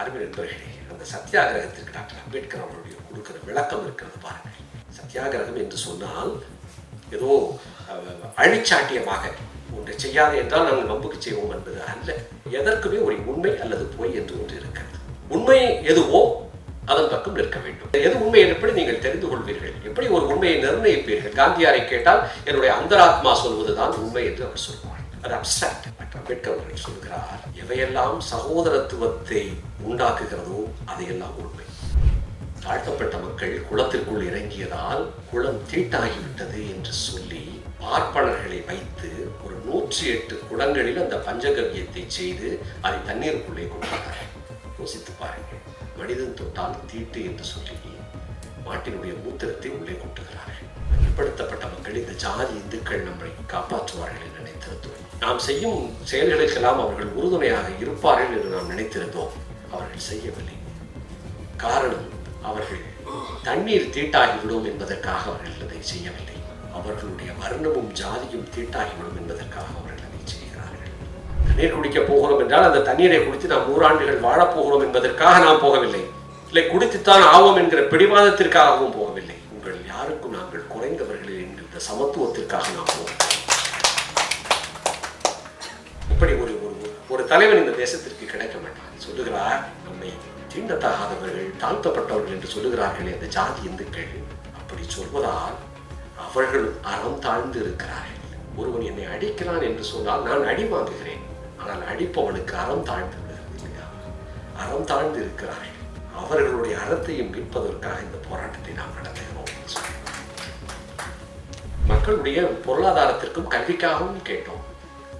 அருமை நண்பர்களே, அந்த சத்தியாகிரகத்திற்கு டாக்டர் அம்பேத்கர் அவருடைய கொடுக்கிற விளக்கம் இருக்கிறது பாருங்கள். சத்தியாகிரகம் என்று சொன்னால் ஏதோ அழிச்சாட்டியமாக ஒன்றை செய்யாது என்றால் நாங்கள் வம்புக்கு செய்வோம் என்பது அல்ல. எதற்குமே ஒரு உண்மை அல்லது பொய் என்று ஒன்று இருக்கிறது. உண்மை எதுவோ அதன் பக்கம் நிற்க வேண்டும். எது உண்மை எப்படி நீங்கள் தெரிந்து கொள்வீர்கள்? எப்படி ஒரு உண்மையை நிர்ணயிப்பீர்கள்? காந்தியாரை கேட்டால் என்னுடைய அந்தராத்மா சொல்வதுதான் உண்மை என்று அவர் சொல்வார். அது அப்சாக்ட். அம்பேத்கர் அவர்கள் சொல்கிறார், எவையெல்லாம் சகோதரத்துவத்தை உண்டாக்குகிறதோ அதையெல்லாம் உண்மை. தாழ்த்தப்பட்ட மக்கள் குளத்திற்குள் இறங்கியதால் குளம் தீட்டாகிவிட்டது என்று சொல்லி பார்ப்பனர்களை வைத்து ஒரு 108 குளங்களில் அந்த பஞ்சகவ்யத்தை செய்து அதை தண்ணீருக்குள்ளே கொண்டார்கள். யோசித்து பாருங்கள். மனிதன் தொட்டால் தீட்டு என்று சொல்லி மாட்டினுடைய மூத்திரத்தை உள்ளே கொட்டுகிறார்கள். பிற்படுத்தப்பட்ட மக்கள் இந்த ஜாதி இந்துக்கள் நம்மை காப்பாற்றுவார்கள் என்று நினைத்திருந்தோம். நாம் செய்யும் செயல்களுக்கெல்லாம் அவர்கள் உறுதுணையாக இருப்பார்கள் என்று நாம் நினைத்திருந்தோம். அவர்கள் செய்யவில்லை. காரணம், அவர்கள் தண்ணீர் தீட்டாகிவிடும் என்பதற்காக அவர்கள் அதை செய்யவில்லை. அவர்களுடைய வர்ணமும் ஜாதியும் தீட்டாகிவிடும் என்பதற்காக அவர்கள் அதை செய்கிறார்கள். தண்ணீர் குடிக்க போகிறோம் என்றால் அந்த தண்ணீரை குடித்து நாம் 100 ஆண்டுகள் வாழப்போகிறோம் என்பதற்காக நாம் போகவில்லை. இல்லை, குடித்துத்தான் ஆவோம் என்கிற பிடிவாதத்திற்காகவும் போகவில்லை. உங்கள் யாருக்கும் நாங்கள் குறைந்தவர்கள் என்கிற சமத்துவத்திற்காக நாம் போவோம். இப்படி ஒரு தலைவன் இந்த தேசத்திற்கு கிடைக்க மாட்டான். சொல்லுகிறார், நம்மை தீண்டத்தகாதவர்கள், தாழ்த்தப்பட்டவர்கள் என்று சொல்லுகிறார்களே அந்த ஜாதி இந்துக்கள். அப்படி சொல்வதால் அவர்கள் அறம் தாழ்ந்து இருக்கிறார்கள். ஒருவன் என்னை அடிக்கிறான் என்று சொன்னால் நான் அடி வாங்குகிறேன். ஆனால் அடிப்பவனுக்கு அறம் தாழ்ந்து விடுகிறது இல்லையா? அறம் தாழ்ந்து இருக்கிறார்கள். அவர்களுடைய அறத்தையும் மீட்பதற்காக இந்த போராட்டத்தை நாம் நடத்துகிறோம். மக்களுடைய பொருளாதாரத்திற்கும் கல்விக்காகவும் கேட்டோம்.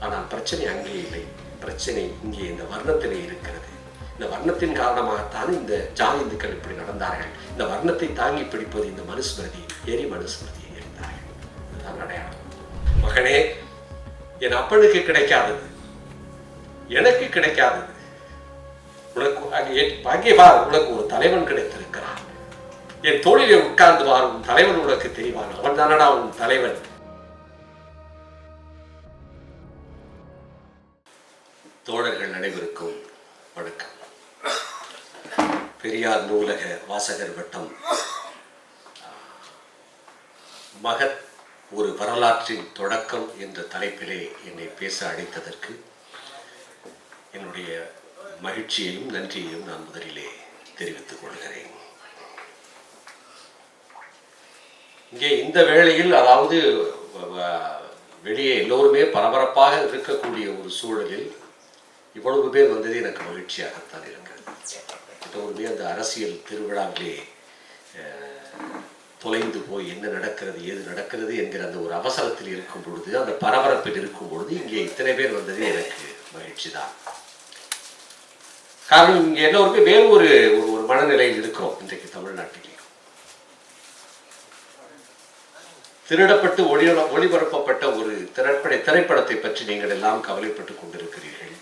ஆனால் பிரச்சனை அங்கே இல்லை. பிரச்சனை இங்கே இந்த வர்ணத்திலே இருக்கிறது. இந்த வர்ணத்தின் காரணமாகத்தான் இந்த ஜாதி இந்துக்கள் இப்படி நடந்தார்கள். இந்த வர்ணத்தை தாங்கி பிடிப்பது இந்த மனுஸ்மிருதி, எரி மனுஸ்மிருதியை எரிந்தார்கள். இதுதான் அடையாளம். மகனே, என் அப்பனுக்கு கிடைக்காதது எனக்கு கிடைக்காதது. உனக்கு அங்கே பார், உனக்கு ஒரு தலைவன் கிடைத்திருக்கிறான். என் தோளிலே உட்கார்ந்து வார், உன் தலைவன் உனக்கு தெரிவான். அவன் தானடா உன் தலைவன். தோழர்கள் அனைவருக்கும் வணக்கம். பெரியார் நூலக வாசகர் வட்டம் மகத் ஒரு வரலாற்றின் தொடக்கம் என்ற தலைப்பிலே என்னை பேச அழைத்ததற்கு என்னுடைய மகிழ்ச்சியையும் நன்றியையும் நான் முதலிலே தெரிவித்துக் கொள்கிறேன். இங்கே இந்த வேளையில், அதாவது வெளியே எல்லோருமே பரபரப்பாக இருக்கக்கூடிய ஒரு சூழலில் இவ்வளவு பேர் வந்தது எனக்கு மகிழ்ச்சியாகத்தான் இருக்கிறது. எல்லோருமே அந்த அரசியல் திருவிழாவிலே தொலைந்து போய் என்ன நடக்கிறது, ஏது நடக்கிறது என்கிற அந்த ஒரு அவசரத்தில் இருக்கும் பொழுது, அந்த பரபரப்பில் இருக்கும் பொழுது இங்கே இத்தனை பேர் வந்தது எனக்கு மகிழ்ச்சி தான். காரணம், இங்கே எல்லோருமே வேறு ஒரு மனநிலையில் இருக்கிறோம். இன்றைக்கு தமிழ்நாட்டிலே திருடப்பட்டு ஒளிபரப்பப்பட்ட ஒரு திரைப்படத்தை பற்றி நீங்கள் எல்லாம் கவலைப்பட்டுக் கொண்டிருக்கிறீர்கள்.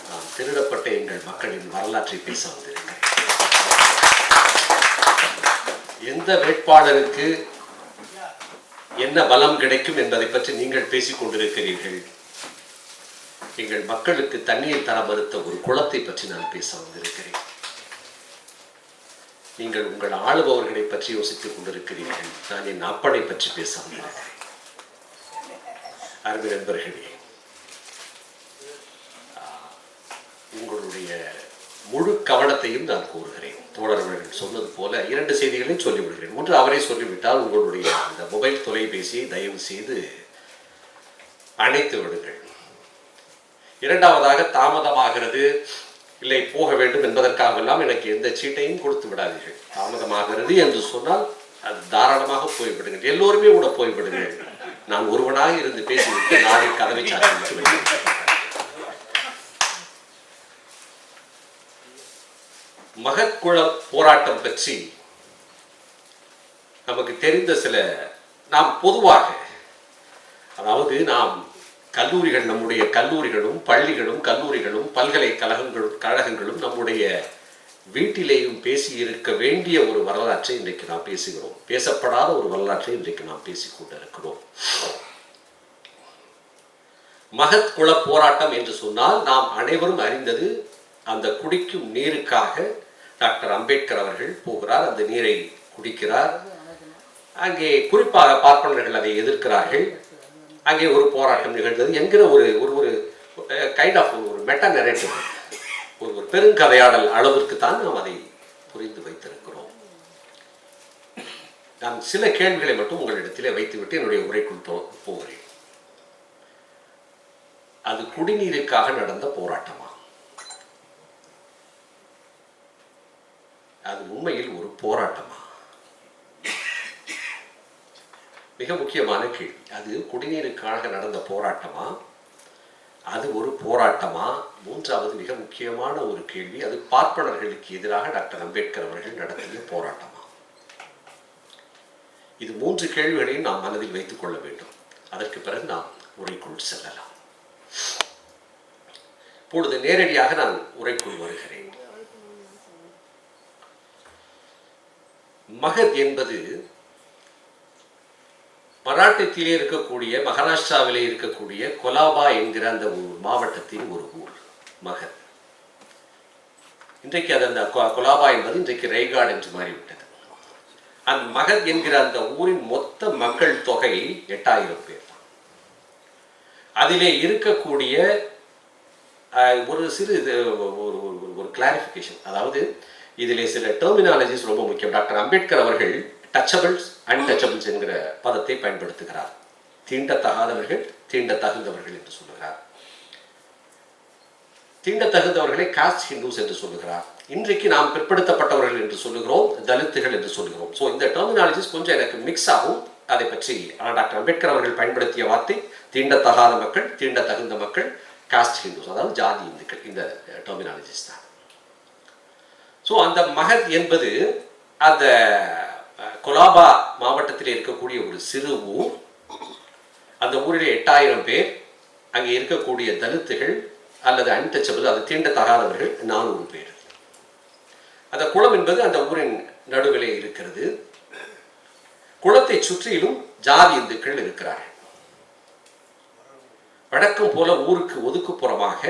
நான் திருடப்பட்ட எங்கள் மக்களின் வரலாற்றை பேச வந்திருக்கிறேன். எந்த வேட்பாளருக்கு என்ன பலம் கிடைக்கும் என்பதை பற்றி நீங்கள் பேசிக் கொண்டிருக்கிறீர்கள். எங்கள் மக்களுக்கு தண்ணீர் தர மறுத்த ஒரு குளத்தை பற்றி நான் பேச வந்திருக்கிறேன். நீங்கள் உங்கள் ஆளுபவர்களை பற்றி யோசித்துக் கொண்டிருக்கிறீர்கள். நான் என் அப்பனை பற்றி பேச வந்திருக்கிறேன். அருமை நண்பர்களே, உங்களுடைய முழு கவனத்தையும் நான் கூறுகிறேன். தோழர்கள் சொன்னது போல 2 செய்திகளையும் சொல்லிவிடுகிறேன். ஒன்று, அவரே சொல்லிவிட்டால் உங்களுடைய அந்த மொபைல் தொலைபேசியை தயவு செய்து அணைத்து விடுங்கள். இரண்டாவதாக, தாமதமாகிறது, இல்லை போக வேண்டும் என்பதற்காகவெல்லாம் எனக்கு எந்த சீட்டையும் கொடுத்து விடாதீர்கள். தாமதமாகிறது என்று சொன்னால் அது தாராளமாக போய்விடுங்கள். எல்லோருமே கூட போய்விடுங்கள். நான் ஒருவனாக இருந்து பேசிவிட்டு நாளை கதவை சாத்தி. மகத்குள போராட்டம் பற்றி நமக்கு தெரிந்த சில, நாம் பொதுவாக, அதாவது நாம் கல்லூரிகள், நம்முடைய கல்லூரிகளும் பள்ளிகளும் கல்லூரிகளும் கழகங்களும் நம்முடைய வீட்டிலேயும் பேசி இருக்க வேண்டிய ஒரு வரலாற்றை இன்றைக்கு நாம் பேசுகிறோம். பேசப்படாத ஒரு வரலாற்றை இன்றைக்கு நாம் பேசிக்கொண்டிருக்கிறோம். மகத்குள போராட்டம் என்று சொன்னால் நாம் அனைவரும் அறிந்தது அந்த குடிக்கும் நீருக்காக டாக்டர் அம்பேத்கர் அவர்கள் போகிறார், அந்த நீரை குடிக்கிறார். அங்கே குறிப்பாக பார்ப்பனர்கள் அதை எதிர்க்கிறார்கள். அங்கே ஒரு போராட்டம் நிகழ்ந்தது என்கிற ஒரு ஒரு கைண்ட் ஆஃப் ஒரு மெட்டா நரேட்டிவ், ஒரு பெருங்கதையாடல் அளவிற்கு தான் நாம் அதை புரிந்து வைத்திருக்கிறோம். நான் சில கேள்விகளை மட்டும் உங்களிடத்திலே வைத்துவிட்டு என்னுடைய உரைக்குள் போகிறேன். அது குடிநீருக்காக நடந்த போராட்டமா? அது உண்மையில் ஒரு போராட்டமா? மிக முக்கியமான கேள்வி. அது குடிநீருக்காக நடந்த போராட்டமா? அது ஒரு போராட்டமா? மூன்றாவது மிக முக்கியமான ஒரு கேள்வி, அது பார்ப்பனர்களுக்கு எதிராக டாக்டர் அம்பேத்கர் அவர்கள் நடத்திய போராட்டமா? இது மூன்று கேள்விகளையும் நாம் மனதில் வைத்துக் கொள்ள வேண்டும். அதற்கு பிறகு நாம் உரைக்குள் செல்லலாம். இப்பொழுது நேரடியாக நான் உரைக்குள் வருகிறேன். மகத் என்பது மராட்டியத்திலே இருக்கக்கூடிய, மகாராஷ்டிராவிலே இருக்கக்கூடிய கொலாபா என்கிற அந்த மாவட்டத்தின் ஒரு ஊர் மகத். இன்றைக்கு அது அந்த கொலாபா என்பது இன்றைக்கு ரைகாட் என்று மாறிவிட்டது. அந்த மகத் என்கிற அந்த ஊரின் மொத்த மக்கள் தொகை 8000 பேர். அதிலே இருக்கக்கூடிய ஒரு சிறு ஒரு கிளாரிஃபிகேஷன், அதாவது இதிலே சில டெர்மினாலஜிஸ் ரொம்ப முக்கியம். டாக்டர் அம்பேத்கர் அவர்கள் டச்சபிள்ஸ், அன்டச்சபிள்ஸ் என்கிற பதத்தை பயன்படுத்துகிறார். தீண்டத்தகாதவர்கள், தீண்டத்தகுந்தவர்கள் என்று சொல்லுகிறார். தீண்டத்தகுந்தவர்களை காஸ்ட் ஹிந்துஸ் என்று சொல்லுகிறார். இன்றைக்கு நாம் பிற்படுத்தப்பட்டவர்கள் என்று சொல்லுகிறோம், தலித்துகள் என்று சொல்லுகிறோம். ஸோ இந்த டெர்மினாலஜிஸ் கொஞ்சம் எனக்கு மிக்ஸ் ஆகும். அதை பற்றி டாக்டர் அம்பேத்கர் அவர்கள் பயன்படுத்திய வார்த்தை தீண்டத்தகாத மக்கள், தீண்டத்தகுந்த மக்கள், காஸ்ட் ஹிந்துஸ், அதாவது ஜாதி இந்துக்கள். இந்த டெர்மினாலஜிஸ் தான். ஸோ அந்த மகத் என்பது அந்த கொலாபா மாவட்டத்தில் இருக்கக்கூடிய ஒரு சிறு ஊர். அந்த ஊரிலே 8000 பேர். அங்கே இருக்கக்கூடிய தலித்துகள் அல்லது அன்டச்சபிள், அது தீண்டத்தகாதவர்கள் 400 பேர். அந்த குளம் என்பது அந்த ஊரின் நடுவிலே இருக்கிறது. குளத்தை சுற்றிலும் ஜாதி இந்துக்கள் இருக்கிறார்கள். வழக்கம் போல ஊருக்கு ஒதுக்குப்புறமாக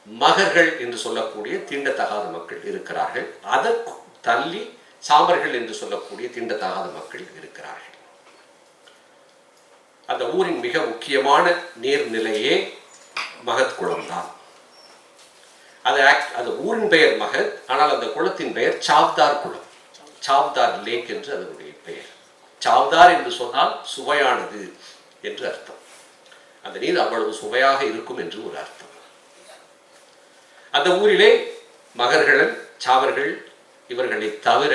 மகர்கள் என்று சொல்லக்கூடிய தீண்டத்தகாத மக்கள் இருக்கிறார்கள். அதற்கு தள்ளி சாம்பர்கள் என்று சொல்லக்கூடிய தீண்டத்தகாத மக்கள் இருக்கிறார்கள். அந்த ஊரின் மிக முக்கியமான நீர்நிலையே மகத் குளம் தான். அது ஊரின் பெயர் மகத், ஆனால் அந்த குளத்தின் பெயர் சாவ்தார் குளம், சாவ்தார் லேக் என்று அதனுடைய பெயர். சாவ்தார் என்று சொன்னால் சுவையானது என்று அர்த்தம். அந்த நீர் அவ்வளவு சுவையாக இருக்கும் என்று ஒரு அர்த்தம். அந்த ஊரிலே மகர்கள், சாவர்கள் இவர்களை தவிர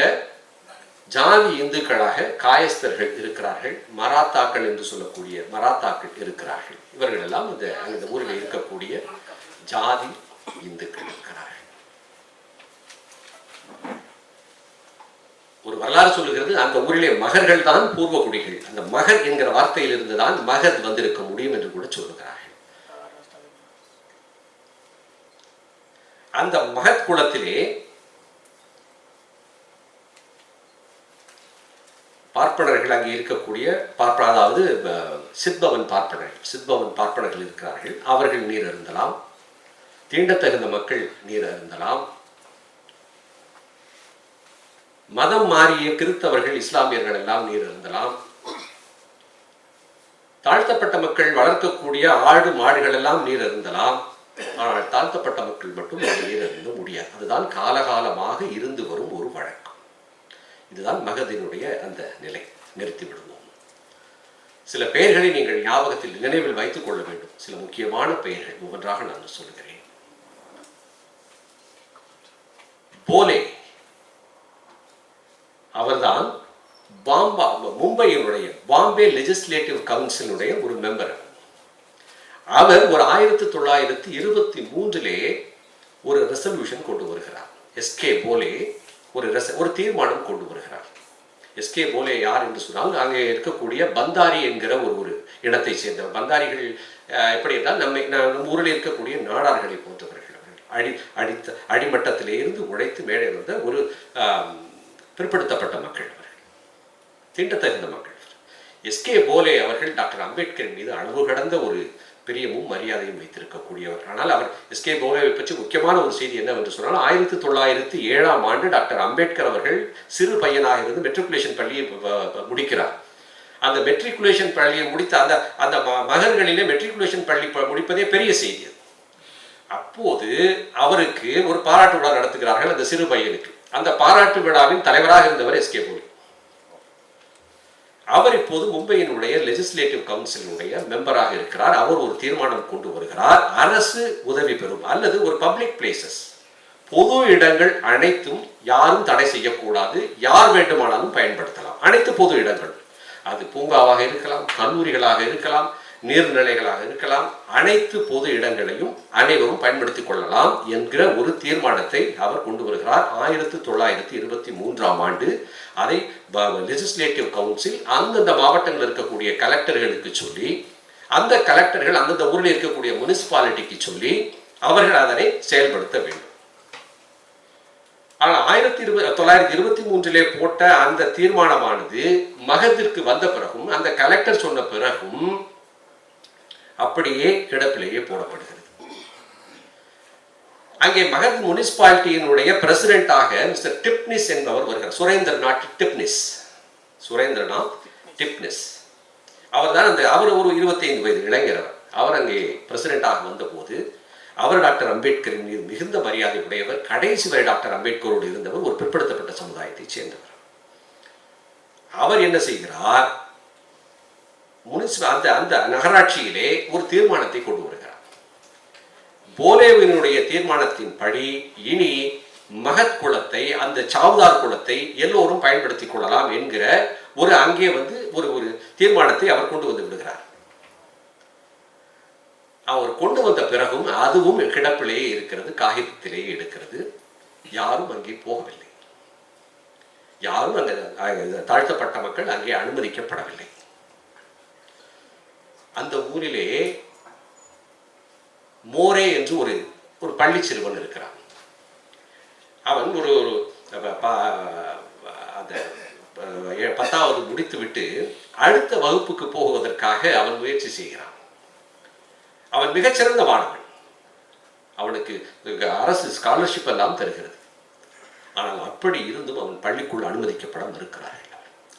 ஜாதி இந்துக்களாக காயஸ்தர்கள் இருக்கிறார்கள், மராத்தாக்கள் என்று சொல்லக்கூடிய மராத்தாக்கள் இருக்கிறார்கள். இவர்கள் எல்லாம் அந்த ஊரில் இருக்கக்கூடிய ஜாதி இந்துக்கள் இருக்கிறார்கள். ஒரு வரலாறு சொல்லுகிறது, அந்த ஊரிலே மகர்கள் தான் பூர்வகுடிகள். அந்த மகர் என்கிற வார்த்தையிலிருந்து தான் மகத் வந்திருக்க முடியும் என்று கூட சொல்லுகிறார்கள். அந்த மகத் குளத்திலே பார்ப்பனர்கள் அங்கே இருக்கக்கூடிய அதாவது சித்பவன் பார்ப்பனர்கள் இருக்கிறார்கள். அவர்கள் நீர் அருந்தலாம். தீண்டத்தகுந்த மக்கள் நீர் அருந்தலாம். மதம் மாறிய கிறிஸ்தவர்கள், இஸ்லாமியர்கள் எல்லாம் நீர் அருந்தலாம். தாழ்த்தப்பட்ட மக்கள் வளர்க்கக்கூடிய ஆடு மாடுகள் எல்லாம் நீர் அருந்தலாம். ஆனால் தாழ்த்தப்பட்ட மக்கள் மட்டும் நீர் அருந்த முடியாது. அதுதான் காலகாலமாக இருந்து வரும் ஒரு வழக்கம். இதுதான் மகதினுடைய அந்த நிலை. நிறுத்தி விடுவோம். சில பெயர்களை நீங்கள் ஞாபகத்தில் நினைவில் வைத்துக் கொள்ள வேண்டும். சில முக்கியமான பெயர்கள் ஒவ்வொன்றாக நான் சொல்கிறேன். போலே, அவர்தான் மும்பையினுடைய பாம்பே லெஜிஸ்லேட்டிவ் கவுன்சிலுடைய ஒரு மெம்பர். அவர் ஒரு 1923 ஒரு ரெசல்யூஷன் கொண்டு வருகிறார். எஸ்கே போலே ஒரு தீர்மானம் கொண்டு வருகிறார். எஸ்கே போலே யார் என்று சொன்னால், அங்கே இருக்கக்கூடிய பந்தாரி என்கிற ஒரு இடத்தை சேர்ந்தவர். பந்தாரிகள் எப்படி என்றால் நம்ம ஊரில் இருக்கக்கூடிய நாடார்களை போன்றவர்கள். அடிமட்டத்திலே இருந்து உழைத்து மேலே வந்த ஒரு பிற்படுத்தப்பட்ட மக்கள், தீண்டத்தகுந்த மக்கள். எஸ்கே போலே அவர்கள் டாக்டர் அம்பேத்கர் மீது அளவு கடந்த ஒரு பிரியமும் மரியாதையும் வைத்திருக்கக்கூடியவர். ஆனால் அவர் எஸ்கே போவேவை பற்றி முக்கியமான ஒரு செய்தி என்னவென்று சொன்னால் 1907 டாக்டர் அம்பேத்கர் அவர்கள் சிறு பையனாக இருந்து மெட்ரிகுலேஷன் பள்ளியை முடிக்கிறார். அந்த மெட்ரிகுலேஷன் பள்ளியை முடித்த அந்த அந்த மகன்களிலே மெட்ரிகுலேஷன் பள்ளி முடிப்பதே பெரிய செய்தி. அப்போது அவருக்கு ஒரு பாராட்டு விழா நடத்துகிறார்கள் அந்த சிறு பையனுக்கு. அந்த பாராட்டு விழாவின் தலைவராக இருந்தவர் எஸ்கே போவே. அவர் இப்போது மும்பையினுடைய லெஜிஸ்லேட்டிவ் கவுன்சிலுடைய மெம்பராக இருக்கிறார். அவர் ஒரு தீர்மானம் கொண்டு வருகிறார், அரசு உதவி பெறும் அல்லது ஒரு பப்ளிக் பிளேசஸ், பொது இடங்கள் அனைத்தும் யாரும் தடை செய்யக்கூடாது, யார் வேண்டுமானாலும் பயன்படுத்தலாம். அனைத்து பொது இடங்கள், அது பூங்காவாக இருக்கலாம், கல்லூரிகளாக இருக்கலாம், நீர்நிலைகளாக இருக்கலாம், அனைத்து பொது இடங்களையும் அனைவரும் பயன்படுத்திக் கொள்ளலாம் என்கிற ஒரு தீர்மானத்தை அவர் கொண்டு வருகிறார். 1923 அதை லெஜிஸ்லேட்டிவ் கவுன்சில் அந்தந்த மாவட்டங்களில் இருக்கக்கூடிய கலெக்டர்களுக்கு சொல்லி, அந்த கலெக்டர்கள் அந்தந்த ஊரில் இருக்கக்கூடிய முனிசிபாலிட்டிக்கு சொல்லி அவர்கள் அதனை செயல்படுத்த வேண்டும். ஆனால் 1923 போட்ட அந்த தீர்மானமானது மகத்திற்கு வந்த பிறகும், அந்த கலெக்டர் சொன்ன பிறகும் அப்படியே கிடப்பிலேயே போடப்படுகிறது. அங்கே மகத் முனிசிபாலிட்டியினுடைய பிரசிடென்டாக மிஸ்டர் டிப்னிஸ் என்பவர் வருகிறார். சுரேந்திரநாத் டிப்னிஸ் அவர் தான் அவர் ஒரு 25 வயது இளைஞர். அவர் அங்கே பிரசிடென்டாக வந்தபோது அவர் டாக்டர் அம்பேத்கரின் மீது மிகுந்த மரியாதை உடையவர். கடைசி வரை டாக்டர் அம்பேத்கரோடு இருந்தவர், ஒரு பிற்படுத்தப்பட்ட சமுதாயத்தைச் சேர்ந்தவர். அவர் என்ன செய்கிறார், அந்த நகராட்சியிலே ஒரு தீர்மானத்தை கொண்டு வருகிறார். போலேவினுடைய தீர்மானத்தின் படி இனி மகத் குளத்தை, அந்த சாவுதார் குளத்தை எல்லோரும் பயன்படுத்திக் கொள்ளலாம் என்கிற ஒரு அங்கே ஒரு தீர்மானத்தை அவர் கொண்டு வந்து விடுகிறார். அவர் கொண்டு வந்த பிறகும் அதுவும் கிடப்பிலேயே இருக்கிறது, காகிதத்திலேயே இருக்கிறது. யாரும் அங்கே போகவில்லை, யாரும் அங்கே தாழ்த்தப்பட்ட மக்கள் அங்கே அனுமதிக்கப்படவில்லை. அந்த ஊரிலே மோரே என்று ஒரு பள்ளி சிறுவன் இருக்கிறான். அவன் ஒரு 10வது முடித்துவிட்டு அடுத்த வகுப்புக்கு போவதற்காக அவன் முயற்சி செய்கிறான். அவன் மிகச்சிறந்த மாணவன், அவனுக்கு அரசு ஸ்காலர்ஷிப் எல்லாம் தருகிறது. ஆனால் அப்படி இருந்தும் அவன் பள்ளிக்குள் அனுமதிக்கப்பட மறுக்கிறார்கள்.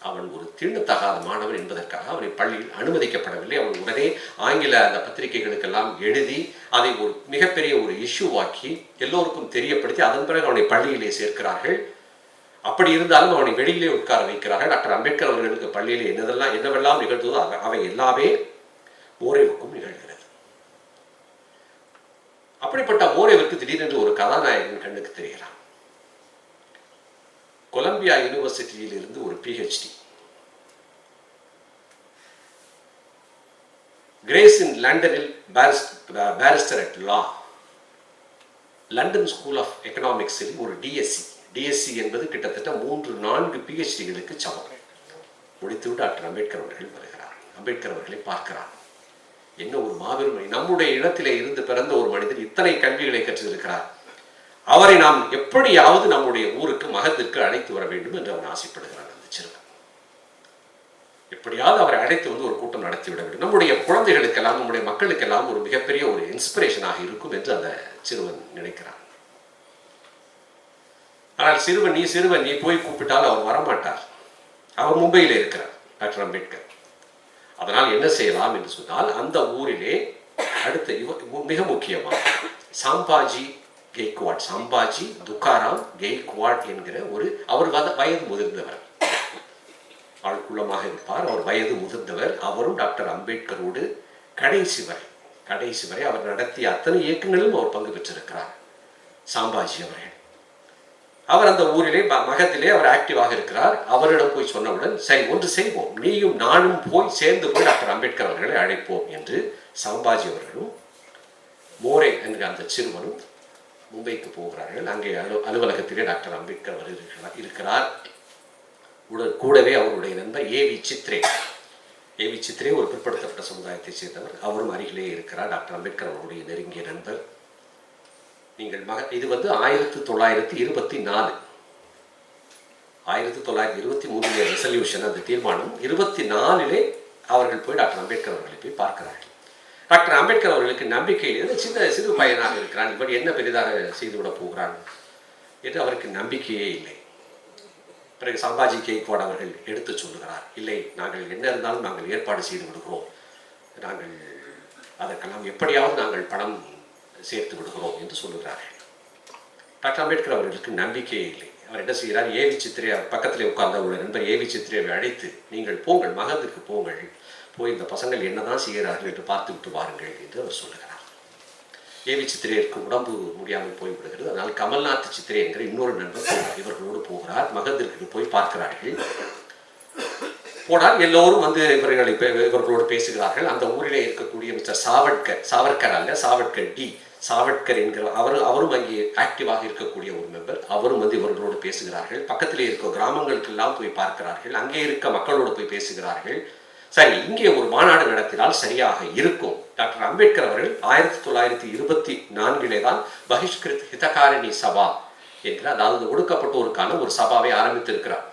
அவன் ஒரு தீண்டத்தகாத மாணவன் என்பதற்காக அவனை பள்ளியில் அனுமதிக்கப்படவில்லை. அவன் உடனே ஆங்கில அந்த பத்திரிகைகளுக்கெல்லாம் எழுதி அதை ஒரு மிகப்பெரிய ஒரு இஷ்யூவாக்கி எல்லோருக்கும் தெரியப்படுத்தி அதன் பிறகு அவனை பள்ளியிலே சேர்க்கிறார்கள். அப்படி இருந்தாலும் அவனை வெளியிலே உட்கார வைக்கிறார்கள். டாக்டர் அம்பேத்கர் அவர்களுக்கு பள்ளியிலே என்னவெல்லாம் நிகழ்ந்ததோ அவை எல்லாமே மோரேவுக்கும் நிகழ்கிறது. அப்படிப்பட்ட மோரேவுக்கு திடீரென்று ஒரு கதாநாயகன் கண்ணுக்கு தெரிகிறான். கொலம்பியா யூனிவர்சிட்டியில் இருந்து ஒரு PhD, கிரேஸ் இன் லண்டனில் barrister at law, London school of எக்கனாமிக்ஸில் ஒரு DSc என்பது கிட்டத்தட்ட 3-4 PhDகளுக்கு சமம். முடித்துவிட்டு டாக்டர் அம்பேத்கர் அவர்கள் வருகிறார். அம்பேத்கர் அவர்களை பார்க்கிறார். என்ன ஒரு மாபெரும், நம்முடைய இடத்திலே இருந்து பிறந்த ஒரு மனிதர் இத்தனை கல்விகளை கற்றிருக்கிறார், அவரை நாம் எப்படியாவது நம்முடைய ஊருக்கு மகத்திற்கு அழைத்து வர வேண்டும் என்று அவன் ஆசைப்படுகிறான். அந்த சிறுவன் எப்படியாவது அவரை அழைத்து ஒரு கூட்டம் நடத்திவிட வேண்டும், நம்முடைய குழந்தைகளுக்கெல்லாம் நம்முடைய மக்களுக்கெல்லாம் ஒரு மிகப்பெரிய ஒரு இன்ஸ்பிரேஷனாக இருக்கும் என்று அந்த சிறுவன் நினைக்கிறான். ஆனால் சிறுவன் நீ போய் கூப்பிட்டால் அவர் வரமாட்டார். அவர் மும்பையில் இருக்கிறார் டாக்டர் அம்பேத்கர். அதனால் என்ன செய்யலாம் என்று சொன்னால், அந்த ஊரிலே அடுத்த மிக முக்கியமாக சாம்பாஜி துக்காராம் கெய்க்வாட் என்கிற அவர் வயது முதிர்ந்தவர், ஆழ்குள்ளமாக இருப்பார். அவர் வயது முதிர்ந்தவர். அவரும் டாக்டர் அம்பேத்கரோடு கடைசி வரை அவர் நடத்திய அத்தனை இயக்கங்களிலும் அவர் பங்கு பெற்றிருக்கிறார். சாம்பாஜி அவர்கள், அவர் அந்த ஊரிலே மகத்திலே அவர் ஆக்டிவாக இருக்கிறார். அவரிடம் போய் சொன்னவுடன், சரி ஒன்று செய்வோம், நீயும் நானும் போய் சேர்ந்து போய் டாக்டர் அம்பேத்கர் அவர்களை அழைப்போம் என்று சாம்பாஜி அவர்களும் மோரே என்கிற அந்த சிறுவனும் மும்பைக்கு போகிறார்கள். அங்கே அலுவலகத்திலே டாக்டர் அம்பேத்கர் இருக்கிறார். கூடவே அவருடைய நண்பர் ஏவி சித்ரே ஒரு பிற்படுத்தப்பட்ட சமுதாயத்தை சேர்ந்தவர், அவரும் அருகிலே இருக்கிறார். டாக்டர் அம்பேத்கர் அவருடைய நெருங்கிய நண்பர். நீங்கள் இது 1924 1923 ரெசல்யூஷன், அந்த தீர்மானம் 24 அவர்கள் போய் டாக்டர் அம்பேத்கர் அவர்களை போய் பார்க்கிறார்கள். டாக்டர் அம்பேத்கர் அவர்களுக்கு நம்பிக்கை சிறு பையனாக இருக்கிறான், இவன் என்ன பெரிதாக செய்துவிடப் போகிறான் என்று அவருக்கு நம்பிக்கையே இல்லை. பிறகு சம்பாஜி கெய்க்வாட் அவர்கள் எடுத்து சொல்லுகிறார், இல்லை, நாங்கள் என்ன இருந்தாலும் நாங்கள் ஏற்பாடு செய்து விடுகிறோம், நாங்கள் அதற்கெல்லாம் எப்படியாவது நாங்கள் பணம் சேர்த்து விடுகிறோம் என்று சொல்லுகிறார்கள். டாக்டர் அம்பேத்கர் அவர்களுக்கு நம்பிக்கையே இல்லை. அவர் என்ன செய்கிறார், ஏவி சித்திரை பக்கத்தில் உட்கார்ந்த ஒரு நண்பர் ஏவி சித்திரையை அழைத்து, நீங்கள் போங்கள், மகத்துக்கு போங்கள், போய் இந்த பசங்கள் என்னதான் செய்கிறார்கள் என்று பார்த்து விட்டு வாருங்கள் என்று அவர் சொல்லுகிறார். ஏவி சித்திரையருக்கு உடம்பு முடியாமல் போய்விடுகிறது. அதனால் கமல்நாத் சித்திரை என்கிற இன்னொரு நண்பர் இவர்களோடு போகிறார். மகத்திற்கு போய் பார்க்கிறார்கள். போனால் எல்லோரும் வந்து இவர்களோடு பேசுகிறார்கள். அந்த ஊரிலே இருக்கக்கூடிய மிஸ்டர் சாவர்கர் அல்ல, சாவர்கர் டி சாவர்கர் என்கிற அவரும் அங்கே ஆக்டிவாக இருக்கக்கூடிய ஒரு மெம்பர். அவரும் வந்து இவர்களோடு பேசுகிறார்கள். பக்கத்திலே இருக்க கிராமங்களுக்கெல்லாம் போய் பார்க்கிறார்கள். அங்கே இருக்க மக்களோடு போய் பேசுகிறார்கள். சரி, இங்கே ஒரு மாநாடு நடத்தினால் சரியாக இருக்கும். டாக்டர் அம்பேத்கர் அவர்கள் 1924 தான் பகிஷ்கிருத் ஹிதகாரிணி சபா என்கிற, அதாவது ஒடுக்கப்பட்டோருக்கான ஒரு சபாவை ஆரம்பித்திருக்கிறார்.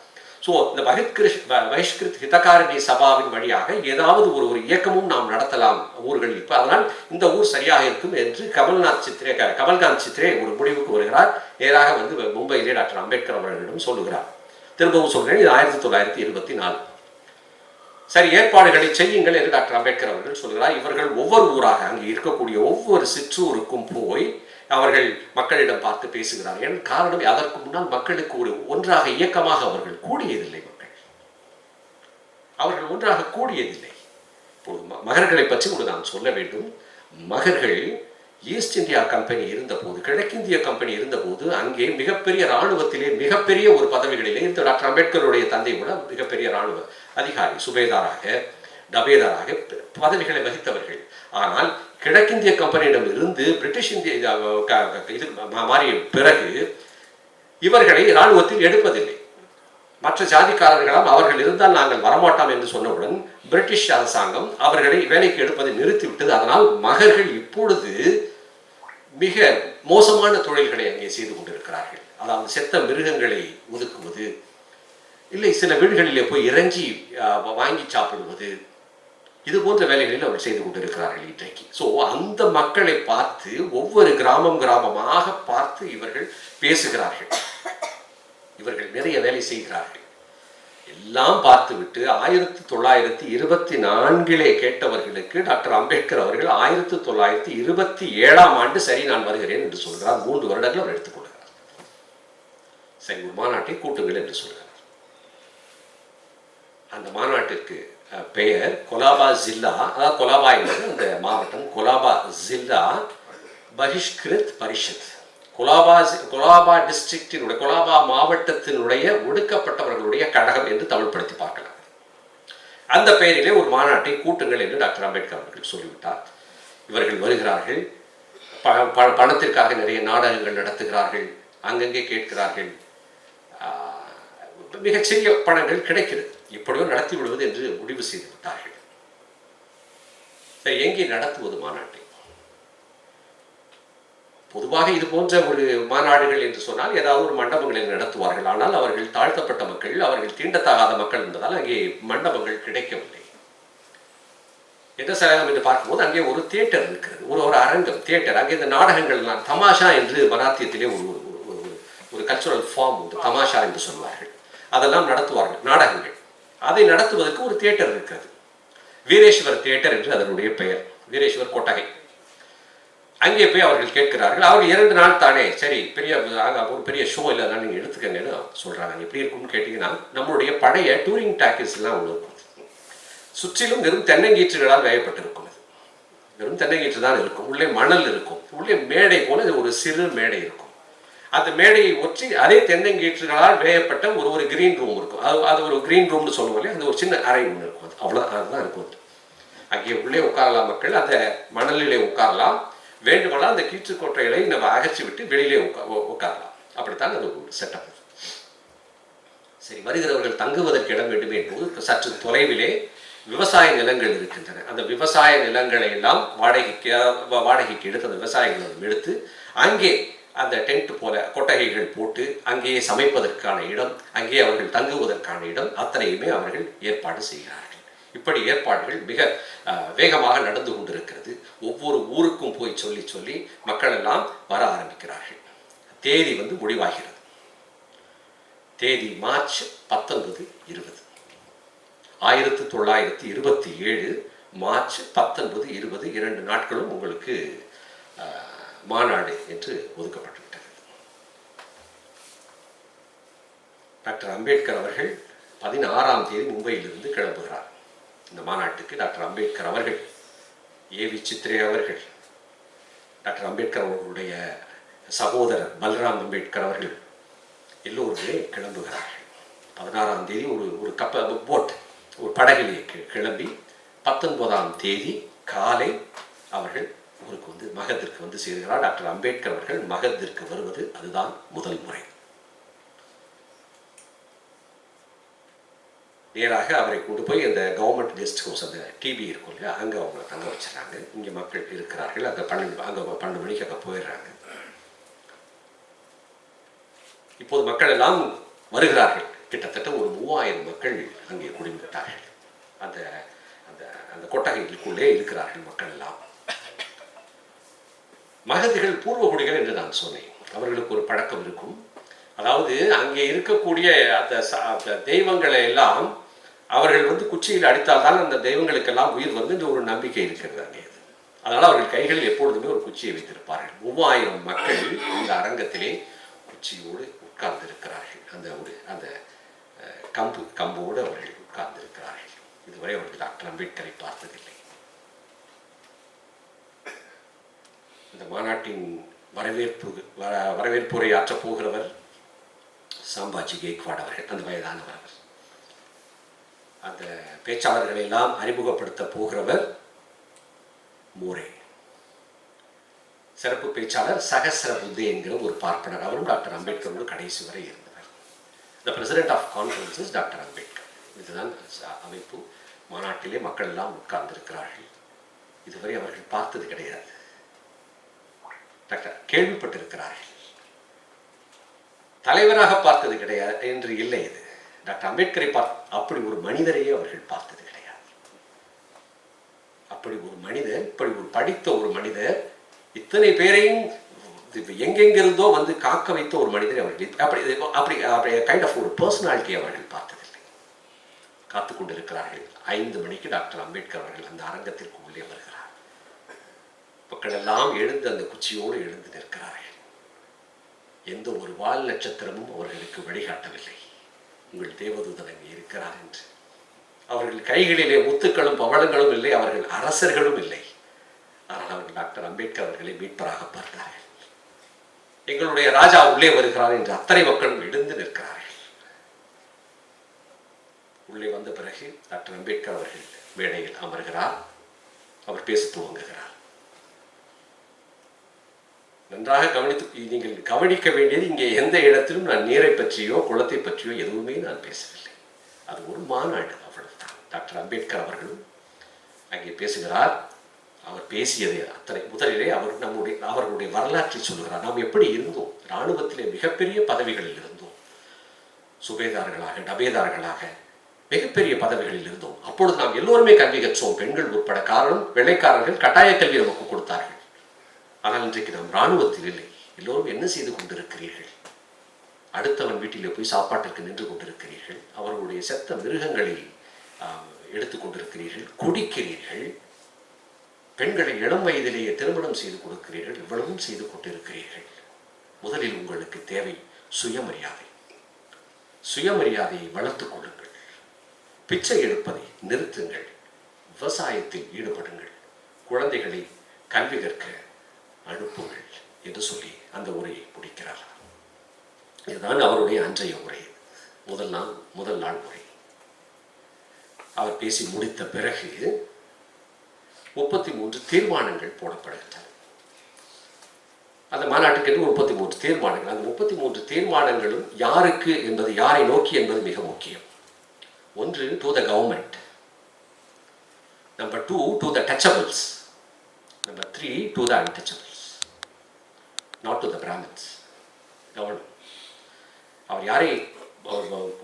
ஸோ இந்த பகிஷ்கிருத் ஹிதகாரிணி சபாவின் வழியாக ஏதாவது ஒரு இயக்கமும் நாம் நடத்தலாம் ஊர்களில். இப்போ அதனால் இந்த ஊர் சரியாக இருக்கும் என்று கமல்காந்த் சித்ரே ஒரு முடிவுக்கு வருகிறார். நேராக வந்து மும்பையிலே டாக்டர் அம்பேத்கர் அவர்களிடம் சொல்லுகிறார். திரும்பவும் சொல்கிறேன், இது 1924. சரி, ஏற்பாடுகளை செய்யுங்கள் என்று டாக்டர் அம்பேத்கர் அவர்கள் சொல்கிறார். இவர்கள் ஒவ்வொரு ஊராக அங்கே இருக்கக்கூடிய ஒவ்வொரு சிற்றூருக்கும் போய் அவர்கள் மக்களிடம் பார்த்து பேசுகிறார். என் காரணம், அதற்கு முன்னால் மக்களுக்கு ஒரு ஒன்றாக இயக்கமாக அவர்கள் கூடியதில்லை. அவர்கள் ஒன்றாக கூடியதில்லை. இப்போது மகர்களை பற்றி ஒரு நான் சொல்ல வேண்டும். மகர்கள் ஈஸ்ட் இந்தியா கம்பெனி இருந்தபோது, கிழக்கிந்திய கம்பெனி இருந்தபோது, அங்கே மிகப்பெரிய இராணுவத்திலே மிகப்பெரிய ஒரு பதவிகளிலே இந்த டாக்டர் அம்பேத்கருடைய தந்தை கூட மிகப்பெரிய இராணுவ அதிகாரி, சுபேதாராக டபேதாராக பதவிகளை வகித்தவர்கள். ஆனால் கிழக்கிந்திய கம்பெனியிடம் இருந்து பிரிட்டிஷ் இந்திய இது மாறிய பிறகு இவர்களை இராணுவத்தில் எடுப்பதில்லை. மற்ற ஜாதிக்காரர்களால் அவர்கள் இருந்தால் நாங்கள் வரமாட்டோம் என்று சொன்னவுடன் பிரிட்டிஷ் அரசாங்கம் அவர்களை வேலைக்கு எடுப்பதை நிறுத்திவிட்டது. அதனால் மகர்கள் இப்பொழுது மிக மோசமான தொழில்களை அங்கே செய்து கொண்டிருக்கிறார்கள். அதாவது செத்த மிருகங்களை ஒதுக்குவது, இல்லை சில வீடுகளிலே போய் இறைஞ்சி வாங்கி சாப்பிடுவது, இது போன்ற வேலைகளில் அவர் செய்து கொண்டிருக்கிறார்கள் இன்றைக்கு. ஸோ அந்த மக்களை பார்த்து ஒவ்வொரு கிராமமாக பார்த்து இவர்கள் பேசுகிறார்கள். இவர்கள் நிறைய வேலை செய்கிறார்கள். எல்லாம் பார்த்துவிட்டு 1924 கேட்டவர்களுக்கு டாக்டர் அம்பேத்கர் அவர்கள் 1927 சரி நான் வருகிறேன் என்று சொல்கிறார். 3 வருடங்கள் அவர் எடுத்துக்கொள்கிறார். சரி, ஒரு மாநாட்டை கூட்டுங்கள் என்று சொல்கிறார். அந்த மாநாட்டிற்கு பெயர் கொலாபா ஜில்லா, அதாவது கொலாபா என்பது அந்த மாவட்டம், கொலாபா ஜில்லா பகிஷ்கிருத் பரிஷத், கொலாபா டிஸ்ட்ரிக்டினுடைய, கொலாபா மாவட்டத்தினுடைய ஒடுக்கப்பட்டவர்களுடைய கழகம் என்று தமிழ்படுத்தி பார்க்கலாம். அந்த பெயரிலே ஒரு மாநாட்டை கூட்டுங்கள் என்று டாக்டர் அம்பேத்கர் அவர்கள் சொல்லிவிட்டார். இவர்கள் வருகிறார்கள். பணத்திற்காக நிறைய நாடகங்கள் நடத்துகிறார்கள். அங்கங்கே கேட்கிறார்கள். மிகச்சிறிய பணங்கள் கிடைக்கிறது. இப்படியோ நடத்தி விடுவது என்று முடிவு செய்து விட்டார்கள். சரி, எங்கே நடத்துவது மாநாட்டை? பொதுவாக இது போன்ற ஒரு மாநாடுகள் என்று சொன்னால் ஏதாவது ஒரு மண்டபங்களில் நடத்துவார்கள். ஆனால் அவர்கள் தாழ்த்தப்பட்ட மக்கள், அவர்கள் தீண்டத்தகாத மக்கள் என்பதால் அங்கே மண்டபங்கள் கிடைக்கவில்லை. எந்த சலகம் என்று பார்க்கும்போது அங்கே ஒரு தியேட்டர் இருக்கிறது, ஒரு அரங்கம், தியேட்டர். அங்கே இந்த நாடகங்கள்லாம் தமாஷா என்று மராத்தியத்திலே ஒரு கல்ச்சுரல் ஃபார்ம் உண்டு, தமாஷா என்று சொல்வார்கள். அதெல்லாம் நடத்துவார்கள், நாடகங்கள். அதை நடத்துவதற்கு ஒரு தியேட்டர் இருக்கிறது, வீரேஸ்வர் தியேட்டர் என்று அதனுடைய பெயர், வீரேஸ்வர் கொட்டகை. அங்கே போய் அவர்கள் கேட்கிறார்கள். அவர்கள் 2 நாள் தானே, சரி ஒரு பெரிய ஷோ இல்லைனாலும் நீங்கள் எடுத்துக்கங்கன்னு சொல்கிறாங்க. எப்படி இருக்கும்னு கேட்டிங்கன்னா, நம்மளுடைய பழைய டூரிங் டாக்கீஸ்லாம் ஒன்று இருக்கும். சுற்றிலும் வெறும் தென்னங்கீற்றுகளால் வேயப்பட்டிருக்கும். அது வெறும் தென்னங்கீற்று தான் இருக்கும். உள்ளே மணல் இருக்கும். உள்ளே மேடை போல ஒரு சிறு மேடை இருக்கும். அந்த மேடையை ஒற்றி அதே தென்னங்கீற்றுகளால் வேயப்பட்ட ஒரு கிரீன் ரூம் இருக்கும். அது ஒரு கிரீன் ரூம்னு சொல்லுவோம் இல்லையா, அந்த ஒரு சின்ன அறை ஒன்று இருக்கும். அதுதான் இருக்கும். அங்கே உள்ளே உட்காரலாம் மக்கள், அந்த மணலிலே உட்காரலாம். வேண்டுமானால் அந்த கீற்றுக்கோட்டைகளை நம்ம அகற்றி விட்டு வெளியிலே உட்காரலாம். அப்படித்தான் அது ஒரு செட்டப். சரி, வருகிறவர்கள் தங்குவதற்கு இடம் வேண்டுமே என்பது சற்று தொலைவிலே விவசாய நிலங்கள் இருக்கின்றன. அந்த விவசாய நிலங்களை எல்லாம் வாடகைக்கு எடுத்து அந்த விவசாயிகள் எடுத்து அங்கே அந்த டென்ட் போல கொட்டகைகள் போட்டு அங்கேயே சமைப்பதற்கான இடம், அங்கே அவர்கள் தங்குவதற்கான இடம், அத்தனையுமே அவர்கள் ஏற்பாடு செய்கிறார்கள். இப்படி ஏற்பாடுகள் மிக வேகமாக நடந்து கொண்டிருக்கிறது. ஒவ்வொரு ஊருக்கும் போய் சொல்லி சொல்லி மக்கள் எல்லாம் வர ஆரம்பிக்கிறார்கள். தேதி முடிவாகிறது. தேதி மார்ச் 19, 20. 1927 மார்ச் 19, 20 2 நாட்களும் உங்களுக்கு மாநாடு என்று ஒதுக்கப்பட்டுவிட்டது. டாக்டர் அம்பேத்கர் அவர்கள் 16ஆம் தேதி மும்பையிலிருந்து கிளம்புகிறார். இந்த மாநாட்டுக்கு டாக்டர் அம்பேத்கர் அவர்கள், ஏவி சித்ரே அவர்கள், டாக்டர் அம்பேத்கர் அவர்களுடைய சகோதரர் பல்ராம் அம்பேத்கர் அவர்கள் எல்லோருமே கிளம்புகிறார்கள். 16ஆம் தேதி ஒரு போட், ஒரு படகிலே கிளம்பி 19ஆம் தேதி காலை அவர்கள் ஊருக்கு மகத்திற்கு சேர்கிறார். டாக்டர் அம்பேத்கர் அவர்கள் மகத்திற்கு வருவது அதுதான் முதல் முறை. நேராக அவரை கொண்டு போய் அந்த கவர்மெண்ட் கெஸ்ட் ஹவுஸ், அந்த டிபி இருக்கும் இல்லையா, அங்கே அவங்களை தங்க வச்சிடறாங்க. இங்கே மக்கள் இருக்கிறார்கள். அங்கே 12 மணிக்கு அங்கே போயிடுறாங்க. இப்போது மக்கள் எல்லாம் வருகிறார்கள். கிட்டத்தட்ட ஒரு 3000 மக்கள் அங்கே குடிவிட்டார்கள். அந்த அந்த அந்த கொட்டகைகளுக்குள்ளே இருக்கிறார்கள் மக்கள் எல்லாம். மகதிகள் பூர்வகுடிகள் என்று நான் சொன்னேன். அவர்களுக்கு ஒரு பழக்கம் இருக்கும். அதாவது அங்கே இருக்கக்கூடிய அந்த தெய்வங்களை எல்லாம் அவர்கள் குச்சியில் அடித்தால்தான் அந்த தெய்வங்களுக்கெல்லாம் உயிர் இந்த ஒரு நம்பிக்கை இருக்கிறது அங்கே. அதனால் அவர்கள் கைகளில் எப்பொழுதுமே ஒரு குச்சியை வைத்திருப்பார்கள். 3000 மக்கள் இந்த அரங்கத்திலே குச்சியோடு உட்கார்ந்திருக்கிறார்கள். அந்த கம்போடு அவர்கள் உட்கார்ந்திருக்கிறார்கள். இதுவரை அவர்கள் டாக்டர் அம்பேத்கரை பார்த்ததில்லை. இந்த மாநாட்டின் வரவேற்புரை ஆற்றப் போகிறவர் சாம்பாஜி கேக்வாட் அவர்கள், அந்த வயதானவர். அந்த பேச்சாளர்களை எல்லாம் அறிமுகப்படுத்த போகிறவர் மோரே. சிறப்பு பேச்சாளர் சகஸ்ர புத்தே என்கிற ஒரு பார்ப்பனர். அவரும் டாக்டர் அம்பேத்கரோடு கடைசி வரை இருந்தவர். The president of conferences doctor Ambedkar. இதுதான் அமைப்பு. மாநாட்டிலே மக்கள் எல்லாம் உட்கார்ந்திருக்கிறார்கள். இதுவரை அவர்கள் பார்த்தது கிடையாது. டாக்டர் கேள்விப்பட்டிருக்கிறார்கள். தலைவராக பார்த்தது கிடையாது என்று இல்லை. இது டாக்டர் அம்பேத்கரை அப்படி ஒரு மனிதரையே அவர்கள் பார்த்தது கிடையாது. அப்படி ஒரு மனிதர், இப்படி ஒரு படித்த ஒரு மனிதர், இத்தனை பேரையும் எங்கெங்கிருந்தோ காக்க வைத்த ஒரு மனிதரை அவர்கள் அப்படி கைண்ட் ஆஃப் ஒரு பர்சனாலிட்டி அவர்கள் பார்த்ததில்லை. காத்து கொண்டிருக்கிறார்கள். 5 மணிக்கு டாக்டர் அம்பேத்கர் அவர்கள் அந்த அரங்கத்திற்கு உள்ளே வருகிறார். மக்கள் எல்லாம் எழுந்து அந்த குச்சியோடு எழுந்து நிற்கிறார்கள். எந்த ஒரு வால் நட்சத்திரமும் அவர்களுக்கு வழிகாட்டவில்லை. உங்கள் தேவதூதன் அங்கே இருக்கிறார் என்று. அவர்கள் கைகளிலே முத்துக்களும் பவளங்களும் இல்லை. அவர்கள் அரசர்களும் இல்லை. ஆனால் அவர்கள் டாக்டர் அம்பேத்கர் அவர்களை மீட்பராக பார்த்தார்கள். எங்களுடைய ராஜா உள்ளே வருகிறார் என்று அத்தனை மக்களும் எழுந்து நிற்கிறார்கள். உள்ளே வந்த பிறகு டாக்டர் அம்பேத்கர் அவர்கள் மேடையில் அமர்கிறார். அவர் பேச துவங்குகிறார். நன்றாக நீங்கள் கவனிக்க வேண்டியது, இங்கே எந்த இடத்திலும் நான் நீரை பற்றியோ குளத்தை பற்றியோ எதுவுமே நான் பேசவில்லை. அது ஒரு மாநாடு, அவ்வளவுதான். டாக்டர் அம்பேத்கர் அவர்களும் அங்கே பேசுகிறார். அவர் பேசியது அத்தனை முதலிலே அவர்களுடைய வரலாற்றை சொல்கிறார். நாம் எப்படி இருந்தோம்? இராணுவத்திலே மிகப்பெரிய பதவிகளில் இருந்தோம். சுபேதார்களாக, டபேதார்களாக மிகப்பெரிய பதவிகளில் இருந்தோம். அப்பொழுது நாம் எல்லோருமே கல்வி கற்றோம், பெண்கள் உட்பட. காரணம், வெள்ளைக்காரர்கள் கட்டாய கல்வி நமக்கு கொடுத்தார்கள். ஆனால் இன்றைக்கு நாம் இராணுவத்தில் இல்லை. எல்லோரும் என்ன செய்து கொண்டிருக்கிறீர்கள்? அடுத்தவன் வீட்டிலே போய் சாப்பாட்டிற்கு நின்று கொண்டிருக்கிறீர்கள். அவர்களுடைய செத்த மிருகங்களை எடுத்துக் கொண்டிருக்கிறீர்கள், குடிக்கிறீர்கள். பெண்களை இளம் வயதிலேயே திருமணம் செய்து கொடுக்கிறீர்கள். இவ்வளவும் செய்து கொண்டிருக்கிறீர்கள். முதலில் உங்களுக்கு தேவை சுயமரியாதை. சுயமரியாதையை வளர்த்துக் கொள்ளுங்கள். பிச்சை எடுப்பதை நிறுத்துங்கள். விவசாயத்தில் ஈடுபடுங்கள். குழந்தைகளை கல்வி கற்க அனுப்புங்கள் என்று சொல்லி அந்த உரையை முடிக்கிறார். இதுதான் அவருடைய அன்றைய உரை, முதல் நாள் உரை. அவர் பேசி முடித்த பிறகு 33 தீர்மானங்கள் போடப்படுகின்றன. அந்த மாநாட்டுக்கு 33 தீர்மானங்கள். அந்த 33 தீர்மானங்களும் யாருக்கு என்பது, யாரை நோக்கி என்பது மிக முக்கியம். ஒன்று, to the government. Number 2, to the touchables. Number 3, to the untouchables. Not to the Brahmins. Government அவர் யாரை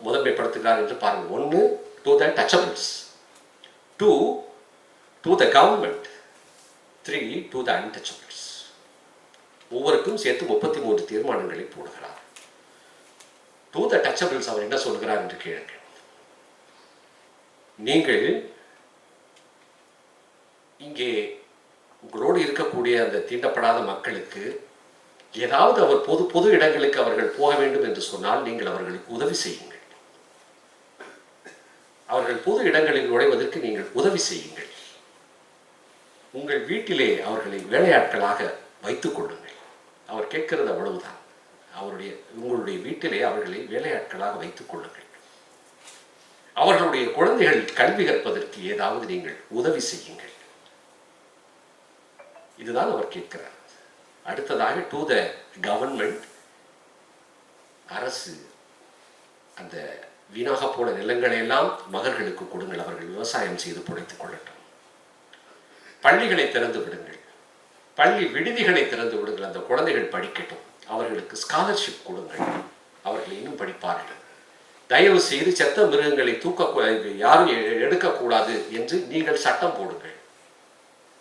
முதன்மைப்படுத்துகிறார் என்று பாருங்கள். 1, to the touchables. 2 to the government, 3 to the untouchables. ஒவ்வொருக்கும் சேர்த்து 33 தீர்மானங்களை போடுகிறார். டு த டச்சபிள்ஸ் அவர் என்ன சொல்கிறார் என்று கேளுங்கள். நீங்கள் இங்கே உங்களோடு இருக்கக்கூடிய அந்த தீண்டப்படாத மக்களுக்கு ஏதாவது அவர் பொது இடங்களுக்கு அவர்கள் போக வேண்டும் என்று சொன்னால் நீங்கள் அவர்களுக்கு உதவி செய்யுங்கள். அவர்கள் பொது இடங்களில் நுழைவதற்கு நீங்கள் உதவி செய்யுங்கள். உங்கள் வீட்டிலே அவர்களை வேலையாட்களாக வைத்துக் கொள்ளுங்கள். அவர் கேட்கிறது அவ்வளவுதான். உங்களுடைய வீட்டிலே அவர்களை வேலையாட்களாக வைத்துக் கொள்ளுங்கள். அவர்களுடைய குழந்தைகள் கல்வி கற்பதற்கு ஏதாவது நீங்கள் உதவி செய்யுங்கள். இதுதான் அவர் கேட்கிறார். அடுத்ததாக டு த கவர்மெண்ட், அரசு அந்த வீணாக போன நிலங்களை எல்லாம் மகர்களுக்கு கொடுங்கள், அவர்கள் விவசாயம் செய்து பிழைத்துக் கொள்ளட்டும். பள்ளிகளை திறந்து விடுங்கள், பள்ளி விடுதிகளை திறந்து விடுங்கள், அந்த குழந்தைகள் படிக்கட்டும், அவர்களுக்கு ஸ்காலர்ஷிப் கொடுங்கள், அவர்கள் இன்னும் படிப்பார்கள். தயவு செய்து செத்த மிருகங்களை யாரும் எடுக்கக்கூடாது என்று நீங்கள் சட்டம் போடுங்கள்.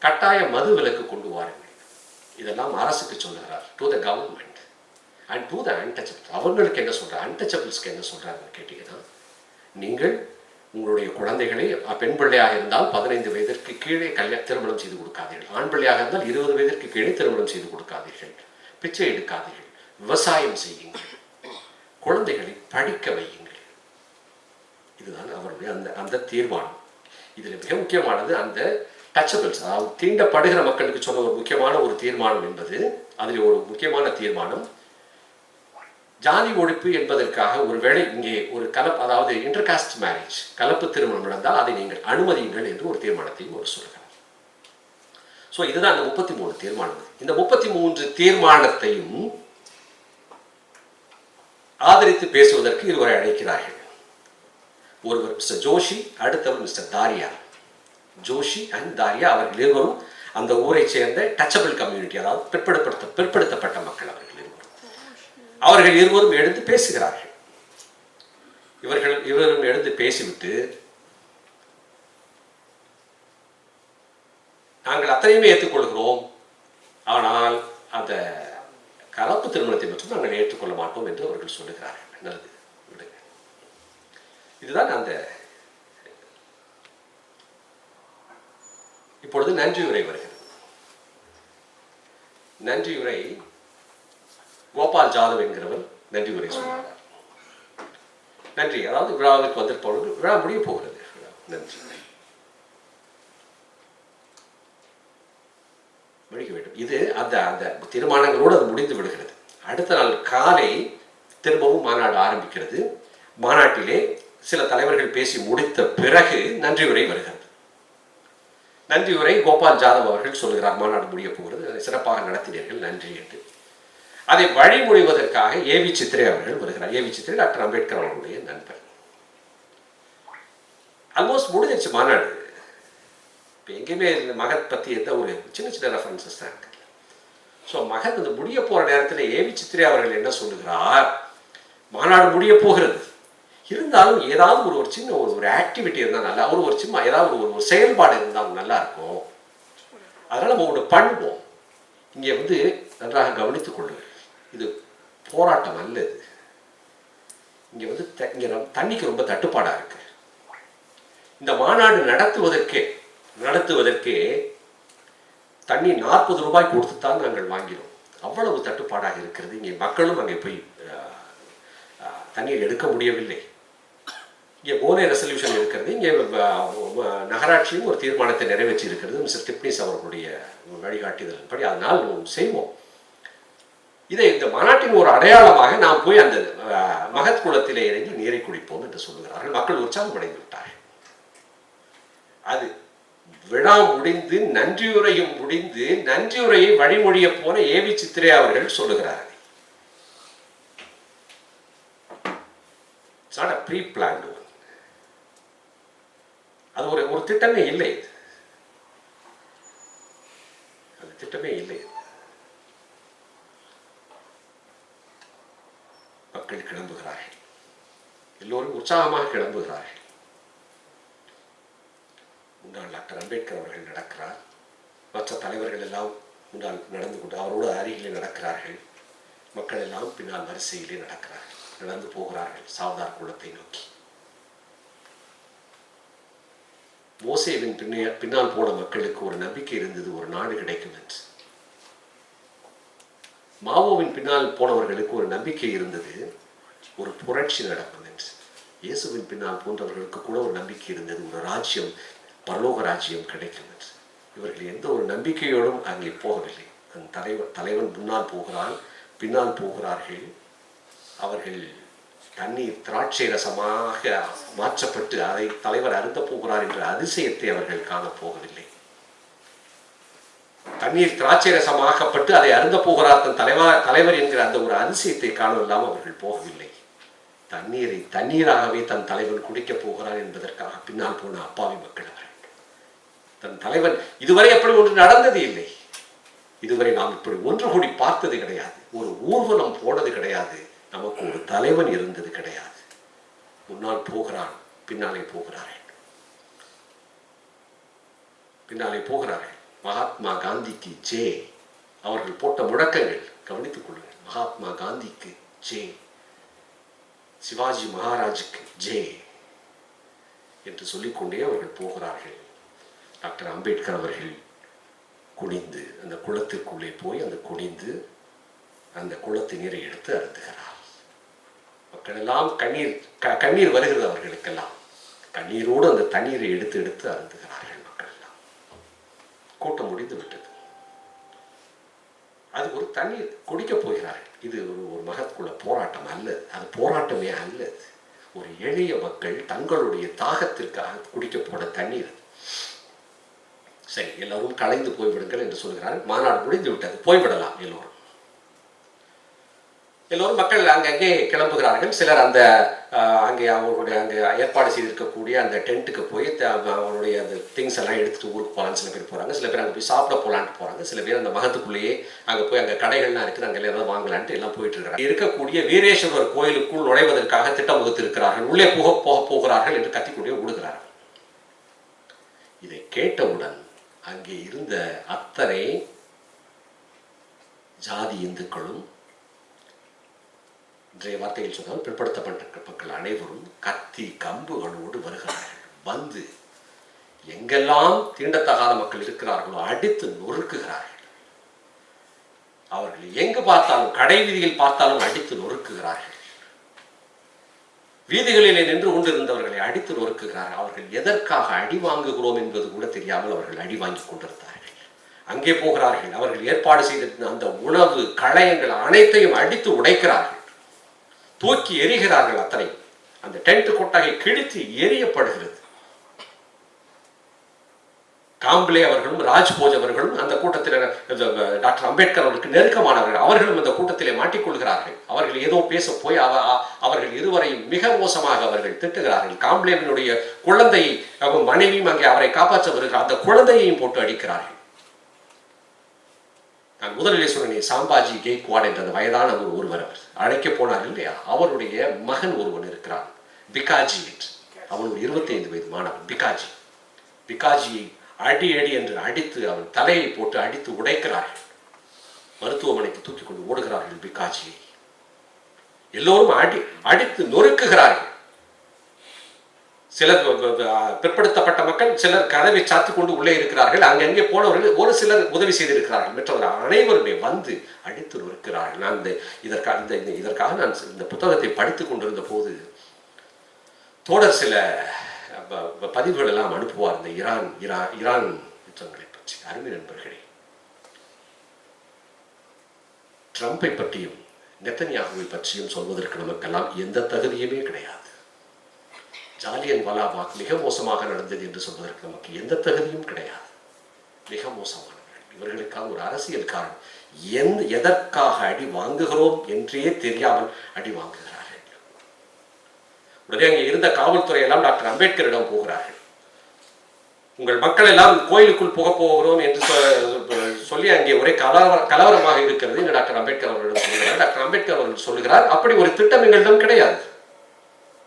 கட்டாய மது விலக்கு கொண்டு வாருங்கள். இதெல்லாம் அரசுக்கு சொல்லுகிறார். To the government and to the untouchables. அவர்களுக்கு என்ன சொல்றார், அன்டச்சபிள்ஸ்க்கு என்ன சொல்றாருன்னு கேட்டீங்கன்னா, நீங்கள் உங்களுடைய குழந்தைகளை பெண் பிள்ளையாக இருந்தால் 15 வயதிற்கு கீழே திருமணம் செய்து கொடுக்காதீர்கள். ஆண் பிள்ளையாக இருந்தால் 20 வயதிற்கு கீழே திருமணம் செய்து கொடுக்காதீர்கள். பிச்சை எடுக்காதீர்கள். விவசாயம் செய்யுங்கள். குழந்தைகளை படிக்க வையுங்கள். இதுதான் அவருடைய அந்த தீர்மானம். இதில் மிக முக்கியமானது அந்த டச்சபிள்ஸ், அதாவது தீண்டப்படுகிற மக்களுக்கு சொன்ன ஒரு முக்கியமான ஒரு தீர்மானம் என்பது, அதில் ஒரு முக்கியமான தீர்மானம், ஜாதி ஒழிப்பு என்பதற்காக ஒருவேளை இங்கே ஒரு அதாவது இன்டர்காஸ்ட் மேரேஜ், கலப்பு திருமணம் நடந்தால் அதை நீங்கள் அனுமதியுங்கள் என்று ஒரு தீர்மானத்தையும் அவர் சொல்கிறார். ஸோ இதுதான் அந்த 33 தீர்மானம். இந்த 33 தீர்மானத்தையும் ஆதரித்து பேசுவதற்கு இருவரை அழைக்கிறார்கள். ஒருவர் மிஸ்டர் ஜோஷி, அடுத்தவர் மிஸ்டர் தாரியா. ஜோஷி அண்ட் தாரியா அவர்கள் இருவரும் அந்த ஊரை சேர்ந்த டச்சபிள் கம்யூனிட்டி, அதாவது பிற்படுத்தப்பட்ட மக்கள். அவர்கள் இருவரும் எழுந்து பேசுகிறார்கள். இவரும் எழுந்து பேசிவிட்டு, நாங்கள் அத்தனையுமே ஏற்றுக்கொள்கிறோம், ஆனால் அந்த கலப்பு திருமணத்தை மட்டும் நாங்கள் ஏற்றுக்கொள்ள மாட்டோம் என்று அவர்கள் சொல்லுகிறார்கள். நல்லது, இதுதான் அந்த. இப்பொழுது நன்றியுரை வருகிறது. நன்றியுரை கோபால் ஜாதவ் என்கிறவர் நன்றி உரை சொன்னார். நன்றி, அதாவது விழாவிற்கு வந்திருப்பவர்கள், விழா முடிய போகிறது. நன்றி முடிக்க வேண்டும். இது அந்த அந்த தீர்மானங்களோடு அது முடிந்து விடுகிறது. அடுத்த நாள் காலை திரும்பவும் மாநாடு ஆரம்பிக்கிறது. மாநாட்டிலே சில தலைவர்கள் பேசி முடித்த பிறகு நன்றி உரை வருகிறது. நன்றி உரை கோபால் ஜாதவ் அவர்கள் சொல்லுகிறார், மாநாடு முடிய போகிறது, சிறப்பாக நடத்தினீர்கள், நன்றி என்று. அதை வழிமொழிவதற்காக ஏவி சித்ரே அவர்கள் வருகிறார். ஏவி சித்ரே டாக்டர் அம்பேத்கர் அவர்களுடைய நண்பர். ஆல்மோஸ்ட் முடிஞ்சிருச்சு மாநாடு. இப்போ எங்கேயுமே மகத் பற்றி எந்த ஒரு சின்ன ரெஃபரன்சஸ் தான் இருக்கு. ஸோ மகத் அந்த முடிய போகிற நேரத்தில் ஏவி சித்ரே அவர்கள் என்ன சொல்லுகிறார், மாநாடு முடிய போகிறது, இருந்தாலும் ஏதாவது ஒரு சின்ன ஒரு ஆக்டிவிட்டி இருந்தால் நல்லா, ஒரு சின்ன ஏதாவது ஒரு செயல்பாடு இருந்தால் நல்லா இருக்கும், அதனால் நம்ம ஒன்று பண்ணுவோம். இங்கே நன்றாக கவனித்துக் கொள்ளுங்கள், இது போராட்டம் அல்ல. இங்கே இங்கே தண்ணிக்கு ரொம்ப தட்டுப்பாடாக இருக்கு. இந்த மாநாடு நடத்துவதற்கே தண்ணி 40 ரூபாய் கொடுத்துத்தான் நாங்கள் வாங்கினோம். அவ்வளவு தட்டுப்பாடாக இருக்கிறது. இங்கே மக்களும் அங்கே போய் தண்ணீர் எடுக்க முடியவில்லை. இங்கே போனே ரெசல்யூஷன் இருக்கிறது. இங்கே நகராட்சியும் ஒரு தீர்மானத்தை நிறைவேற்றி இருக்கிறது மிஸ்டர் டிப்னிஸ் அவர்களுடைய வழிகாட்டுதலின்படி. அதனால் செய்வோம். இதை இந்த மாநாட்டின் ஒரு அடையாளமாக நாம் போய் அந்த மகத் குளத்திலே இறங்கி நீரை குடிப்போம் என்று சொல்லுகிறார்கள். மக்கள் உற்சாகம் அடைந்து விட்டார்கள். அது விழா முடிந்து நன்றியுரையும் முடிந்து நன்றியுரையை வழிமொழிய போன ஏவி சித்ரே அவர்கள் சொல்லுகிறார்கள். It's not a pre-planned one. அது ஒரு திட்டமே இல்லை. அது திட்டமே இல்லை. மக்கள் கிளம்புகிறார்கள். எல்லோரும் உற்சாகமாக கிளம்புகிறார்கள். முன்னாள் டாக்டர் அம்பேத்கர் அவர்கள் நடக்கிறார். மற்ற தலைவர்கள் எல்லாம் முன்னால் நடந்து கொண்டு அவரோடு அருகிலே நடக்கிறார்கள். மக்கள் எல்லாம் பின்னால் வரிசையிலே நடக்கிறார்கள், நடந்து போகிறார்கள் சாவதார் குளத்தை நோக்கி. மோசேவின் பின்னால் போன மக்களுக்கு ஒரு நம்பிக்கை இருந்தது, ஒரு நாடு கிடைக்கும் என்று. மாவோவின் பின்னால் போனவர்களுக்கு ஒரு நம்பிக்கை இருந்தது, ஒரு புரட்சி நடக்கும் என்று. இயேசுவின் பின்னால் போன்றவர்களுக்கு கூட ஒரு நம்பிக்கை இருந்தது, ஒரு ராஜ்யம், பரலோக ராஜ்யம் கிடைக்கும் என்று. இவர்கள் எந்த ஒரு நம்பிக்கையோடும் அங்கே போகவில்லை. அந்த தலைவன் முன்னால் போகிறான், பின்னால் போகிறார்கள். அவர்கள் தண்ணீர் திராட்சை ரசமாக மாற்றப்பட்டு அதை தலைவர் அருந்த போகிறார் என்ற அதிசயத்தை அவர்கள் காணப்போகவில்லை. தண்ணீர் திராட்சை ரசமாக்கப்பட்டு அதை அருந்த போகிறார் தன் தலைவர் என்கிற அந்த ஒரு அதிசயத்தை காணவில்லாமல் அவர்கள் போகவில்லை. தண்ணீரை தண்ணீராகவே தன் தலைவன் குடிக்கப் போகிறார் என்பதற்காக பின்னால் போன அப்பாவி மக்கள் அவர்கள். தன் தலைவன் இதுவரை அப்படி ஒன்று நடந்தது இல்லை. இதுவரை நாம் இப்படி ஒன்று கூடி பார்த்தது கிடையாது. ஒரு ஊர்வலம் போனது கிடையாது. நமக்கு ஒரு தலைவன் இருந்தது கிடையாது. முன்னால் போகிறான், பின்னாலே போகிறார்கள். மகாத்மா காந்திக்கு ஜே. அவர்கள் போட்ட முழக்கங்கள் கவனித்துக் கொள்ளுங்கள். மகாத்மா காந்திக்கு ஜே, சிவாஜி மகாராஜுக்கு ஜே என்று சொல்லிக்கொண்டே அவர்கள் போகிறார்கள். டாக்டர் அம்பேத்கர் அவர்கள் குனிந்து அந்த குளத்திற்குள்ளே போய் அந்த குனிந்து அந்த குளத்து நீரை எடுத்து அருந்துகிறார். மக்கள் எல்லாம் கண்ணீர் வருகிறது அவர்களுக்கெல்லாம். கண்ணீரோடு அந்த தண்ணீரை எடுத்து எடுத்து அருந்துகிறார்கள் மக்கள் எல்லாம். கூட்டம் முடிந்து விட்டது. அது ஒரு தண்ணீர் குடிக்கப் போகிறார்கள். இது ஒரு மகத்குல போராட்டம் அல்ல, அது போராட்டமே அல்ல. ஒரு எளிய மக்கள் தங்களுடைய தாகத்திற்காக குடிக்க போன தண்ணீர். சரி, எல்லோரும் கலைந்து போய்விடுங்கள் என்று சொல்கிறார்கள். மாநாடு முடிந்து விட்டது, போய்விடலாம் எல்லோரும். மக்கள் அங்கங்கே கிளம்புகிறார்கள். சிலர் அந்த அங்கே அவங்களுடைய அங்கே ஏற்பாடு செய்திருக்கக்கூடிய அந்த டென்ட்டுக்கு போய் அவருடைய அந்த திங்ஸ் எல்லாம் எடுத்துகிட்டு ஊருக்கு போகலான்னு சில பேர் போகிறாங்க. சில பேர் அங்கே போய் சாப்பிட போகலான்ட்டு போகிறாங்க. சில பேர் அந்த மகத்துக்குள்ளேயே அங்கே போய் அங்கே கடைகள்லாம் இருக்குது, அங்கே ஏதாவது வாங்கலான்ட்டு எல்லாம் போயிட்டு இருக்கிறாங்க. இருக்கக்கூடிய வீரேஸ்வரர் கோயிலுக்குள் நுழைவதற்காக திட்டம் வகுத்து இருக்கிறார்கள். உள்ளே போகிறார்கள் என்று கத்திக்கொண்டே விடுகிறார்கள். இதை கேட்டவுடன் அங்கே இருந்த அத்தனை ஜாதி இந்துக்களும், இன்றைய வார்த்தையில் சொன்னால் பிற்படுத்தப்பட்ட மக்கள் அனைவரும் கத்தி கம்புகளோடு வருகிறார்கள். வந்து எங்கெல்லாம் தீண்டத்தகாத மக்கள் இருக்கிறார்களோ அடித்து நொறுக்குகிறார்கள். அவர்கள் எங்கு பார்த்தாலும், கடை வீதியில் பார்த்தாலும் அடித்து நொறுக்குகிறார்கள். வீதிகளிலே நின்று கொண்டிருந்தவர்களை அடித்து நொறுக்குகிறார்கள். அவர்கள் எதற்காக அடி வாங்குகிறோம் என்பது கூட தெரியாமல் அவர்கள் அடி வாங்கி கொண்டிருந்தார்கள். அங்கே போகிறார்கள். அவர்கள் ஏற்பாடு செய்திருந்த அந்த உணவு களையங்கள் அனைத்தையும் அடித்து உடைக்கிறார்கள், தூக்கி எரிகிறார்கள். அத்தனை அந்த டென்ட் கொட்டகை கிழித்து எரியப்படுகிறது. காம்பிளே அவர்களும் ராஜ்போஜ் அவர்களும் அந்த கூட்டத்தில், டாக்டர் அம்பேத்கர் அவர்களுக்கு நெருக்கமானவர்கள், அவர்களும் அந்த கூட்டத்திலே மாட்டிக்கொள்கிறார்கள். அவர்கள் ஏதோ பேச போய் அவர்கள் இருவரையும் மிக மோசமாக அவர்கள் திட்டுகிறார்கள். காம்பிளேவினுடைய குழந்தையை, மனைவியும் அங்கே அவரை காப்பாற்ற வருகிறார், அந்த குழந்தையையும் போட்டு அடிக்கிறார்கள். நான் முதலிலே சொன்னேன், சாம்பாஜி கெய்க்வாட் என்ற அந்த வயதான ஒருவர் அவர் அழைக்க போனார் இல்லையா, அவருடைய மகன் ஒருவன் இருக்கிறான், பிகாஜி என்று. அவன் ஒரு 25 வயது மாணவன். பிகாஜியை அடி என்று அடித்து அவன் தலையை போட்டு அடித்து உடைக்கிறார்கள். மருத்துவமனைக்கு தூக்கி கொண்டு ஓடுகிறார்கள் பிகாஜியை. எல்லோரும் அடித்து நொறுக்குகிறார்கள். சிலர் பிற்படுத்தப்பட்ட மக்கள், சிலர் கதவை சாத்தி கொண்டு உள்ளே இருக்கிறார்கள். அங்கே போனவர்கள் ஒரு சிலர் உதவி செய்திருக்கிறார்கள். மற்றவர்கள் அனைவருமே வந்து அடித்து நொறுக்கிறார்கள். நான் இதற்காக நான் இந்த புத்தகத்தை படித்துக் கொண்டிருந்த போது தோழர் சில பதிவுகள் எல்லாம் அனுப்புவார். இந்த ஈரான் யுத்தங்களை பற்றி. அருமை நண்பர்களே, ட்ரம்பை பற்றியும் நெத்தன்யாகுவை பற்றியும் சொல்வதற்கு நமக்கெல்லாம் எந்த தகுதியுமே கிடையாது. ஜாலியன் வாலாபாக் மிக மோசமாக நடந்தது என்று சொல்வதற்கு நமக்கு எந்த தகுதியும் கிடையாது. மிக மோசமானவர்கள். இவர்களுக்காக ஒரு அரசியல் காரணம், எதற்காக அடி வாங்குகிறோம் என்றே தெரியாமல் அடி வாங்குகிறார்கள். உடனே அங்கே இருந்த காவல்துறை எல்லாம் டாக்டர் அம்பேத்கரிடம் போகிறார்கள். உங்கள் மக்கள் எல்லாம் கோயிலுக்குள் போகிறோம் என்று சொல்லி அங்கே ஒரே கலவரமாக இருக்கிறது என்று டாக்டர் அம்பேத்கர் அவர்களிடம் சொல்கிறார். டாக்டர் அம்பேத்கர் அவர்கள் சொல்லுகிறார், அப்படி ஒரு திட்டம் எங்களிடம் கிடையாது.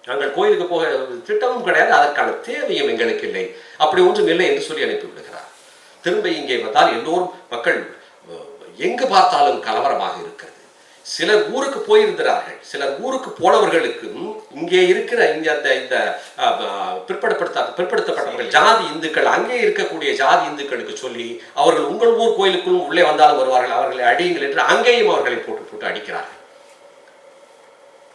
நாங்கள் கோயிலுக்கு போக திட்டமும் கிடையாது, அதற்கான தேவையும் எங்களுக்கு இல்லை, அப்படி ஒன்றும் இல்லை என்று சொல்லி அனுப்பி விடுகிறார். திரும்ப இங்கே வந்தால் எல்லோரும் மக்கள் எங்கு பார்த்தாலும் கலவரமாக இருக்கிறது. சிலர் ஊருக்கு போயிருக்கிறார்கள், சிலர் ஊருக்கு போனவர்களுக்கும் இங்கே இருக்கிற இந்த பிற்படுத்தப்பட்டவர்கள் ஜாதி இந்துக்கள் அங்கே இருக்கக்கூடிய ஜாதி இந்துக்களுக்கு சொல்லி அவர்கள் உங்கள் ஊர் கோயிலுக்கும் உள்ளே வந்தாலும் வருவார்கள், அவர்களை அடியுங்கள் என்று அங்கேயும் அவர்களை போட்டு போட்டு அடிக்கிறார்கள்.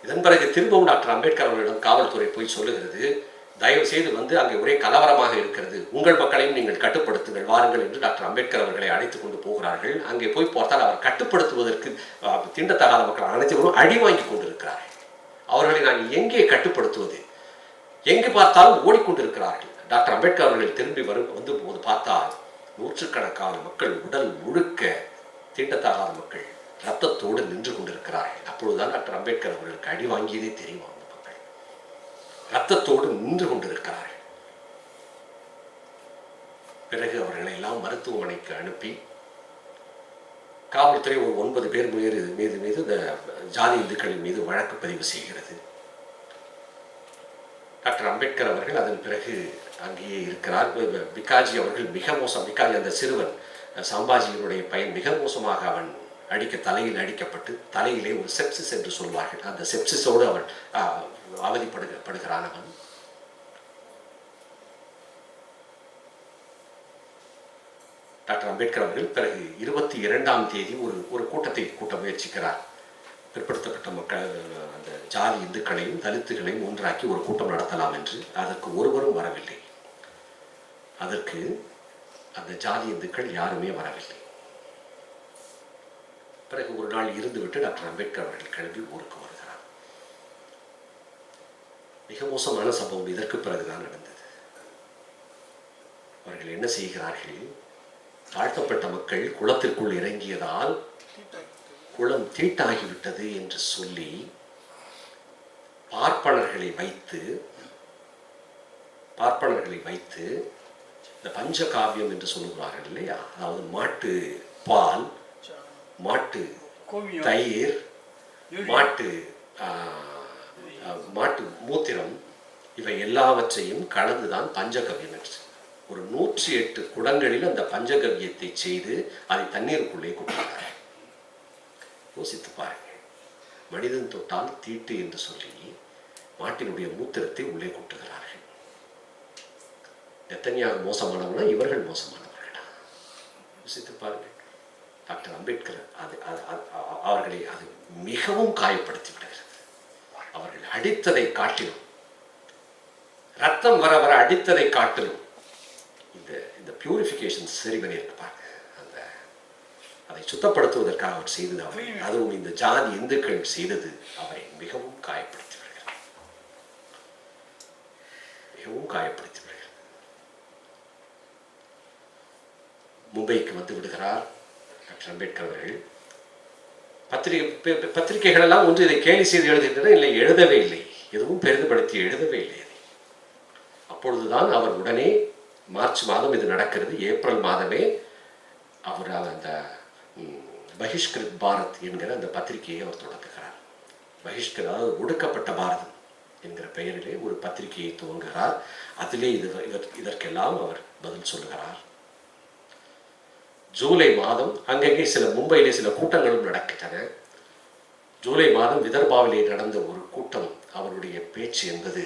இதன் பிறகு திரும்பவும் டாக்டர் அம்பேத்கர் அவர்களிடம் காவல்துறை போய் சொல்லுகிறது, தயவு செய்து வந்து அங்கே ஒரே கலவரமாக இருக்கிறது, உங்கள் மக்களையும் நீங்கள் கட்டுப்படுத்துங்கள், வாருங்கள் என்று டாக்டர் அம்பேத்கர் அவர்களை அழைத்துக் கொண்டு போகிறார்கள். அங்கே போய் பார்த்தால் அவர் கட்டுப்படுத்துவதற்கு தீண்டத்தகாத மக்கள் அனைத்து அடி வாங்கி கொண்டிருக்கிறார்கள். அவர்களை நான் எங்கே கட்டுப்படுத்துவது, எங்கு பார்த்தாலும் ஓடிக்கொண்டிருக்கிறார்கள். டாக்டர் அம்பேத்கர் அவர்கள் திரும்பி வந்து போது பார்த்தால் நூற்றுக்கணக்கான மக்கள் உடல் முழுக்க தீண்டத்தகாத மக்கள் ரத்தத்தோடு நின்று கொண்டிருக்கிறார்கள். அப்பொழுதுதான் டாக்டர் அம்பேத்கர் அவர்களுக்கு அடி வாங்கியதே தெரியும். அந்த மக்கள் ரத்தத்தோடு நின்று கொண்டிருக்கிறார்கள். பிறகு அவர்களை எல்லாம் மருத்துவமனைக்கு அனுப்பி காவல்துறை ஒரு 9 பேர் மீது இந்த ஜாதி இந்துக்களின் மீது வழக்கு பதிவு செய்கிறது. டாக்டர் அம்பேத்கர் அவர்கள் அதன் பிறகு அங்கேயே இருக்கிறார். பிகாஜி அவர்கள் மிக மோசம், பிகாஜி அந்த சிறுவன் சம்பாஜியினுடைய பையன் மிக மோசமாக அவன் தலையில் அடிக்கப்பட்டு தலையிலே ஒரு செப்சிஸ் என்று சொல்வார்கள், அந்த செப்சிஸோடு அவன் அவதிப்படுகிறான். அவன் டாக்டர் அம்பேத்கர் அவர்கள் பிறகு 22ஆம் தேதி ஒரு கூட்டத்தை கூட்ட முயற்சிக்கிறார். பிற்படுத்தப்பட்ட மக்கள் அந்த ஜாதி இந்துக்களையும் தலித்துகளையும் ஒன்றாக்கி ஒரு கூட்டம் நடத்தலாம் என்று. அதற்கு ஒருவரும் வரவில்லை. அதற்கு அந்த ஜாதி இந்துக்கள் யாருமே வரவில்லை. பிறகு ஒரு நாள் இருந்துவிட்டு டாக்டர் அம்பேத்கர் அவர்கள் கிளம்பி ஊருக்கு வருகிறார். மிக மோசமான சம்பவம் இதற்கு பிறகுதான் நடந்தது. அவர்கள் என்ன செய்கிறார்கள், தாழ்த்தப்பட்ட மக்கள் குளத்திற்குள் இறங்கியதால் குளம் தீட்டாகிவிட்டது என்று சொல்லி பார்ப்பனர்களை வைத்து இந்த பஞ்சகாவியம் என்று சொல்லுகிறார்கள் இல்லையா, அதாவது மாட்டு பால், மாட்டு தயிர், மாட்டு மூத்திரம், இவை எல்லாவற்றையும் கலந்துதான் பஞ்சகவ்யம் என்று ஒரு 108 குடங்களில் அந்த பஞ்சகவ்யத்தை செய்து அதை தண்ணீருக்குள்ளே கொட்டுகிறார்கள். யோசித்து பாருங்கள், மனிதன் தொட்டால் தீட்டு என்று சொல்லி மாட்டினுடைய மூத்திரத்தை உள்ளே கொட்டுகிறார்கள். எத்தனையாக மோசமானவனா, இவர்கள் மோசமானவர்களா? யோசித்து பாருங்கள். டாக்டர் அம்பேத்கர் அவர்களை அது மிகவும் காயப்படுத்தி விடுகிறது. அவர்கள் அடித்ததை காட்டிலும், ரத்தம் வர வர அடித்ததை காட்டிலும் இந்த பியூரிஃபிகேஷன் செரிமனி இருக்கு பாருங்க, அதை சுத்தப்படுத்துவதற்காக அவர் செய்தது, அதுவும் இந்த ஜாதி இந்துக்கள் செய்தது அவரை மிகவும் காயப்படுத்தி விடுகிறது. மிகவும் காயப்படுத்தி விடுகிறது. மும்பைக்கு வந்து விடுகிறார் டாக்டர் அம்பேத்கர் அவர்கள். பத்திரிகைகள் எல்லாம் ஒன்று இதை கேலி செய்து எழுதுகின்றன, இல்லை எழுதவே இல்லை, எதுவும் பெரிதுபடுத்தி எழுதவே இல்லை. அப்பொழுதுதான் அவர் உடனே மார்ச் மாதம் இது நடக்கிறது, ஏப்ரல் மாதமே அவர் அந்த பகிஷ்கிருத் பாரத் என்கிற அந்த பத்திரிகையை அவர் தொடங்குகிறார். பகிஷ்கிருத், அதாவது ஒடுக்கப்பட்ட பாரதம் என்கிற பெயரிலே ஒரு பத்திரிகையை துவங்குகிறார். அதிலே இதற்கெல்லாம் அவர் பதில் சொல்லுகிறார். ஜூலை மாதம் அங்கங்கே மும்பையிலே சில கூட்டங்களும் நடக்கின்றன. ஜூலை மாதம் விதர்பாவிலே நடந்த ஒரு கூட்டம், அவருடைய பேச்சு என்பது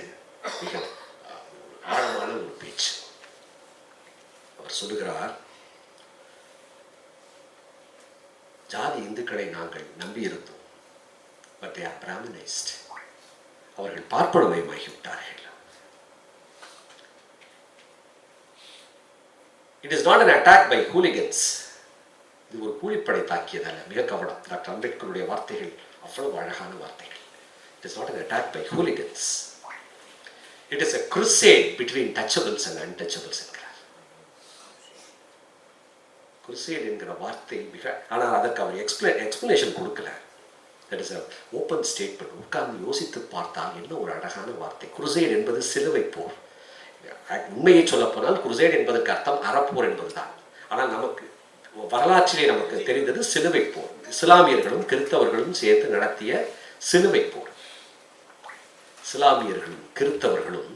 மிக ஆழமான ஒரு பேச்சு. அவர் சொல்லுகிறார், ஜாதி இந்துக்களை நாங்கள் நம்பியிருந்தோம், பட் they are Brahminized. அவர்கள் பார்ப்பனமயமாகிவிட்டார்கள். It is not an attack by hooligans. இது ஒரு கூலிப்படை தாக்கியதல்ல. மிக கவனம். டாக்டர் அம்பேத்கருடைய வார்த்தைகள் அவ்வளவு அழகான வார்த்தைகள். It is not an attack by hooligans. It is a crusade between touchables and untouchables என்கிறார். crusade என்கிற வார்த்தை மிக, ஆனால் அதற்கு அவர் எக்ஸ்பிளனேஷன் கொடுக்கல. That is a open statement. உட்கார்ந்து யோசித்து பார்த்தால் என்ன ஒரு அழகான வார்த்தை. crusade என்பது சிலுவை போர். உண்மையை சொல்ல போனால் குருசேட் என்பதற்கு அர்த்தம் அறப்போர் என்பதுதான். ஆனால் நமக்கு வரலாற்றிலே நமக்கு தெரிந்தது சிலுவை போர். இஸ்லாமியர்களும் கிறிஸ்தவர்களும் சேர்த்து நடத்திய சிலுவை போர். இஸ்லாமியர்களும் கிறித்தவர்களும்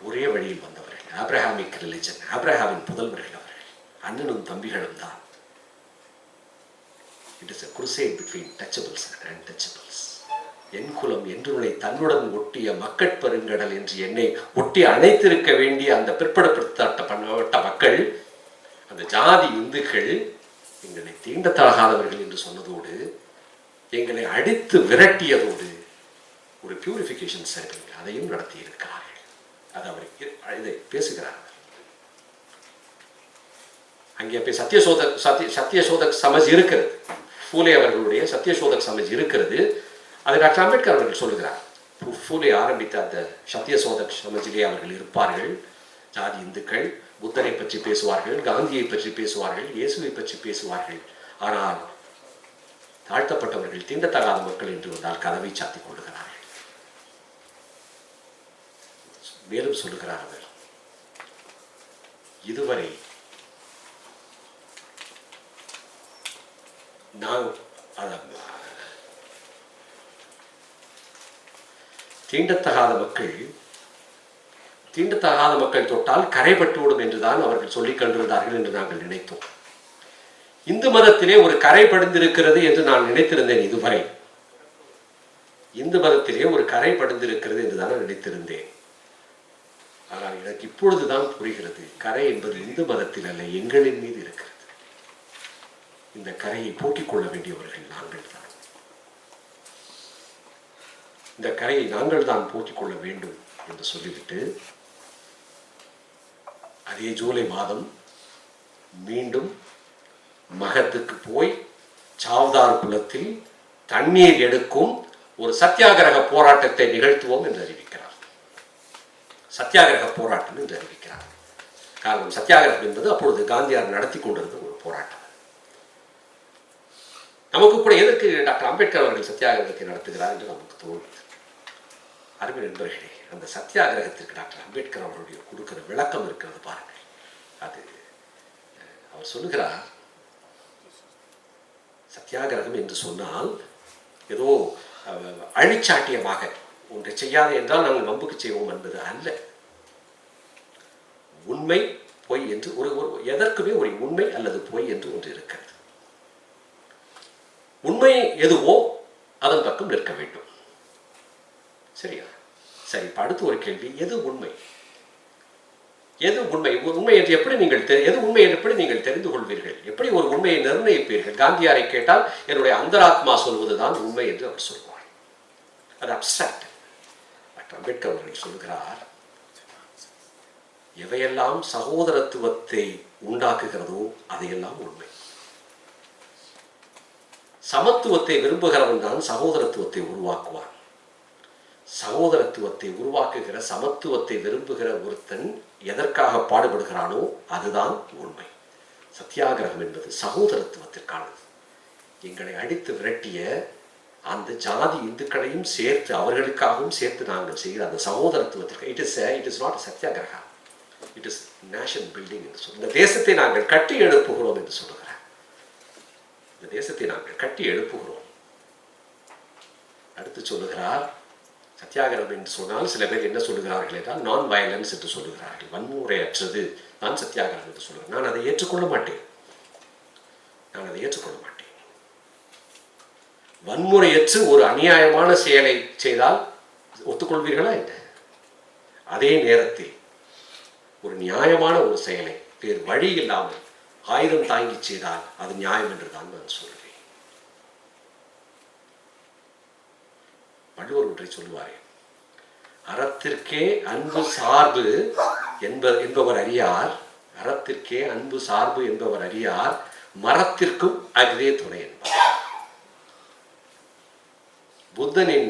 ஒரே வழியில் வந்தவர்கள். ஆப்ரஹாமிக் ரிலிஜன், ஆப்ரஹாமின் புதல்வர்கள் அவர்கள், அண்ணனும் தம்பிகளும் தான். It is a crusade between touchables and untouchables. என் குலம் என்றுனை தன்னுடன் ஒட்டிய மக்கட்பெருங்கடல் என்று என்னை ஒட்டி அணைத்திருக்க வேண்டிய அந்த பிற்படுத்தப்பட்ட மக்கள், அந்த ஜாதி இந்துக்கள் எங்களை தீண்டத்தகாதவர்கள் என்று சொன்னதோடு, எங்களை அடித்து விரட்டியதோடு ஒரு பியூரிஃபிகேஷன் சர்க்கிள் அதையும் நடத்தி இருக்கிறார்கள். அது அவர் இதை பேசுகிறார். அங்கே போய் சத்தியசோதக் சமஜ் இருக்கிறது, பூலே அவர்களுடைய சத்தியசோதக் சமஜ் இருக்கிறது. அதை டாக்டர் அம்பேத்கர் அவர்கள் சொல்லுகிறார். பூலே ஆரம்பித்த அந்த சத்தியசோதக் சமஜிலே அவர்கள் இருப்பார்கள். ஜாதி இந்துக்கள் புத்தரை பற்றி பேசுவார்கள், காந்தியை பற்றி பேசுவார்கள், இயேசுவை பற்றி பேசுவார்கள். ஆனால் தாழ்த்தப்பட்டவர்கள், தீண்டத்தகாத மக்கள் என்று வந்தால் கதவை சாத்திக் கொள்ளுகிறார்கள். மேலும் சொல்லுகிறார் அவர், இதுவரை நான் தீண்டத்தகாத மக்கள் தொட்டால் கரைபட்டுவிடும் என்றுதான் அவர்கள் சொல்லிக் கொண்டிருந்தார்கள் என்று நாங்கள் நினைத்தோம். இந்து மதத்திலே ஒரு கரை படிந்திருக்கிறது என்று நான் நினைத்திருந்தேன். இதுவரை இந்து மதத்திலே ஒரு கரை படிந்திருக்கிறது என்று தான் நினைத்திருந்தேன். ஆனால் எனக்கு இப்பொழுதுதான் புரிகிறது, கரை என்பது இந்து மதத்தில் அல்ல, எங்களின் மீது இருக்கிறது. இந்த கரையை போக்கிக் கொள்ள வேண்டியவர்கள் நாங்கள் தான். இந்த கரையை நாங்கள் தான் போக்கிக் கொள்ள வேண்டும் என்று சொல்லிவிட்டு, அதே ஜூலை மாதம் மீண்டும் மகத்துக்கு போய் சாவ்தார் குளத்தில் தண்ணீர் எடுக்கும் ஒரு சத்தியாகிரக போராட்டத்தை நிகழ்த்துவோம் என்று அறிவிக்கிறார். சத்தியாகிரக போராட்டம் என்று அறிவிக்கிறார். காரணம், சத்தியாகிரகம் என்பது அப்பொழுது காந்தியார் நடத்தி கொண்டிருந்த ஒரு போராட்டம். நமக்கு கூட எதற்கு டாக்டர் அம்பேத்கர் அவர்கள் சத்தியாகிரகத்தை நடத்துகிறார் என்று நமக்கு தோன்றுது. அருமை நண்பர்களே, அந்த சத்தியாகிரகத்திற்கு டாக்டர் அம்பேத்கர் அவருடைய கொடுக்கிற விளக்கம் இருக்கிறது பாருங்கள். அது அவர் சொல்லுகிறார், சத்தியாகிரகம் என்று சொன்னால் ஏதோ அழிச்சாட்டியமாக ஒன்றை செய்யாது என்றால் நாங்கள் வம்புக்கு செய்வோம் என்பது அல்ல. உண்மை பொய் என்று ஒரு எதற்குமே ஒரு உண்மை அல்லது பொய் என்று ஒன்று இருக்கிறது. உண்மை எதுவோ அதன் பக்கம் நிற்க வேண்டும். சரியா? சரி, அடுத்து ஒரு கேள்வி, எது உண்மை? எது உண்மை? உண்மை என்று எப்படி நீங்கள் எது உண்மை என்று எப்படி நீங்கள் தெரிந்து கொள்வீர்கள்? எப்படி ஒரு உண்மையை நிர்ணயிப்பீர்கள்? காந்தியாரை கேட்டால் என்னுடைய அந்தராத்மா சொல்வதுதான் உண்மை என்று அவர் சொல்வார். அது அப்சாக்ட். டாக்டர் அம்பேத்கர் அவர்கள் சொல்கிறார், எவையெல்லாம் சகோதரத்துவத்தை உண்டாக்குகிறதோ அதையெல்லாம் உண்மை. சமத்துவத்தை விரும்புகிறவன் தான் சகோதரத்துவத்தை உருவாக்குவான். சகோதரத்துவத்தை உருவாக்குகிற, சமத்துவத்தை விரும்புகிற ஒருத்தன் எதற்காக பாடுபடுகிறானோ அதுதான் உண்மை. சத்தியாகிரகம் என்பது சகோதரத்துவத்திற்கானது. எங்களை அடித்து விரட்டிய அந்த ஜாதி இந்துக்களையும் சேர்த்து, அவர்களுக்காகவும் சேர்த்து நாங்கள் செய்கிற அந்த சகோதரத்துவத்திற்கு it is not satyagraha, it is nation building என்று சொல்லுங்கள். இந்த தேசத்தை நாங்கள் கட்டி எழுப்புகிறோம் என்று சொல்லுகிறார். இந்த தேசத்தை நாங்கள் கட்டி எழுப்புகிறோம். அடுத்து சொல்லுகிறார், சத்தியாகிரகம் என்று சொன்னால் சில பேர் என்ன சொல்லுகிறார்கள் என்றால் நான் வயலன்ஸ் என்று சொல்லுகிறார்கள். வன்முறையற்றது நான் சத்தியாகிரகம் என்று சொல்லுகிறேன். நான் அதை ஏற்றுக்கொள்ள மாட்டேன். வன்முறையற்று ஒரு அநியாயமான செயலை செய்தால் ஒத்துக்கொள்வீர்களா என்ன? அதே நேரத்தில் ஒரு நியாயமான ஒரு செயலை வேறு வழி இல்லாமல் ஆயுதம் தாங்கி செய்தால் அது நியாயம் என்று தான் நான் சொல்வேன். வள்ளுவர் ஒன்றை சொல்லுவாரே, அறத்திற்கே அன்பு சார்பு என்பவர் அறியார், அறத்திற்கே அன்பு சார்பு என்பவர் அறியார், மரத்திற்கும் அதுவே துணை என்பார். புத்தனின்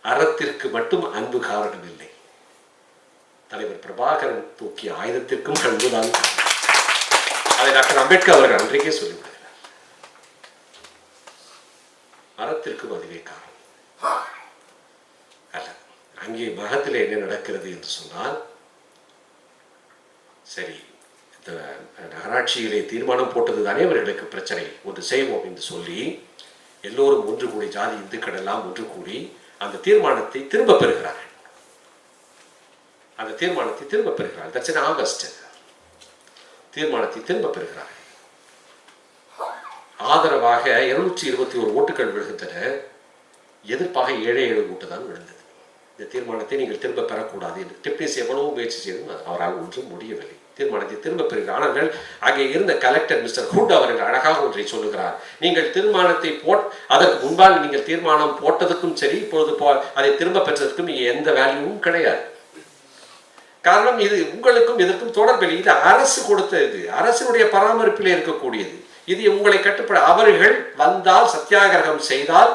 அறத்திற்கு மட்டும் அன்பு காரணம் இல்லை, தலைவர் பிரபாகரன் தூக்கிய ஆயுதத்திற்கும் அன்புதான். அதை டாக்டர் அம்பேத்கர் அவர்கள் அன்றைக்கே சொல்லிவிடுகிறார். மரத்திற்கும் அதுவே காரணம் அல்ல. அங்கே மகத்தில் என்ன நடக்கிறது என்று சொன்னால், சரி, இந்த நகராட்சியிலே தீர்மானம் போட்டது தானே அவர்களுக்கு பிரச்சனை, ஒன்று செய்வோம் என்று சொல்லி எல்லோரும் ஒன்று கூடி, ஜாதி இந்துக்கள் எல்லாம் ஒன்று கூடி அந்த தீர்மானத்தை திரும்ப பெறுகிறார்கள். அந்த தீர்மானத்தை திரும்ப பெறுகிறார்கள். That's in August. தீர்மானத்தை திரும்ப பெறுகிறார்கள். ஆதரவாக 221 ஓட்டுகள் விழுகின்றன. எதிர்ப்பாக 7 ஓட்டு தான் விழுந்தது. இந்த தீர்மானத்தை நீங்கள் திரும்ப பெறக்கூடாது என்று டெப்டிஸ் எவ்வளவு முயற்சி செய்தும் அவரால் ஒன்றும் முடியவில்லை. தீர்மானத்தை திரும்ப பெறுகிறார். ஆனால் அங்கே இருந்த கலெக்டர் மிஸ்டர் ஹுட் அவர்கள் அழகாக ஒன்றை சொல்லுகிறார். நீங்கள் தீர்மானத்தை அதற்கு முன்பால் நீங்கள் தீர்மானம் போட்டதுக்கும் சரி, இப்பொழுது அதை திரும்ப பெற்றதற்கும் எந்த வேல்யூவும் கிடையாது. காரணம், இது உங்களுக்கும் இதற்கும் தொடர்பில்லை. இது அரசு கொடுத்த, இது அரசினுடைய பராமரிப்பில் இருக்கக்கூடியது. இது உங்களை கட்டுப்பட, அவர்கள் வந்தால் சத்தியாகிரகம் செய்தால்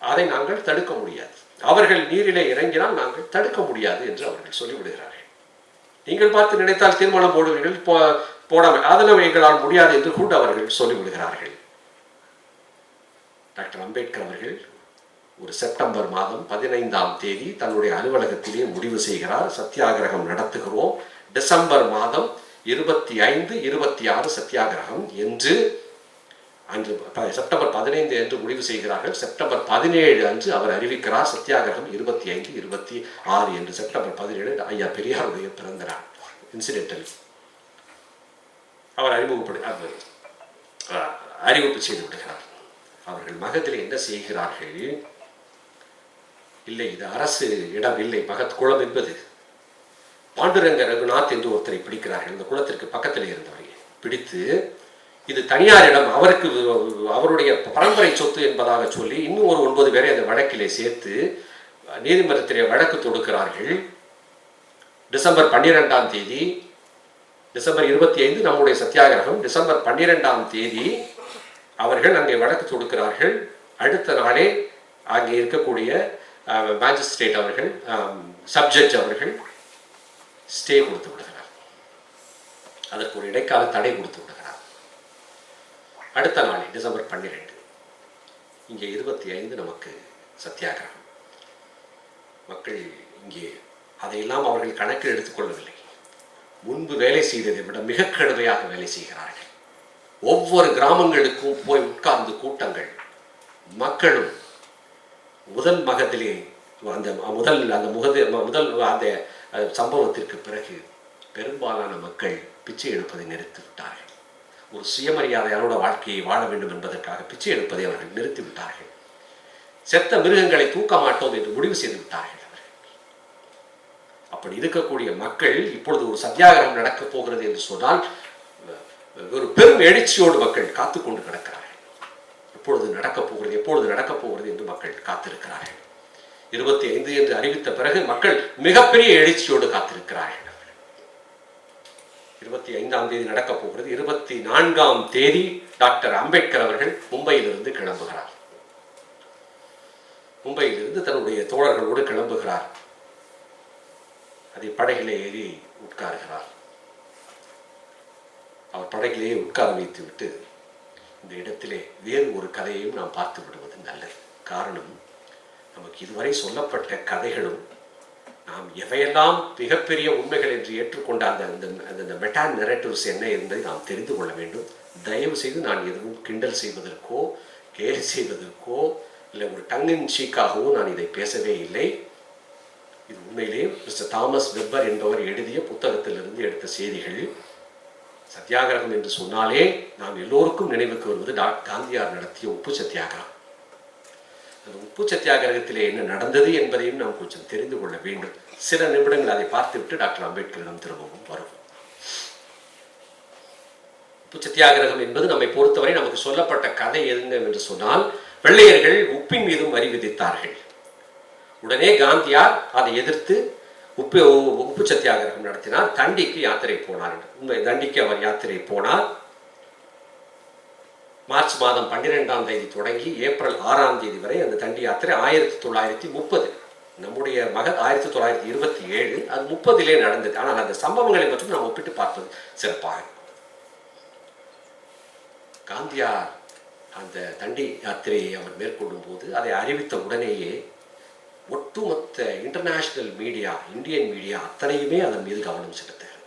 அதை நாங்கள் தடுக்க முடியாது. அவர்கள் நீரிலே இறங்கினால் நாங்கள் தடுக்க முடியாது என்று அவர்கள் சொல்லிவிடுகிறார்கள். நீங்கள் பார்த்து நினைத்தால் தீர்மானம் போடுவீர்கள், போடாமல் அதெல்லாம் எங்களால் முடியாது என்று கூட அவர்கள் சொல்லிவிடுகிறார்கள். டாக்டர் அம்பேத்கர் அவர்கள் ஒரு செப்டம்பர் மாதம் 15ஆம் தேதி தன்னுடைய அலுவலகத்திலே முடிவு செய்கிறார், சத்தியாகிரகம் நடத்துகிறோம். டிசம்பர் மாதம் 25, 26 சத்தியாகிரகம் என்று அன்று செப்டம்பர் 15 என்று முடிவு செய்கிறார்கள். செப்டம்பர் 17 அன்று அவர் அறிவிக்கிறார் சத்தியாகிரகம் 25, 26 என்று. செப்டம்பர் 17 ஐயா பெரியாருடைய பிறந்த நாள். இன்சிடென்டல் அவர் அறிவிப்பு செய்து விடுகிறார். அவர்கள் மகத்தில் என்ன செய்கிறார்கள்? இல்லை, இது அரசு இடம் இல்லை, மகத் குளம் என்பது. பாண்டுரங்க ரகுநாத் என்று ஒருத்தரை பிடிக்கிறார்கள். இந்த குளத்திற்கு பக்கத்தில் இருந்தவரை பிடித்து, இது தனியார் இடம், அவருக்கு அவருடைய பரம்பரை சொத்து என்பதாக சொல்லி இன்னும் ஒரு 9 பேரை அந்த வழக்கிலே சேர்த்து நீதிமன்றத்திலே வழக்கு தொடுக்கிறார்கள். டிசம்பர் 12ஆம் தேதி, டிசம்பர் 25 நம்முடைய சத்தியாகிரகம். டிசம்பர் 12ஆம் தேதி அவர்கள் அங்கே வழக்கு தொடுக்கிறார்கள். அடுத்த நாளே அங்கே இருக்கக்கூடிய மேஜிஸ்ட்ரேட் அவர்கள், சப்ஜட்ஜ் அவர்கள் ஸ்டே கொடுத்து விடுகிறார். அதற்கு ஒரு இடைக்கால தடை கொடுத்து விடுகிறார். அடுத்த நாளே டிசம்பர் 12, இங்கே 25 நமக்கு சத்தியாகிரகம். மக்கள் இங்கே அதையெல்லாம் அவர்கள் கணக்கில் எடுத்துக்கொள்ளவில்லை. முன்பு வேலை செய்ததை விட மிக கடுமையாக வேலை செய்கிறார்கள். ஒவ்வொரு கிராமங்களுக்கும் போய் உட்கார்ந்து கூட்டங்கள், மக்களும் முதல் மகத்திலே அந்த சம்பவத்திற்கு பிறகு பெரும்பாலான மக்கள் பிச்சை எடுப்பதை நிறுத்திவிட்டார்கள். ஒரு சுயமரியாதையோட வாழ்க்கையை வாழ வேண்டும் என்பதற்காக பிச்சை எடுப்பதை அவர்கள் நிறுத்திவிட்டார்கள். செத்த மிருகங்களை தூக்க மாட்டோம் என்று முடிவு செய்து விட்டார்கள். அப்படி இருக்கக்கூடிய மக்கள் இப்பொழுது ஒரு சத்தியாகிரகம் நடக்கப் போகிறது என்று சொன்னால் ஒரு பெரும் எழுச்சியோடு மக்கள் காத்து கொண்டு கிடக்கிறார்கள். எப்பொழுது நடக்கப் போகிறது என்று மக்கள் காத்திருக்கிறார்கள். 25 என்று அறிவித்த பிறகு மக்கள் மிகப்பெரிய எழுச்சியோடு காத்திருக்கிறார்கள். 25ஆம் தேதி நடக்கப் போகிறது. 24ஆம் தேதி டாக்டர் அம்பேத்கர் அவர்கள் மும்பையிலிருந்து கிளம்புகிறார். மும்பையிலிருந்து தன்னுடைய தோழர்களோடு கிளம்புகிறார். அதை படகிலே ஏறி உட்காருகிறார். அவர் படகிலேயே உட்கார வைத்து விட்டு, இந்த இடத்திலே வேறு ஒரு கதையையும் நாம் பார்த்து விடுவது நல்லது. காரணம், நமக்கு இதுவரை சொல்லப்பட்ட கதைகளும் நாம் எவையெல்லாம் மிகப்பெரிய உண்மைகள் என்று ஏற்றுக்கொண்ட அந்த மெட்டா நெரேட்டிவ்ஸ் என்ன என்பதை நாம் தெரிந்து கொள்ள வேண்டும். தயவு செய்து நான் எதுவும் கிண்டல் செய்வதற்கோ கேலி செய்வதற்கோ இல்லை ஒரு டங்கின் சீக்காகவோ நான் இதை பேசவே இல்லை. இது உண்மையிலே மிஸ்டர் தாமஸ் வெப்பர் என்பவர் எழுதிய புத்தகத்திலிருந்து எடுத்த செய்திகள். சத்தியாகிரகம் என்று சொன்னாலே நாம் எல்லோருக்கும் நினைவுக்கு வருவது காந்தியார் நடத்திய உப்பு சத்தியாகிரகம். அந்த உப்பு சத்தியாகிரகத்திலே என்ன நடந்தது என்பதையும் நாம் கொஞ்சம் தெரிந்து கொள்ள வேண்டும். சில நிமிடங்கள் அதை பார்த்துவிட்டு டாக்டர் அம்பேத்கரிடம் திரும்பவும் வரும். உப்பு சத்தியாகிரகம் என்பது நம்மை பொறுத்தவரை நமக்கு சொல்லப்பட்ட கதை என்று சொன்னால், வெள்ளையர்கள் உப்பின் மீதும் வரி விதித்தார்கள். உடனே காந்தியார் அதை எதிர்த்து உப்பு சத்தியாகிரகம் நடத்தினார். தண்டிக்கு யாத்திரை போனார். தண்டிக்கு அவர் யாத்திரை போனார். மார்ச் மாதம் 12ஆம் தேதி தொடங்கி ஏப்ரல் 6ஆம் தேதி வரை அந்த தண்டி யாத்திரை 1930. நம்முடைய மகன் 1927, அது 30லே நடந்தது. ஆனால் அந்த சம்பவங்களை மட்டும் நாம் ஒப்பிட்டு பார்ப்பது சிறப்பாக. காந்தியார் அந்த தண்டி யாத்திரையை அவர் மேற்கொள்ளும் போது அதை அறிவித்த உடனேயே ஒட்டுமொத்த இன்டர்நேஷனல் மீடியா, இந்தியன் மீடியா அத்தனையுமே அதன் மீது கவனம் செலுத்துகிறது.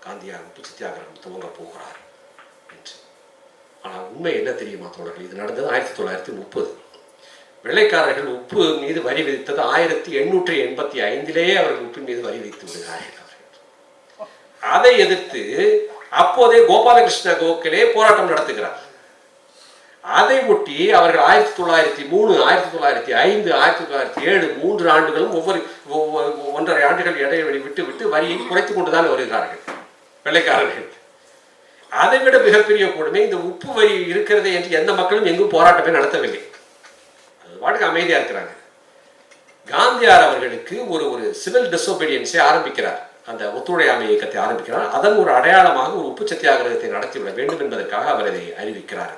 காந்தியார் உப்பு சத்தியாகிரகம் துவங்க போகிறார் என்று. ஆனால் உண்மை என்ன தெரியுமா தோழர்கள், இது நடந்தது 1930. வெள்ளைக்காரர்கள் உப்பு மீது வரி விதித்தது 1885 அவர்கள் உப்பின் மீது வரி விதித்து விடுகிறார்கள். அதை எதிர்த்து அப்போதே கோபாலகிருஷ்ண கோகலே போராட்டம் நடத்துகிறார். அதை ஒட்டி அவர்கள் 1903, 1905, 1907 3 ஆண்டுகளும் ஒவ்வொரு 1.5 ஆண்டுகள் இடைவெளி விட்டு விட்டு வரியை குறைத்துக் கொண்டுதான் வருகிறார்கள் வெள்ளைக்காரர்கள். அதை விட மிகப்பெரிய கொடுமை, இந்த உப்பு வரி இருக்கிறது என்று எந்த மக்களும் எங்கும் போராட்டமே நடத்தவில்லை. வாட்டுக்கு அமைதியா இருக்கிறாங்க. காந்தியார் அவர்களுக்கு ஒரு சிவில் டிசோபீடியன்ஸை ஆரம்பிக்கிறார், அந்த ஒத்துழையாமை இயக்கத்தை ஆரம்பிக்கிறார். அதன் ஒரு அடையாளமாக ஒரு உப்பு சத்தியாகிரகத்தை நடத்திவிட வேண்டும் என்பதற்காக அவர் அதை அறிவிக்கிறார்.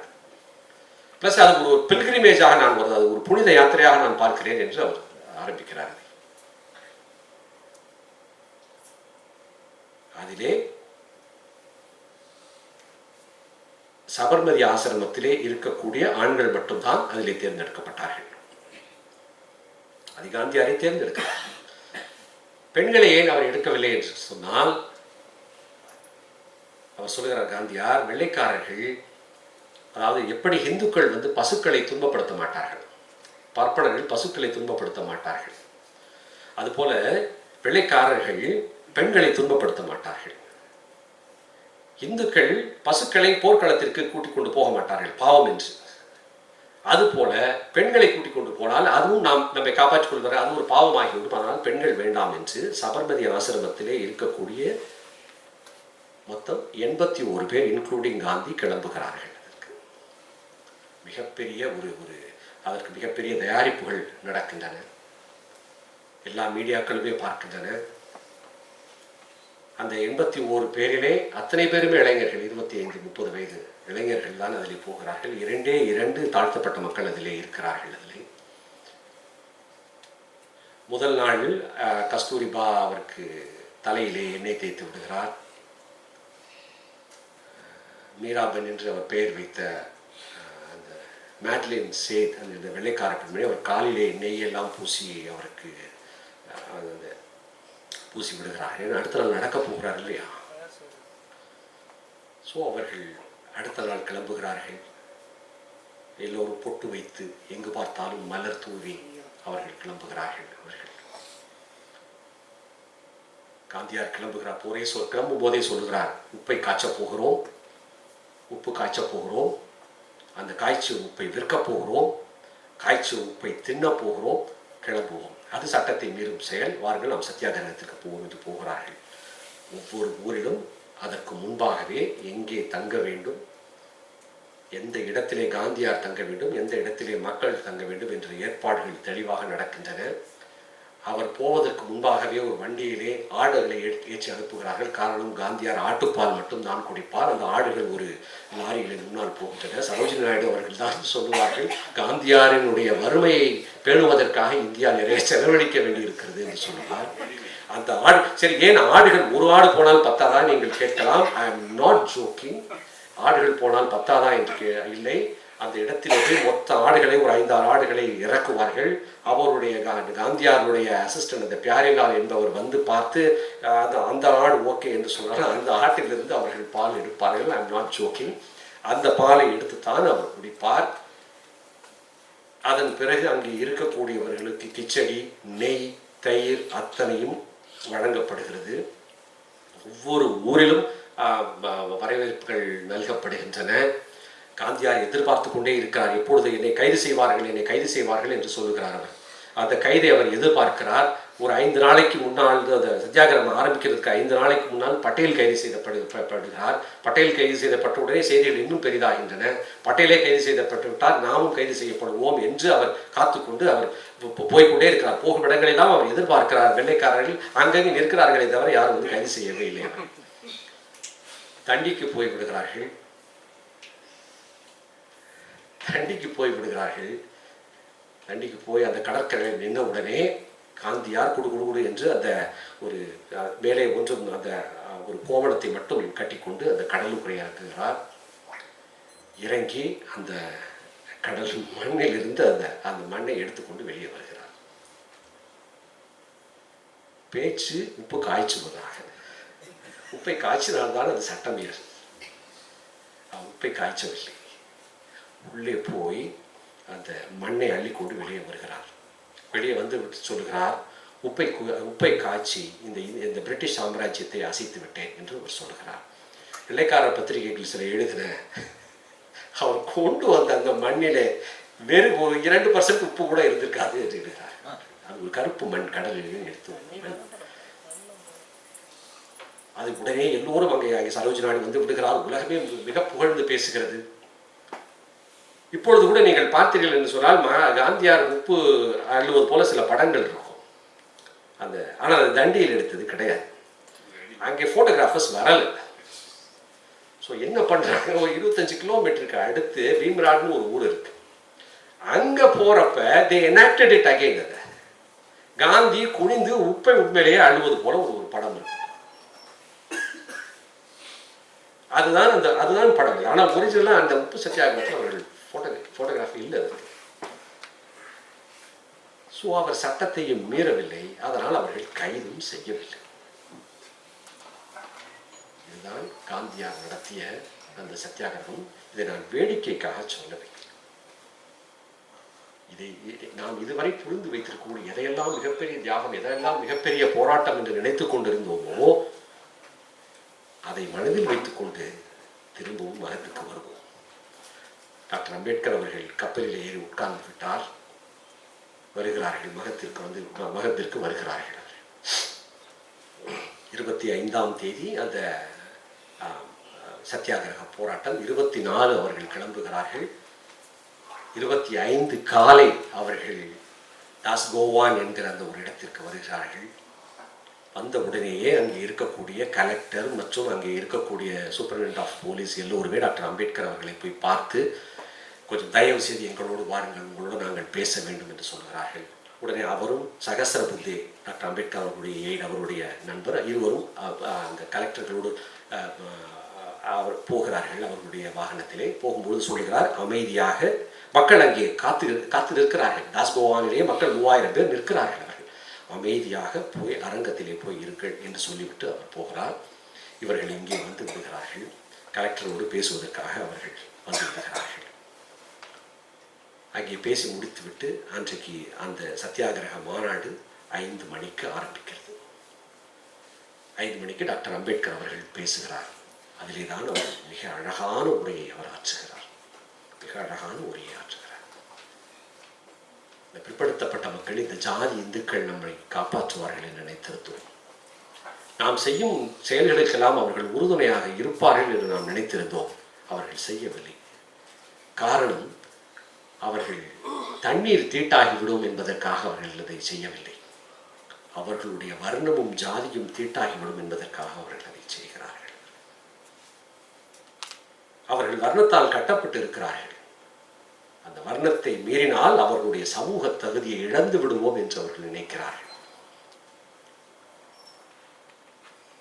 பிளஸ் அது ஒரு பில்கிரிமேஜாக நான் வருது, அது ஒரு புனித யாத்திரையாக நான் பார்க்கிறேன் என்று அவர் ஆரம்பிக்கிறார். அதிலே சபர்மதி ஆசிரமத்திலே இருக்கக்கூடிய ஆண்கள் மட்டும்தான் அதிலே தேர்ந்தெடுக்கப்பட்டார்கள். அது காந்தியாரை தேர்ந்தெடுக்கிறார். பெண்களை ஏன் அவர் எடுக்கவில்லை என்று சொன்னால், அவர் சொல்லுகிறார் காந்தியார், வெள்ளைக்காரர்கள் அதாவது எப்படி இந்துக்கள் பசுக்களை துன்பப்படுத்த மாட்டார்கள், பார்ப்பனர்கள் பசுக்களை துன்பப்படுத்த மாட்டார்கள், அதுபோல வெள்ளைக்காரர்கள் பெண்களை துன்பப்படுத்த மாட்டார்கள். இந்துக்கள் பசுக்களை போர்க்களத்திற்கு கூட்டிக் கொண்டு போக மாட்டார்கள் பாவம் என்று. அதுபோல பெண்களை கூட்டிக் கொண்டு போனால் அதுவும் நம்மை காப்பாற்றிக் கொள்வார், அது ஒரு பாவமாகிவிடும், ஆனால் பெண்கள் வேண்டாம் என்று சபர்மதி ஆசிரமத்திலே இருக்கக்கூடிய மொத்தம் 81 பேர் இன்க்ளூடிங் காந்தி கிளம்புகிறார்கள். மிகப்பெரிய அதற்கு மிகப்பெரிய தயாரிப்புகள் நடக்கின்றன, எல்லா மீடியாக்களுமே பார்க்கின்றன. அந்த 81 பேரிலே அத்தனை பேருமே இளைஞர்கள், 25-30 வயது இளைஞர்கள் தான் அதில் போகிறார்கள். 2 தாழ்த்தப்பட்ட மக்கள் அதிலே இருக்கிறார்கள். அதிலே முதல் நாளில் கஸ்தூரிபா அவருக்கு தலையிலே எண்ணெய் தேய்த்து விடுகிறார். மீராபென் என்று அவர் பெயர் வைத்த அந்த மேட்லின் சேத் அந்த வெள்ளைக்கார பெண்மணி அவர் காலிலே நெய்யெல்லாம் பூசி அவருக்கு பூசி விடுகிறார்கள். அடுத்த நாள் நடக்க போகிறார் இல்லையா? ஸோ அவர்கள் அடுத்த நாள் கிளம்புகிறார்கள். எல்லோரும் பொட்டு வைத்து எங்கு பார்த்தாலும் மலர் தூவி அவர்கள் கிளம்புகிறார்கள். காந்தியார் கிளம்புகிறார். கிளம்பும் போதே சொல்லுகிறார், உப்பை காய்ச்ச போகிறோம், உப்பு காய்ச்ச போகிறோம், அந்த காய்ச்சிய உப்பை விற்க போகிறோம், காய்ச்சிய உப்பை தின்ன போகிறோம், கிளம்புவோம், அது சட்டத்தை மீறும் செயல், வார்கள் நாம் சத்தியாகிரகத்திற்கு போவோம் என்று போகிறார்கள். ஒவ்வொரு ஊரிலும் அதற்கு முன்பாகவே எங்கே தங்க வேண்டும், எந்த இடத்திலே காந்தியார் தங்க வேண்டும், எந்த இடத்திலே மக்கள் தங்க வேண்டும் என்ற ஏற்பாடுகள் தெளிவாக நடக்கின்றன. அவர் போவதற்கு முன்பாகவே ஒரு வண்டியிலே ஆடுகளை ஏற்றி அனுப்புகிறார்கள். காரணம், காந்தியார் ஆட்டுப்பால் மட்டும் தான் குடிப்பார். அந்த ஆடுகள் ஒரு லாரியிலே முன்னால் போகின்றன. சரோஜினி நாயுடு அவர்கள் தான் சொல்லுவார்கள், காந்தியாரினுடைய வறுமையை பேணுவதற்காக இந்தியா நிறைய செலவழிக்க வேண்டியிருக்கிறது என்று சொல்லுவார். அந்த ஆடு சரி, ஏன் ஆடுகள் ஒரு ஆடு போனால் பத்தாதா நீங்கள் கேட்கலாம். I am not jogging. ஆடுகள் போனால் பத்தாதா என்று இல்லை. அந்த இடத்திலே போய் மொத்த ஆடுகளை ஒரு 5-6 ஆடுகளை இறக்குவார்கள். அவருடைய காந்தியாருடைய அசிஸ்டன்ட் அந்த பியாரிலால் என்பவர் பார்த்து அந்த ஆடு ஓகே என்று சொன்னார். அந்த ஆட்டிலிருந்து அவர்கள் பால் எடுப்பார்கள். I am not jogging. அந்த பாலை எடுத்துத்தான் அவர் குடிப்பார். அதன் பிறகு அங்கே இருக்கக்கூடியவர்களுக்கு கிச்சடி, நெய், தயிர் அத்தனையும் வழங்கப்படுகிறது. ஒவ்வொரு ஊரிலும் வரவேற்புகள் நல்கப்படுகின்றன. காந்தியார் எதிர்பார்த்து கொண்டே இருக்கிறார், எப்பொழுது என்னை கைது செய்வார்கள் என்று சொல்லுகிறார். அவர் அந்த கைதை அவர் எதிர்பார்க்கிறார். ஒரு 5 நாளைக்கு முன்னால், அந்த சத்தியாகிரகம் ஆரம்பிக்கிறதுக்கு 5 நாளைக்கு முன்னால் பட்டேல் கைது செய்யப்படுகிறார். பட்டேல் கைது செய்யப்பட்ட உடனே செய்திகள் இன்னும் பெரிதாகின்றன. பட்டேலே கைது செய்யப்பட்டு விட்டால் நாமும் கைது செய்யப்படுவோம் என்று அவர் காத்துக்கொண்டு அவர் போய்கொண்டே இருக்கிறார். போகும் இடங்களெல்லாம் அவர் எதிர்பார்க்கிறார். வெள்ளைக்காரர்கள் அங்கங்கே நிற்கிறார்களே தவிர யாரும் கைது செய்யவே இல்லை. தண்டிக்கு போய்விடுகிறார்கள். தண்டிக்கு போய் அந்த கடற்கரையில் நின்ற உடனே காந்தியார் குடு என்று அந்த ஒரு மேலே ஒன்றும் அந்த ஒரு கோவணத்தை மட்டும் கட்டிக்கொண்டு அந்த கடலுக்குறை இறங்குகிறார். இறங்கி அந்த கடல் மண்ணில் இருந்து அந்த மண்ணை எடுத்துக்கொண்டு வெளியே வருகிறார். பேச்சு உப்பு காய்ச்சுவதாக. உப்பை காய்ச்சினால்தான் அது சட்டம் மீறல். உப்பை காய்ச்சவில்லை. உள்ளே போய் அந்த மண்ணை அள்ளி கொண்டு வெளியே வருகிறார். வெளியே வந்து சொல்லுகிறார், உப்பை காய்ச்சி இந்த பிரிட்டிஷ் சாம்ராஜ்யத்தை அசைத்து விட்டேன் என்று அவர் சொல்லுகிறார். வெள்ளைக்கார பத்திரிகைகள் சில எழுதின அவர் கொண்டு வந்த அந்த மண்ணிலே வெறும் 2% உப்பு கூட இருந்திருக்காது என்று எழுதுகிறார். அது ஒரு கருப்பு மண், கடலில் எடுத்து அது உடனே எல்லோரும் அங்கே சரோஜி நாயுடு வந்து விடுகிறார். உலகமே மிக புகழ்ந்து பேசுகிறது. இப்பொழுது கூட நீங்கள் பார்த்தீர்கள் என்று சொன்னால் காந்தியார் உப்பு அள்ளுவது போல சில படங்கள் இருக்கும். ஆனால் அது தண்டியில் எடுத்தது கிடையாது. அங்கே போட்டோகிராஃபர்ஸ் வரல. ஸோ என்ன பண்றாங்க, ஒரு 25 கிலோமீட்டருக்கு அடுத்து பீம்ராட்னு ஒரு ஊர் இருக்கு. அங்க போறப்ப they enacted it again. அதை காந்தி குனிந்து உப்பை உண்மையிலேயே அழுவது போல ஒரு படம் இருக்கு. அதுதான் படம். ஆனால் ஒரிஜினலா அந்த உப்பு சத்தியாகிரகத்தில் அவர்கள் போட்டோகிராஃபி இல்லை. அதுக்கு ஸோ அவர் சட்டத்தையும் மீறவில்லை, அதனால் அவர்கள் கைதும் செய்யவில்லை. இதுதான் காந்தியார் நடத்திய அந்த சத்தியாகிரகம். இதை நான் வேடிக்கைக்காக சொல்லவில்லை. இதை நாம் இதுவரை புரிந்து வைத்திருக்கக்கூடிய எதையெல்லாம் மிகப்பெரிய தியாகம், எதையெல்லாம் மிகப்பெரிய போராட்டம் என்று நினைத்துக் கொண்டிருந்தோமோ அதை மனதில் வைத்துக் கொண்டு திரும்பவும் மகத்துக்கு வருவோம். டாக்டர் அம்பேத்கர் அவர்கள் கப்பலில் ஏறி உட்கார்ந்து விட்டார். வருகிறார்கள், மகத்திற்கு வருகிறார்கள். 25ஆம் தேதி அந்த சத்தியாகிரக போராட்டம். 24 அவர்கள் கிளம்புகிறார்கள். 25 காலை அவர்கள் தாஸ்கோவான் என்கிற அந்த ஒரு இடத்திற்கு வருகிறார்கள். வந்த உடனேயே அங்கே இருக்கக்கூடிய கலெக்டர் மற்றும் அங்கே இருக்கக்கூடிய சூப்பரிண்டென்டென்ட் ஆஃப் போலீஸ் எல்லோருமே டாக்டர் அம்பேத்கர் அவர்களை போய் பார்த்து, கொஞ்சம் தயவு செய்து எங்களோடு வாருங்கள், உங்களோடு நாங்கள் பேச வேண்டும் என்று சொல்கிறார்கள். உடனே அவரும் சகசர புத்தே டாக்டர் அம்பேத்கர் அவர்களுடைய எய்ட், அவருடைய நண்பர், இருவரும் அந்த கலெக்டர்களோடு அவர் போகிறார்கள். அவர்களுடைய வாகனத்திலே போகும்போது சொல்கிறார், அமைதியாக மக்கள் அங்கே காத்து நிற்கிறார்கள். தாஸ்கோவானிலேயே மக்கள் 3000 பேர் நிற்கிறார்கள். அவர்கள் அமைதியாக போய் அரங்கத்திலே போய் இருங்கள் என்று சொல்லிவிட்டு அவர் போகிறார். இவர்கள் இங்கே வந்து விடுகிறார்கள். கலெக்டரோடு பேசுவதற்காக அவர்கள் வந்து விடுகிறார்கள். அங்கே பேசி முடித்துவிட்டு அன்றைக்கு அந்த சத்தியாகிரக மாநாடு 5 மணிக்கு ஆரம்பிக்கிறது. 5 மணிக்கு டாக்டர் அம்பேத்கர் அவர்கள் பேசுகிறார். அதிலே தான் அவர் மிக அழகான உரையை அவர் ஆற்றுகிறார். மிக அழகான உரையை ஆற்றுகிறார். இந்த பிற்படுத்தப்பட்ட மக்கள், இந்த ஜாதி இந்துக்கள் நம்மை காப்பாற்றுவார்கள் என்று நினைத்திருந்தோம். நாம் செய்யும் செயல்களுக்கெல்லாம் அவர்கள் உறுதுணையாக இருப்பார்கள் என்று நாம் நினைத்திருந்தோம். அவர்கள் செய்யவில்லை. காரணம், அவர்கள் தண்ணீர் தீட்டாகிவிடும் என்பதற்காக அவர்கள் அதை செய்யவில்லை. அவர்களுடைய வர்ணமும் ஜாதியும் தீட்டாகிவிடும் என்பதற்காக அவர்கள் அதை செய்கிறார்கள். அவர்கள் வர்ணத்தால் கட்டப்பட்டு இருக்கிறார்கள். அந்த வர்ணத்தை மீறினால் அவர்களுடைய சமூக தகுதியை இழந்து விடுவோம் என்று அவர்கள் நினைக்கிறார்கள்.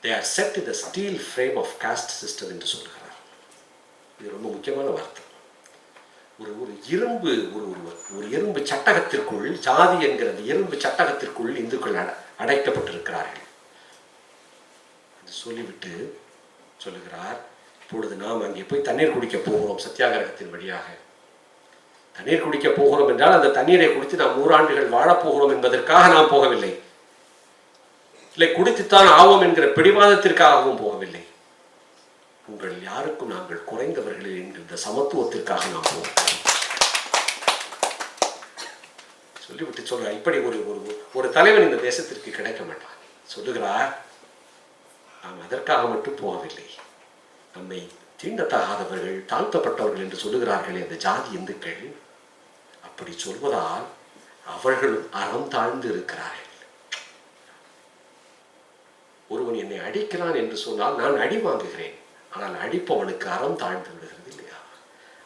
They are set in the steel frame of caste system என்று சொல்கிறார். இது ரொம்ப முக்கியமான வார்த்தை. ஒரு இரும்பு சட்டகத்திற்குள், ஜாதி என்கிற இரும்பு சட்டகத்திற்குள் இந்துக்கள் அடைக்கப்பட்டிருக்கிறார்கள் என்று சொல்லிவிட்டு சொல்லுகிறார், இப்பொழுது நாம் அங்கே போய் தண்ணீர் குடிக்க போகிறோம். சத்தியாகிரகத்தின் வழியாக தண்ணீர் குடிக்க போகிறோம் என்றால் அந்த தண்ணீரை குடித்து நாம் 100 ஆண்டுகள் வாழப்போகிறோம் என்பதற்காக நாம் போகவில்லை. இல்லை, குடித்துத்தான் ஆவோம் என்கிற பிடிவாதத்திற்காகவும் போகவில்லை. உங்கள் யாருக்கும் நாங்கள் குறைந்தவர்கள் என்கிற சமத்துவத்திற்காக நாம் போவோம் சொல்லிவிட்டு சொல்கிறார். இப்படி ஒரு தலைவன் இந்த தேசத்திற்கு கிடைக்க மாட்டான். சொல்லுகிறார், நாம் அதற்காக மட்டும் போகவில்லை. நம்மை தீண்டத்தகாதவர்கள், தாழ்த்தப்பட்டவர்கள் என்று சொல்லுகிறார்களே அந்த ஜாதி இந்துக்கள், அப்படி சொல்வதால் அவர்களும் அறம் தாழ்ந்து இருக்கிறார்கள். ஒருவன் என்னை அடிக்கிறான் என்று சொன்னால் நான் அடி வாங்குகிறேன். ஆனால் அடிப்பவனுக்கு அறம் தாழ்ந்து விடுகிறது இல்லையா?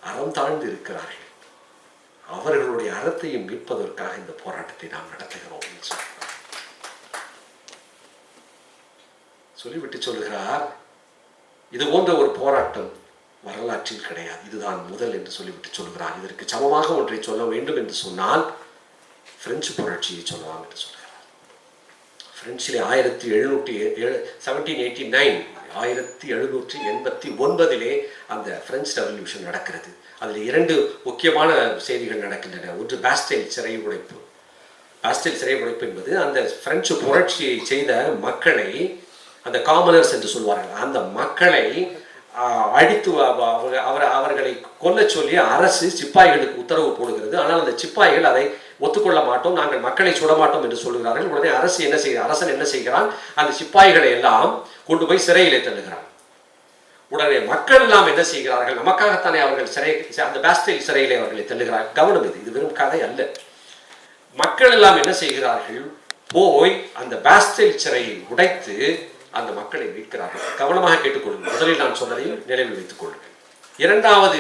அறம் தாழ்ந்து இருக்கிறார்கள். அவர்களுடைய அறத்தையும் மீட்பதற்காக இந்த போராட்டத்தை நாம் நடத்துகிறோம் என்று சொல்லிவிட்டு சொல்லுகிறார், இது போன்ற ஒரு போராட்டம் வரலாற்றில் கிடையாது, இதுதான் முதல் என்று சொல்லிவிட்டு சொல்கிறார். இதற்கு சமமாக ஒன்றை சொல்ல வேண்டும் என்று சொன்னால் பிரெஞ்சு புரட்சியை சொல்லலாம் என்று சொல்கிறார். பிரெஞ்சிலே 1789 அந்த பிரெஞ்சு ரெவல்யூஷன் நடக்கிறது. அதில் 2 முக்கியமான செய்திகள் நடக்கின்றன. ஒன்று பாஸ்டைல் சிறை உடைப்பு. பாஸ்டைல் சிறை உடைப்பு என்பது அந்த பிரெஞ்சு புரட்சியை செய்த மக்களை, அந்த காமனர்ஸ் என்று சொல்வார்கள், அந்த மக்களை அடித்து அவர்களை கொல்ல சொல்லி அரசு சிப்பாய்களுக்கு உத்தரவு போடுகிறது. ஆனால் அந்த சிப்பாய்கள் அதை ஒத்துக்கொள்ள மாட்டோம், நாங்கள் மக்களை சுட மாட்டோம் என்று சொல்கிறார்கள். உடனே அரசன் என்ன செய்கிறான், அந்த சிப்பாய்களை எல்லாம் கொண்டு போய் சிறையிலே தள்ளுகிறான். உடனே மக்கள் எல்லாம் என்ன செய்கிறார்கள், நமக்காகத்தானே அவர்கள் அந்த பாஸ்டைல் சிறையிலே அவர்களை தள்ளுகிறார்கள். கவனம், இது வெறும் கதை அல்ல. மக்கள் எல்லாம் என்ன செய்கிறார்கள், போய் அந்த பாஸ்டைல் சிறையை உடைத்து அந்த மக்களை மீட்கிறார்கள். கவனமாக கேட்டுக்கொள்ளுங்கள். முதலில் நான் சொன்னதையும் நினைவில் வைத்துக் கொள்ளுங்கள். இரண்டாவது,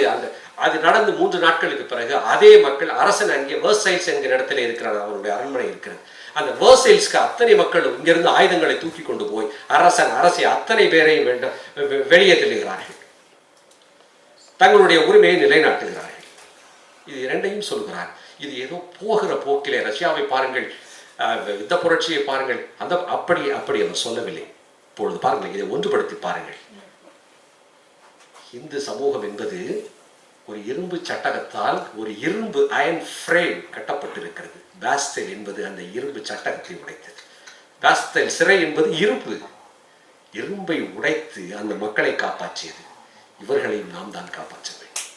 அது நடந்து 3 நாட்களுக்கு பிறகு அதே மக்கள், அரசன் அங்கே வெர்சைல்ஸ் என்கிற இடத்துல இருக்கிறார், அவருடைய அரண்மனை இருக்கிறது. அந்த வெர்சைல்ஸ்க்கு அத்தனை மக்கள் இங்கிருந்து ஆயுதங்களை தூக்கி கொண்டு போய் அரசை அத்தனை பேரையும் வெளியே தள்ளுகிறார்கள், தங்களுடைய உரிமையை நிலைநாட்டுகிறார்கள். இது 2ஐயும் சொல்கிறார். இது ஏதோ போகிற போக்கிலே, ரஷ்யாவை பாருங்கள், யுத்த புரட்சியை பாருங்கள், அப்படி அவர் சொல்லவில்லை. இப்பொழுது பாருங்கள், இதை ஒன்றுபடுத்தி பாருங்கள். இந்து சமூகம் என்பது ஒரு இரும்பு சட்டகத்தால், ஒரு இரும்பு அயன் ஃப்ரேம் கட்டப்பட்டிருக்கிறது. பாஸ்டைல் என்பது அந்த இரும்பு சட்டகத்தை உடைத்தது. பாஸ்டைல் சிறை என்பது இரும்பை உடைத்து அந்த மக்களை காப்பாற்றியது. இவர்களையும் நாம் தான் காப்பாற்ற வேண்டும்.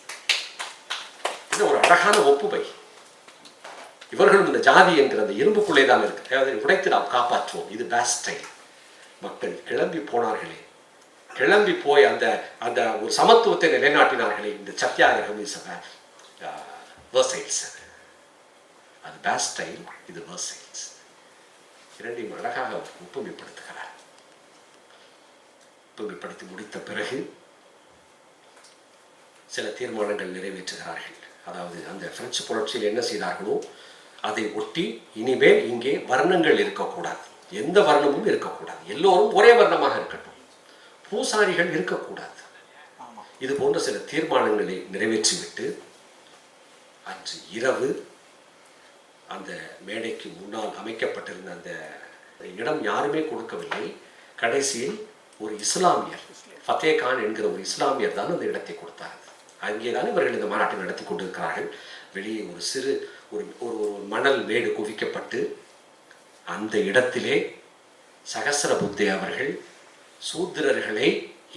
இது ஒரு அழகான ஒப்புமை. இவர்களும் இந்த ஜாதி என்கிற அந்த இரும்புக்குள்ளே தான் இருக்கு, அதை உடைத்து நாம் காப்பாற்றுவோம். இது பாஸ்டைல். மக்கள் கிளம்பி போனார்களே, கிளம்பி போய் அந்த ஒரு சமத்துவத்தை நிலைநாட்டினார்களே, இந்த சத்தியாகிரகம் இஸ் வெர்சைல்ஸ். அது பாஸ்டைல், இது வெர்சைல்ஸ். 2ஐயும் அழகாக ஒப்புமைப்படுத்துகிறார். ஒப்புமைப்படுத்தி முடித்த பிறகு சில தீர்மானங்கள் நிறைவேற்றுகிறார்கள். அதாவது அந்த பிரெஞ்சு புரட்சியில் என்ன செய்தார்களோ அதை ஒட்டி இனிமேல் இங்கே வர்ணங்கள் இருக்கக்கூடாது, எந்த வர்ணமும் இருக்கக்கூடாது, எல்லோரும் ஒரே வர்ணமாக இருக்கட்டும், பூசாரிகள் இருக்கக்கூடாது. இது போன்ற சில தீர்மானங்களை நிறைவேற்றிவிட்டு அன்று இரவு அந்த மேடைக்கு முன்னால் அமைக்கப்பட்டிருந்த அந்த இடம் யாருமே கொடுக்கவில்லை. கடைசியில் ஒரு இஸ்லாமியர், ஃபத்தே கான் என்கிற ஒரு இஸ்லாமியர் தான் அந்த இடத்தை கொடுத்தார். அங்கேதான் இவர்கள் இந்த மாநாட்டை நடத்தி கொண்டிருக்கிறார்கள். வெளியே ஒரு சிறு ஒரு மணல் மேடு குவிக்கப்பட்டு அந்த இடத்திலே சகஸ்ரபுத்தே அவர்கள் சூத்திரர்களை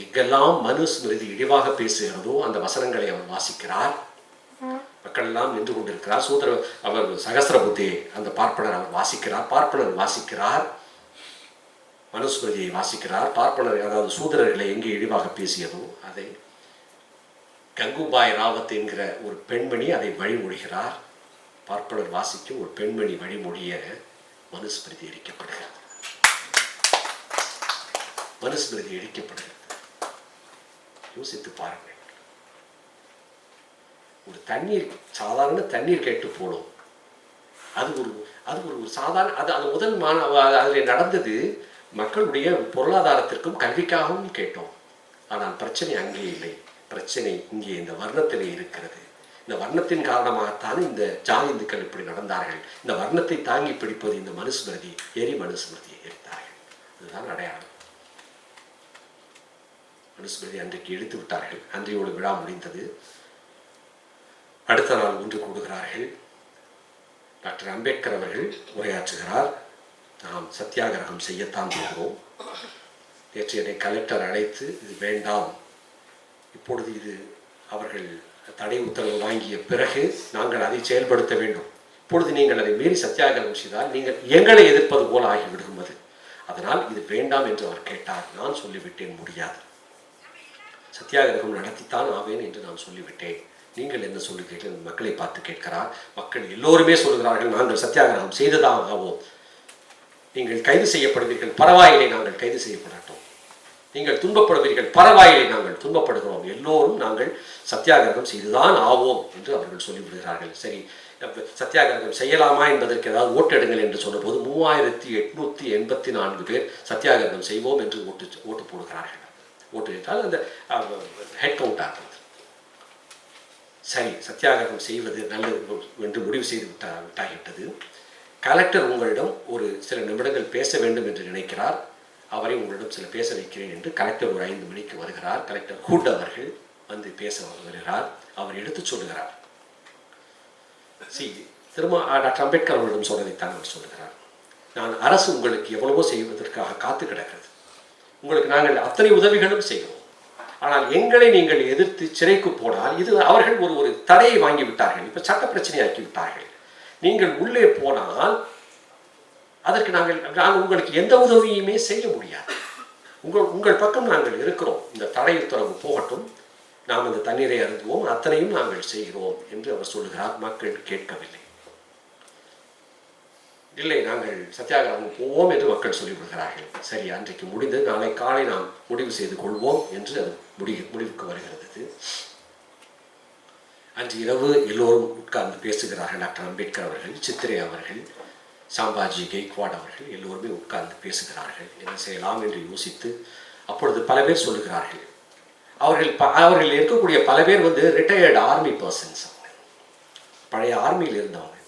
எங்கெல்லாம் மனுஸ்மிருதி இழிவாக பேசுகிறதோ அந்த வசனங்களை அவர் வாசிக்கிறார். மக்கள் எல்லாம் நின்று கொண்டிருக்கிறார். அவர் சகஸ்ரபுத்தே அந்த பார்ப்பனர் அவர் வாசிக்கிறார். பார்ப்பனர் வாசிக்கிறார், மனுஸ்மிருதியை வாசிக்கிறார். பார்ப்பனர், அதாவது சூத்திரர்களை எங்கே இழிவாக பேசியதோ அதை கங்குபாய் ராவத் என்கிற ஒரு பெண்மணி அதை வழிமொழிகிறார். பார்ப்பனர் வாசிக்கும் ஒரு பெண்மணி வழிமொழிய மனுஸ்மிருதி எரிக்கப்படுகிறது. மனுஸ்மிருதி எரிக்கப்படுகிறது. யோசித்து பாருங்கள். ஒரு தண்ணீர், சாதாரண தண்ணீர் கேட்டு போனோம். அது ஒரு சாதாரண அது முதல் அதில் நடந்தது மக்களுடைய பொருளாதாரத்திற்கும் கல்விக்காகவும் கேட்டோம். ஆனால் பிரச்சனை அங்கே இல்லை. பிரச்சனை இங்கே இந்த வர்ணத்திலே இருக்கிறது. இந்த வர்ணத்தின் காரணமாகத்தான் இந்த ஜாதிந்துக்கள் இப்படி நடந்தார்கள். இந்த வர்ணத்தை தாங்கி பிடிப்பது இந்த மனுஸ்மிருதி, மனுஸ்மிருதியை எரித்தார்கள். அதுதான் அடையாளம். மனுஸ்மிருதி அன்றைக்கு இழுத்து விட்டார்கள். அன்றையோடு விழா முடிந்தது. அடுத்த நாள் ஒன்று கூடுகிறார்கள். டாக்டர் அம்பேத்கர் அவர்கள் உரையாற்றுகிறார். நாம் சத்தியாகிரகம் செய்யத்தான் போகிறோம். நேற்று என்னை கலெக்டர் அழைத்து, இது வேண்டாம், இப்பொழுது இது அவர்கள் தடை உத்தரவு வாங்கிய பிறகு நாங்கள் அதை செயல்படுத்த வேண்டும். இப்பொழுது நீங்கள் அதை மீறி சத்தியாகிரகம் செய்தால் நீங்கள் எங்களை எதிர்ப்பது போல ஆகிவிடும். அதனால் இது வேண்டாம் என்று அவர் கேட்டார். நான் சொல்லிவிட்டேன், முடியாது, சத்தியாகிரகம் நடத்தித்தான் ஆவேன் என்று நான் சொல்லிவிட்டேன். நீங்கள் என்ன சொல்லுகிறீர்கள்? மக்களை பார்த்து கேட்கிறார். மக்கள் எல்லோருமே சொல்கிறார்கள், நாங்கள் சத்தியாகிரகம் செய்துதான் ஆவோம். நீங்கள் கைது செய்யப்படுவீர்கள், பரவாயில்லை, நாங்கள் கைது செய்யப்படட்டும். நீங்கள் துன்பப்படுவீர்கள், பரவாயில்லை, நாங்கள் துன்பப்படுகிறோம். எல்லோரும் நாங்கள் சத்தியாகிரகம் செய்துதான் ஆவோம் என்று அவர்கள் சொல்லிவிடுகிறார்கள். சரி, சத்தியாகிரகம் செய்யலாமா என்பதற்கு ஏதாவது ஓட்டு எடுங்கள் என்று சொன்னபோது 3884 பேர் சத்தியாகிரகம் செய்வோம் என்று ஓட்டு போடுகிறார்கள். ஓட்டு ஏற்றால் அந்த ஹெட் கவுண்ட் ஆகிறது. சரி, சத்தியாகிரகம் செய்வது நல்லது என்று முடிவு செய்து விட்டாகிவிட்டது. கலெக்டர் உங்களிடம் ஒரு சில நிமிடங்கள் பேச வேண்டும் என்று நினைக்கிறார். அவரை உங்களிடம் சில பேச வைக்கிறேன் என்று கலெக்டர் ஒரு 5 மணிக்கு வருகிறார். கலெக்டர் ஹுட் அவர்கள் வந்து பேச வருகிறார். அவர் எடுத்து சொல்லுகிறார். திரும்ப டாக்டர் அம்பேத்கர் அவர்களிடம் சொன்னதைத்தான் அவர் சொல்லுகிறார். நான் அரசு உங்களுக்கு எவ்வளவோ செய்வதற்காக காத்து கிடக்கிறது. உங்களுக்கு நாங்கள் அத்தனை உதவிகளும் செய்கிறோம். ஆனால் எங்களை நீங்கள் எதிர்த்து சிறைக்கு போனால் இது அவர்கள் ஒரு தடையை வாங்கி விட்டார்கள். இப்போ சட்ட பிரச்சனையாக்கி விட்டார்கள். நீங்கள் உள்ளே போனால் அதற்கு நாங்கள் உங்களுக்கு எந்த உதவியுமே செய்ய முடியாது. உங்கள் பக்கம் நாங்கள் இருக்கிறோம். இந்த தடை உத்தரவு போகட்டும், நாம் இந்த தண்ணீரை அருந்துவோம், அத்தனையும் நாங்கள் செய்கிறோம் என்று அவர் சொல்லுகிறார். மக்கள் கேட்கவில்லை. இல்லை, நாங்கள் சத்தியாகிரகம் போவோம் என்று மக்கள் சொல்லிவிடுகிறார்கள். சரி, அன்றைக்கு முடிந்தது, நாளை காலை நாம் முடிவு செய்து கொள்வோம் என்று அது முடிவுக்கு வருகிறது. அன்று இரவு எல்லோரும் உட்கார்ந்து பேசுகிறார்கள். டாக்டர் அம்பேத்கர் அவர்கள், சித்திரை அவர்கள், சாம்பாஜி கெய்க்வாட் அவர்கள் எல்லோருமே உட்கார்ந்து பேசுகிறார்கள். என்ன செய்யலாம் என்று யோசித்து அப்பொழுது பல பேர் சொல்லுகிறார்கள். அவர்கள் இருக்கக்கூடிய பல பேர் ரிட்டையர்டு ஆர்மி பர்சன்ஸ், பழைய ஆர்மியில் இருந்தவங்க.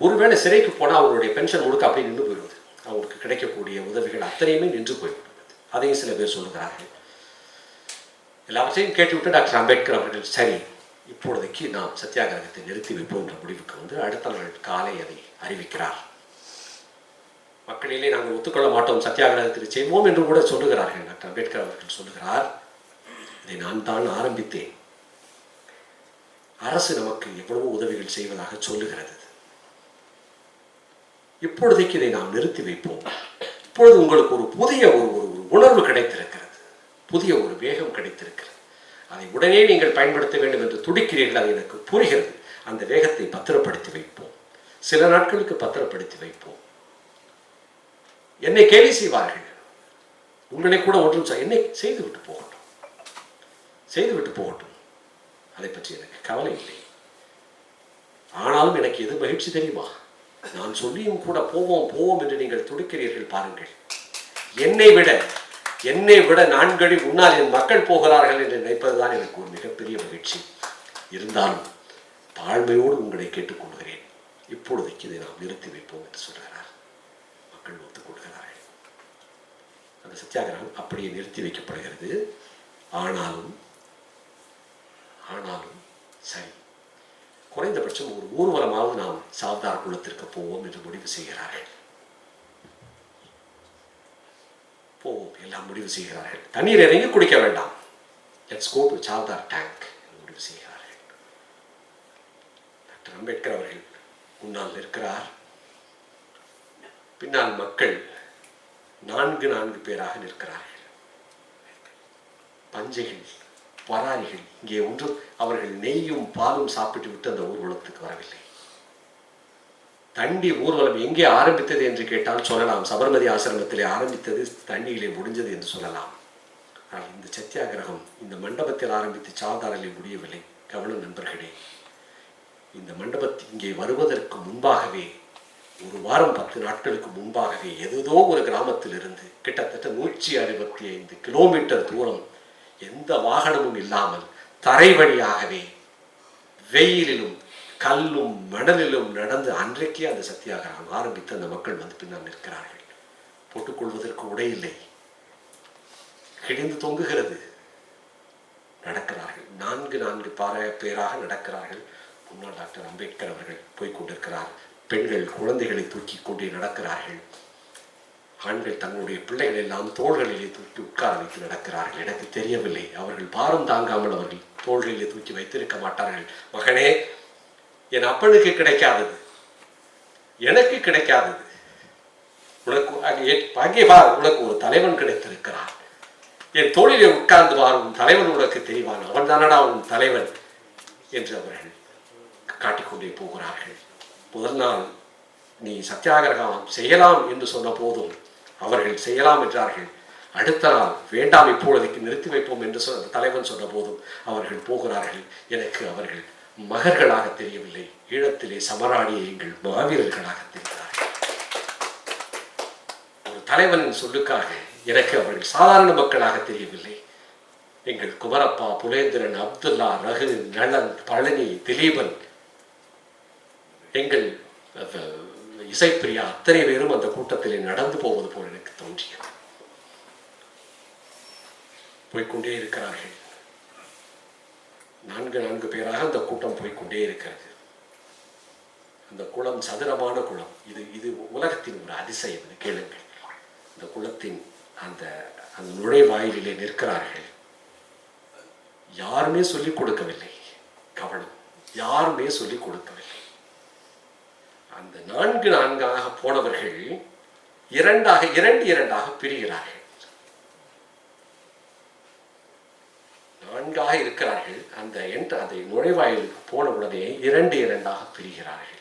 ஒருவேளை சிறைக்கு போனால் அவங்களுடைய பென்ஷன் முழுக்க அப்படியே நின்று போயிடுவது. அவங்களுக்கு கிடைக்கக்கூடிய உதவிகள் அத்தனையுமே நின்று போய்விடுவது. அதையும் சில பேர் சொல்லுகிறார்கள். எல்லாவற்றையும் கேட்டுவிட்டு டாக்டர் அம்பேத்கர் அவர்கள், சரி, இப்பொழுதைக்கு நாம் சத்தியாகிரகத்தை நிறுத்தி வைப்போம் என்ற முடிவுக்கு அடுத்த நாள் காலை அதை அறிவிக்கிறார். மக்களிலே நாங்கள் ஒத்துக்கொள்ள மாட்டோம், சத்தியாகிரகத்தில் செய்வோம் என்று கூட சொல்லுகிறார்கள். டாக்டர் அம்பேத்கர் அவர்கள் சொல்லுகிறார், இதை நான் தான் ஆரம்பித்தேன். அரசு நமக்கு எவ்வளவோ உதவிகள் செய்வதாக சொல்லுகிறது. இப்பொழுதைக்கு இதை நாம் நிறுத்தி வைப்போம். இப்பொழுது உங்களுக்கு ஒரு புதிய ஒரு உணர்வு கிடைத்திருக்கிறது, புதிய ஒரு வேகம் கிடைத்திருக்கிறது. அதை உடனே நீங்கள் பயன்படுத்த வேண்டும் என்று துடிக்கிறீர்கள். அது எனக்கு புரிகிறது. அந்த வேகத்தை பத்திரப்படுத்தி வைப்போம். சில நாட்களுக்கு பத்திரப்படுத்தி வைப்போம். என்னை கேலி செய்வார்கள், உங்களை கூட ஒன்றும் என்னை செய்துவிட்டு போகட்டும், செய்துவிட்டு போகட்டும், அதை பற்றி எனக்கு கவலை இல்லை. ஆனாலும் எனக்கு எது மகிழ்ச்சி தெரியுமா? நான் சொல்லியும் கூட போவோம் என்று நீங்கள் துடிக்கிறீர்கள் பாருங்கள். என்னை விட 4 அடி முன்னால் என் மக்கள் போகிறார்கள் என்று நினைப்பதுதான் எனக்கு ஒரு மிகப்பெரிய மகிழ்ச்சி. இருந்தாலும் தாழ்மையோடு உங்களை கேட்டுக்கொள்கிறேன், இப்பொழுதைக்கு இதை நாம் நிறுத்தி வைப்போம் என்று சொல்கிறார். மக்கள் ஒத்துக்கொள்கிறார்கள். அந்த சத்தியாகிரகம் அப்படியே நிறுத்தி வைக்கப்படுகிறது. ஆனாலும் சரி, குறைந்தபட்சம் ஒரு ஊர்வலமாவது நாம் சாவ்தார் குளத்திற்கு போவோம் என்று முடிவு செய்கிறார்கள். போவோம், எல்லாம் முடிவு செய்கிறார்கள். தண்ணீர் இறங்கி குடிக்க வேண்டாம், லெட்ஸ் கோ டு சாவ்தார் டேங்க் என்று முடிவு செய்கிறார்கள். டாக்டர் அம்பேத்கர் அவர்கள் முன்னால் இருக்கிறார். பின்னால் மக்கள் 4 பேராக நிற்கிறார்கள். பஞ்சைகள், பராரிகள். இங்கே ஒன்றும் அவர்கள் நெய்யும் பாலும் சாப்பிட்டு விட்டு அந்த ஊர்வலத்துக்கு வரவில்லை. தண்டி ஊர்வலம் எங்கே ஆரம்பித்தது என்று கேட்டால் சொல்லலாம், சபர்மதி ஆசிரமத்திலே ஆரம்பித்தது, தண்ணியிலே முடிஞ்சது என்று சொல்லலாம். ஆனால் இந்த சத்தியாகிரகம் இந்த மண்டபத்தில் ஆரம்பித்து சாதாரிலே முடியவில்லை. கவனம் நண்பர்களே, இந்த மண்டபத்தில் இங்கே வருவதற்கு முன்பாகவே, ஒரு வாரம் 10 நாட்களுக்கு முன்பாகவே, ஏதோ ஒரு கிராமத்தில் இருந்து கிட்டத்தட்ட 165 கிலோமீட்டர் தூரம் எந்த வாகனமும் இல்லாமல் தரை வழியாகவே வெயிலிலும் கல்லும் மணலிலும் நடந்து அன்றைக்கே அந்த சத்தியாகிரகம் ஆரம்பித்து அந்த மக்கள் பின்னால் நிற்கிறார்கள். போட்டுக்கொள்வதற்கு உடை இல்லை, கிழிந்து தொங்குகிறது. நடக்கிறார்கள். 4 பேராக நடக்கிறார்கள். முன்னாள் டாக்டர் அம்பேத்கர் அவர்கள் போய்கொண்டிருக்கிறார். பெண்கள் குழந்தைகளை தூக்கி கொண்டே நடக்கிறார்கள். ஆண்கள் தங்களுடைய பிள்ளைகள் எல்லாம் தோள்களிலே தூக்கி உட்கார வைத்து நடக்கிறார்கள். எனக்கு தெரியவில்லை, அவர்கள் பாரம் தாங்காமல் அவர்கள் தோள்களிலே தூக்கி வைத்திருக்க மாட்டார்கள். மகனே, என் அப்பனுக்கு கிடைக்காதது எனக்கு கிடைக்காதது, உனக்கு அங்கே பார், உனக்கு ஒரு தலைவன் கிடைத்திருக்கிறான். என் தோளிலே உட்கார்ந்து பார், உன் தலைவன் உனக்கு தெரிவான், அவன் தானடா உன் தலைவன் என்று அவர்கள் காட்டிக்கொண்டே போகிறார்கள். முதல் நாள் நீ சத்தியாகிரகம் செய்யலாம் என்று சொன்ன போதும் அவர்கள் செய்யலாம் என்றார்கள். அடுத்த நாள் வேண்டாம், இப்பொழுதைக்கு நிறுத்தி வைப்போம் என்று தலைவன் சொன்ன போதும் அவர்கள் போகிறார்கள். எனக்கு அவர்கள் மகர்களாக தெரியவில்லை, ஈழத்திலே சமராடிய எங்கள் மாவீரர்களாக தெரிகிறார்கள். ஒரு தலைவனின் சொல்லுக்காக எனக்கு அவர்கள் சாதாரண மக்களாக தெரியவில்லை. எங்கள் குமரப்பா, புலேந்திரன், அப்துல்லா, ரகு, நலன், பழனி, திலீபன், எங்கள் இசைப்பிரியா அத்தனை பேரும் அந்த கூட்டத்திலே நடந்து போவது போல் எனக்கு தோன்றியது. போய்கொண்டே இருக்கிறார்கள். 4 பேராக அந்த கூட்டம் போய்கொண்டே இருக்கிறது. அந்த குளம் சதுரமான குளம். இது உலகத்தின் ஒரு அதிசயம். இது கேளுங்கள். இந்த குளத்தின் அந்த அந்த நுழைவாயிலே நிற்கிறார்கள். யாருமே சொல்லிக் கொடுக்கவில்லை. கவனம், யாருமே சொல்லிக் கொடுக்கவில்லை. அந்த 4 போனவர்கள் இரண்டாக பிரிகிறார்கள். 4 இருக்கிறார்கள். அந்த நுழைவாயிலுக்கு போன உடனே 2 பிரிகிறார்கள்.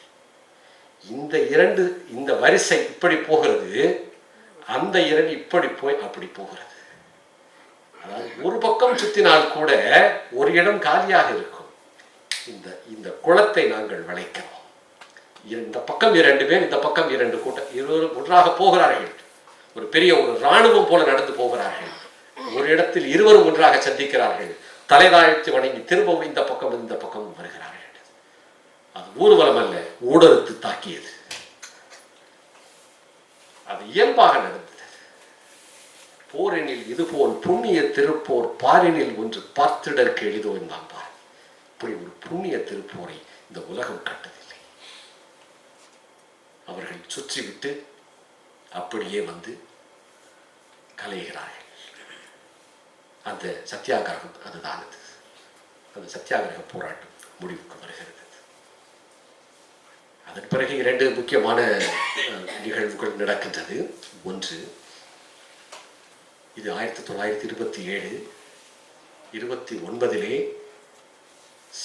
இந்த வரிசை இப்படி போகிறது, அந்த 2 இப்படி போய் அப்படி போகிறது. அதாவது ஒரு பக்கம் சுத்தினால் கூட ஒரு இடம் காலியாக இருக்கும். இந்த குளத்தை நாங்கள் வளைக்கிறோம். இந்த பக்கம் 2 பேர், இந்த பக்கம் 2 கூட்டம், இருவரும் ஒன்றாக போகிறார்கள். ஒரு பெரிய ஒரு இராணுவம் போல நடந்து போகிறார்கள். ஒரு இடத்தில் இருவரும் ஒன்றாக சந்திக்கிறார்கள். தலைதாழ்த்தி வணங்கி திரும்பவும் இந்த பக்கம் வருகிறார்கள். அது ஊர்வலம் அல்ல, ஊடறுத்து தாக்கியது. அது இயல்பாக நடந்தது. போரெனில் இதுபோல் புண்ணிய திருப்போர் பாரினில் ஒன்று பார்த்திடற்கு எளிதோ என்றான் பார். இப்படி ஒரு புண்ணிய திருப்போரை இந்த உலகம் கட்டதில்லை. அவர்கள் சுற்றிவிட்டு அப்படியே வந்து கலைகிறார்கள். அந்த சத்தியாகிரகம் அதுதான். அந்த சத்தியாகிரக போராட்டம் முடிவுக்கு வருகிறது. அதன் பிறகு 2 முக்கியமான நிகழ்வுகள் நடக்கின்றது. ஒன்று, இது 1927 29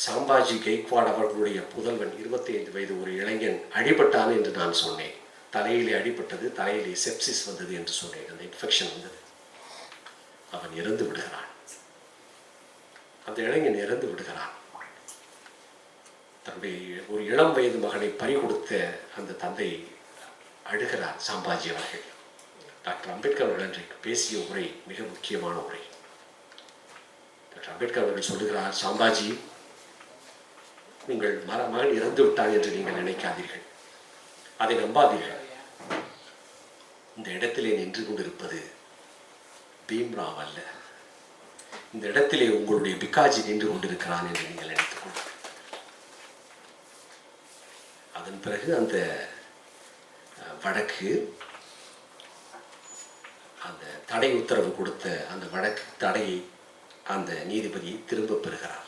சாம்பாஜி கெய்க்வாட் அவர்களுடைய புதல்வன் 25 வயது ஒரு இளைஞன் அடிபட்டான் என்று நான் சொன்னேன். தலையிலே அடிபட்டது, தலையிலே செப்சிஸ் வந்தது என்று சொன்னேன். அந்த இன்ஃபெக்ஷன் வந்தது. அவன் இறந்து விடுகிறான். அந்த இளைஞன் இறந்து விடுகிறான். தன்னுடைய ஒரு இளம் வயது மகனை பறிகொடுத்த அந்த தந்தை அழுகிறார். சாம்பாஜி அவர்கள் டாக்டர் அம்பேத்கர் அவர்கள் அன்றைக்கு பேசிய உரை மிக முக்கியமான உரை. டாக்டர் அம்பேத்கர் அவர்கள் சொல்லுகிறார், சாம்பாஜி, உங்கள் மகன் இறந்து விட்டான் என்று நீங்கள் நினைக்காதீர்கள், அதை நம்பாதீர்கள். இந்த இடத்திலே நின்று கொண்டிருப்பது பீம்ராவ் அல்ல, இந்த இடத்திலே உங்களுடைய பிகாஜி நின்று கொண்டிருக்கிறான் என்று நீங்கள் நினைத்துக் கொள்ளுங்கள். அதன் பிறகு அந்த வழக்கு, அந்த தடை உத்தரவு கொடுத்த அந்த வழக்கு தடையை அந்த நீதிபதி திரும்ப பெறுகிறார்.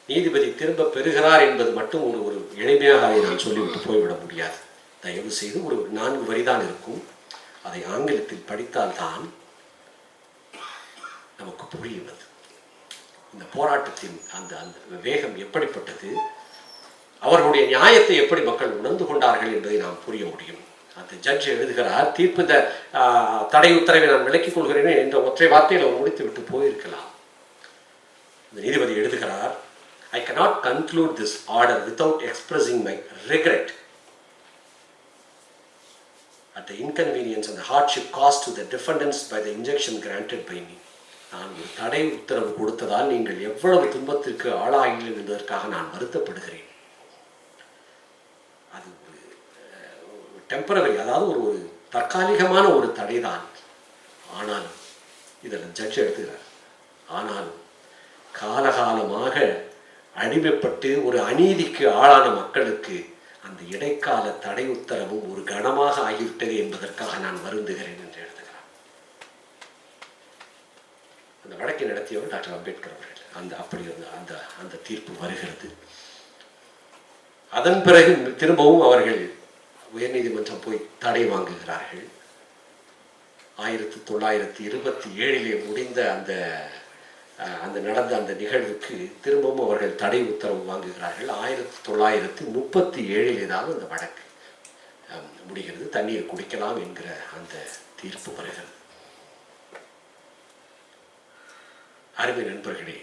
நீதிபதி திரும்ப பெறுகிறார் என்பது மட்டும் ஒரு எளிமையாக அதை நான் சொல்லிவிட்டு போய்விட முடியாது. தயவு செய்து ஒரு 4 வரிதான் இருக்கும். அதை ஆங்கிலத்தில் படித்தால்தான் நமக்கு புரியுவது. இந்த போராட்டத்தின் அந்த வேகம் எப்படிப்பட்டது, அவர்களுடைய நியாயத்தை எப்படி மக்கள் உணர்ந்து கொண்டார்கள் என்பதை நாம் புரிய முடியும். அந்த ஜட்ஜ் எழுதுகிறார், தீர்ப்பு இந்த தடை உத்தரவை நான் விலக்கிக் கொள்கிறேன் என்ற ஒற்றை வார்த்தையில் அவர் முடித்து விட்டு போயிருக்கலாம். இந்த நீதிபதி எழுதுகிறார், I cannot conclude this order without expressing my regret at the inconvenience and the hardship caused to the defendants by the injunction granted by me. நான் ஒரு தடை உத்தரவு கொடுத்ததால் நீங்கள் எவ்வளவு துன்பத்திற்கு ஆளாகிகள் என்பதற்காக நான் வருத்தப்படுகிறேன். அது ஒரு டெம்பரரி, அதாவது ஒரு தற்காலிகமான ஒரு தடைதான். ஆனாலும் இதில் ஜட்ஜ் எடுத்துக்கிறார், ஆனாலும் காலகாலமாக அடிமைப்பட்டு ஒரு அநீதிக்கு ஆளான மக்களுக்கு அந்த இடைக்கால தடை உத்தரவும் ஒரு கணமாக ஆகிவிட்டது என்பதற்காக நான் வருந்துகிறேன் என்று எழுதுகிறார். அந்த வழக்கை நடத்தியவர் டாக்டர் அம்பேத்கர் அவர்கள். அப்படி அந்த தீர்ப்பு வருகிறது. அதன் பிறகு திரும்பவும் அவர்கள் உயர்நீதிமன்றம் போய் தடை வாங்குகிறார்கள். 1927 முடிந்த அந்த நடந்த அந்த நிகழ்வுக்கு திரும்பவும் அவர்கள் தடை உத்தரவு வாங்குகிறார்கள். 1937 தான் அந்த வழக்கு முடிகிறது. தண்ணீர் குடிக்கலாம் என்கிற அந்த தீர்ப்பு வருகிறது. அருமை நண்பர்களே,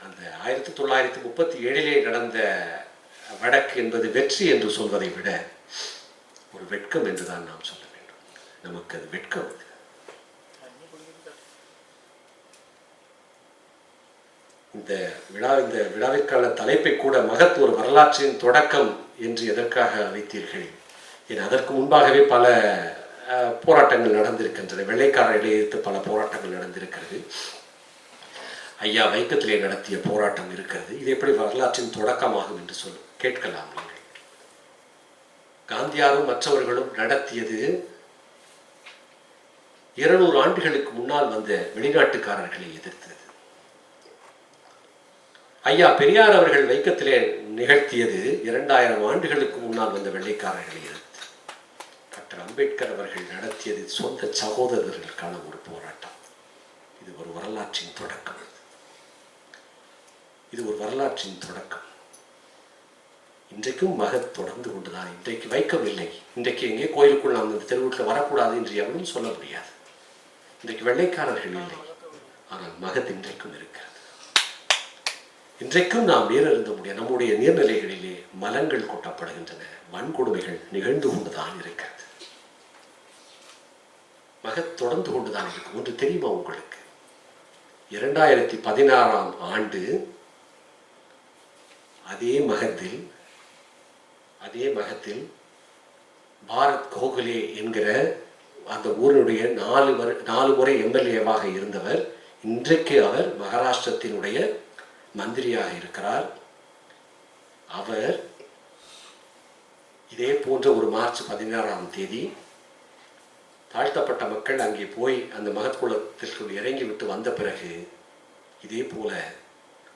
அந்த 1937 நடந்த வழக்கு என்பது வெற்றி என்று சொல்வதை விட ஒரு வெட்கம் என்றுதான் நாம் சொல்ல வேண்டும். நமக்கு அது வெட்கம். இந்த விழாவிற்கான தலைப்பை கூட மகத் ஒரு வரலாற்றின் தொடக்கம் என்று எதற்காக வைத்தீர்கள்? ஏன் அதற்கு முன்பாகவே பல போராட்டங்கள் நடந்திருக்கின்றன. வெள்ளைக்காரர்களை எதிர்த்து பல போராட்டங்கள் நடந்திருக்கிறது. ஐயா வைக்கத்திலே நடத்திய போராட்டம் இருக்கிறது. இது எப்படி வரலாற்றின் தொடக்கமாகும் என்று கேட்கலாம் நீங்கள். காந்தியாரும் மற்றவர்களும் நடத்தியது 200 ஆண்டுகளுக்கு முன்னால் வந்த வெளிநாட்டுக்காரர்களை எதிர்த்தது. ஐயா பெரியார் அவர்கள் வைக்கத்திலே நிகழ்த்தியது 2000 ஆண்டுகளுக்கு முன்னால் வந்த வெள்ளைக்காரர்களை எதிர்த்து. டாக்டர் அம்பேத்கர் அவர்கள் நடத்தியது சொந்த சகோதரர்களுக்கான ஒரு போராட்டம். இது ஒரு வரலாற்றின் தொடக்கம். இது ஒரு வரலாற்றின் தொடக்கம். இன்றைக்கும் மகத் தொடர்ந்து கொண்டுதான். இன்றைக்கு வைக்கவில்லை. இன்றைக்கு எங்கே கோயிலுக்குள் நாம் இந்த தெருவுக்குள்ள வரக்கூடாது என்று எவரும் சொல்ல முடியாது. இன்றைக்கு வெள்ளைக்காரர்கள் இல்லை, ஆனால் மகத் இன்றைக்கும் இருக்கிறது. இன்றைக்கும் நாம் நீரருந்த முடியாது. நம்முடைய நீர்நிலைகளிலே மலங்கள் கொட்டப்படுகின்றன. வன்கொடுமைகள் நிகழ்ந்து கொண்டுதான் இருக்கிறது. மகத் தொடர்ந்து கொண்டுதான் இருக்கு. ஒன்று தெரியுமா உங்களுக்கு? 2016ஆம் ஆண்டு அதே மகத்தில் பாரத் கோகலே என்கிற அந்த ஊரினுடைய 4 முறை எம்எல்ஏவாக இருந்தவர், இன்றைக்கு அவர் மகாராஷ்டிரத்தினுடைய மந்திரியாக இருக்கிறார். அவர் இதே போன்ற ஒரு மார்ச் 16ஆம் தேதி தாழ்த்தப்பட்ட மக்கள் அங்கே போய் அந்த மகத் குளத்திற்குள் இறங்கிவிட்டு வந்த பிறகு இதே போல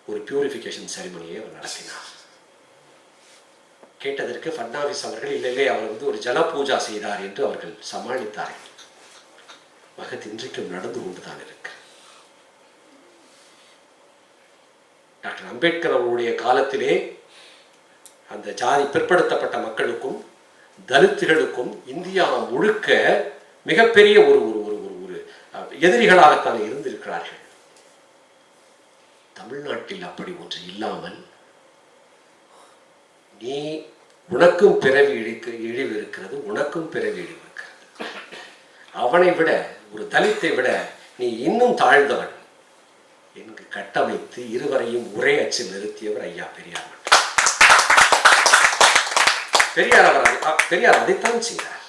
ஒரு பியூரிஃபிகேஷன் செரிமனியை அவர் நடத்தினார். கேட்டதற்கு ஃபட்னாவிஸ் அவர்கள் இல்லை அவர் ஒரு ஜல பூஜா செய்தார் என்று அவர்கள் சமாளித்தார்கள். மகத் இன்றைக்கும் நடந்து கொண்டுதான் இருக்கு. டாக்டர் அம்பேத்கர் அவருடைய காலத்திலே அந்த ஜாதி பிற்படுத்தப்பட்ட மக்களுக்கும் தலித்துகளுக்கும் இந்தியா முழுக்க மிகப்பெரிய ஒரு எதிரிகளாகத்தான் இருந்திருக்கிறார்கள். தமிழ்நாட்டில் அப்படி ஒன்று இல்லாமல் நீ உனக்கும் பிறவி இழிவு இருக்கிறது, உனக்கும் பிறவி இழிவு இருக்கிறது. அவனை விட ஒரு தலித்தை விட நீ இன்னும் தாழ்ந்தவன் என்று கட்டமைத்து இருவரையும் ஒரே அச்சில் நிறுத்தியவர் ஐயா பெரியார். பெரியார் அதைத்தான் செய்தார்.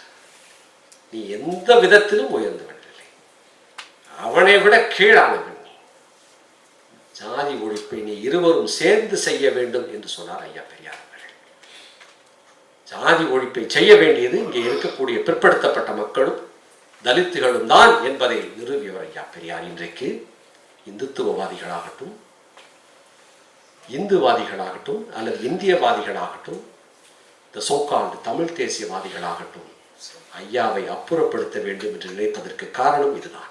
நீ எந்த விதத்திலும் உயர்ந்தவன் இல்லை, அவனை விட கீழானவன். ஜாதி ஒழிப்பை நீ இருவரும் சேர்ந்து செய்ய வேண்டும் என்று சொன்னார் ஐயா பெரியார் அவர்கள். ஜாதி ஒழிப்பை செய்ய வேண்டியது இங்கே இருக்கக்கூடிய பிற்படுத்தப்பட்ட மக்களும் தலித்துகளும் தான் என்பதை நிறுவியவர் ஐயா பெரியார். இன்றைக்கு இந்துத்துவவாதிகளாகட்டும், இந்துவாதிகளாகட்டும், அல்லது இந்தியவாதிகளாகட்டும், இந்த சோகால்டு தமிழ் தேசியவாதிகளாகட்டும், ஐயாவை அப்புறப்படுத்த வேண்டும் என்று நினைப்பதற்கு காரணம் இதுதான்.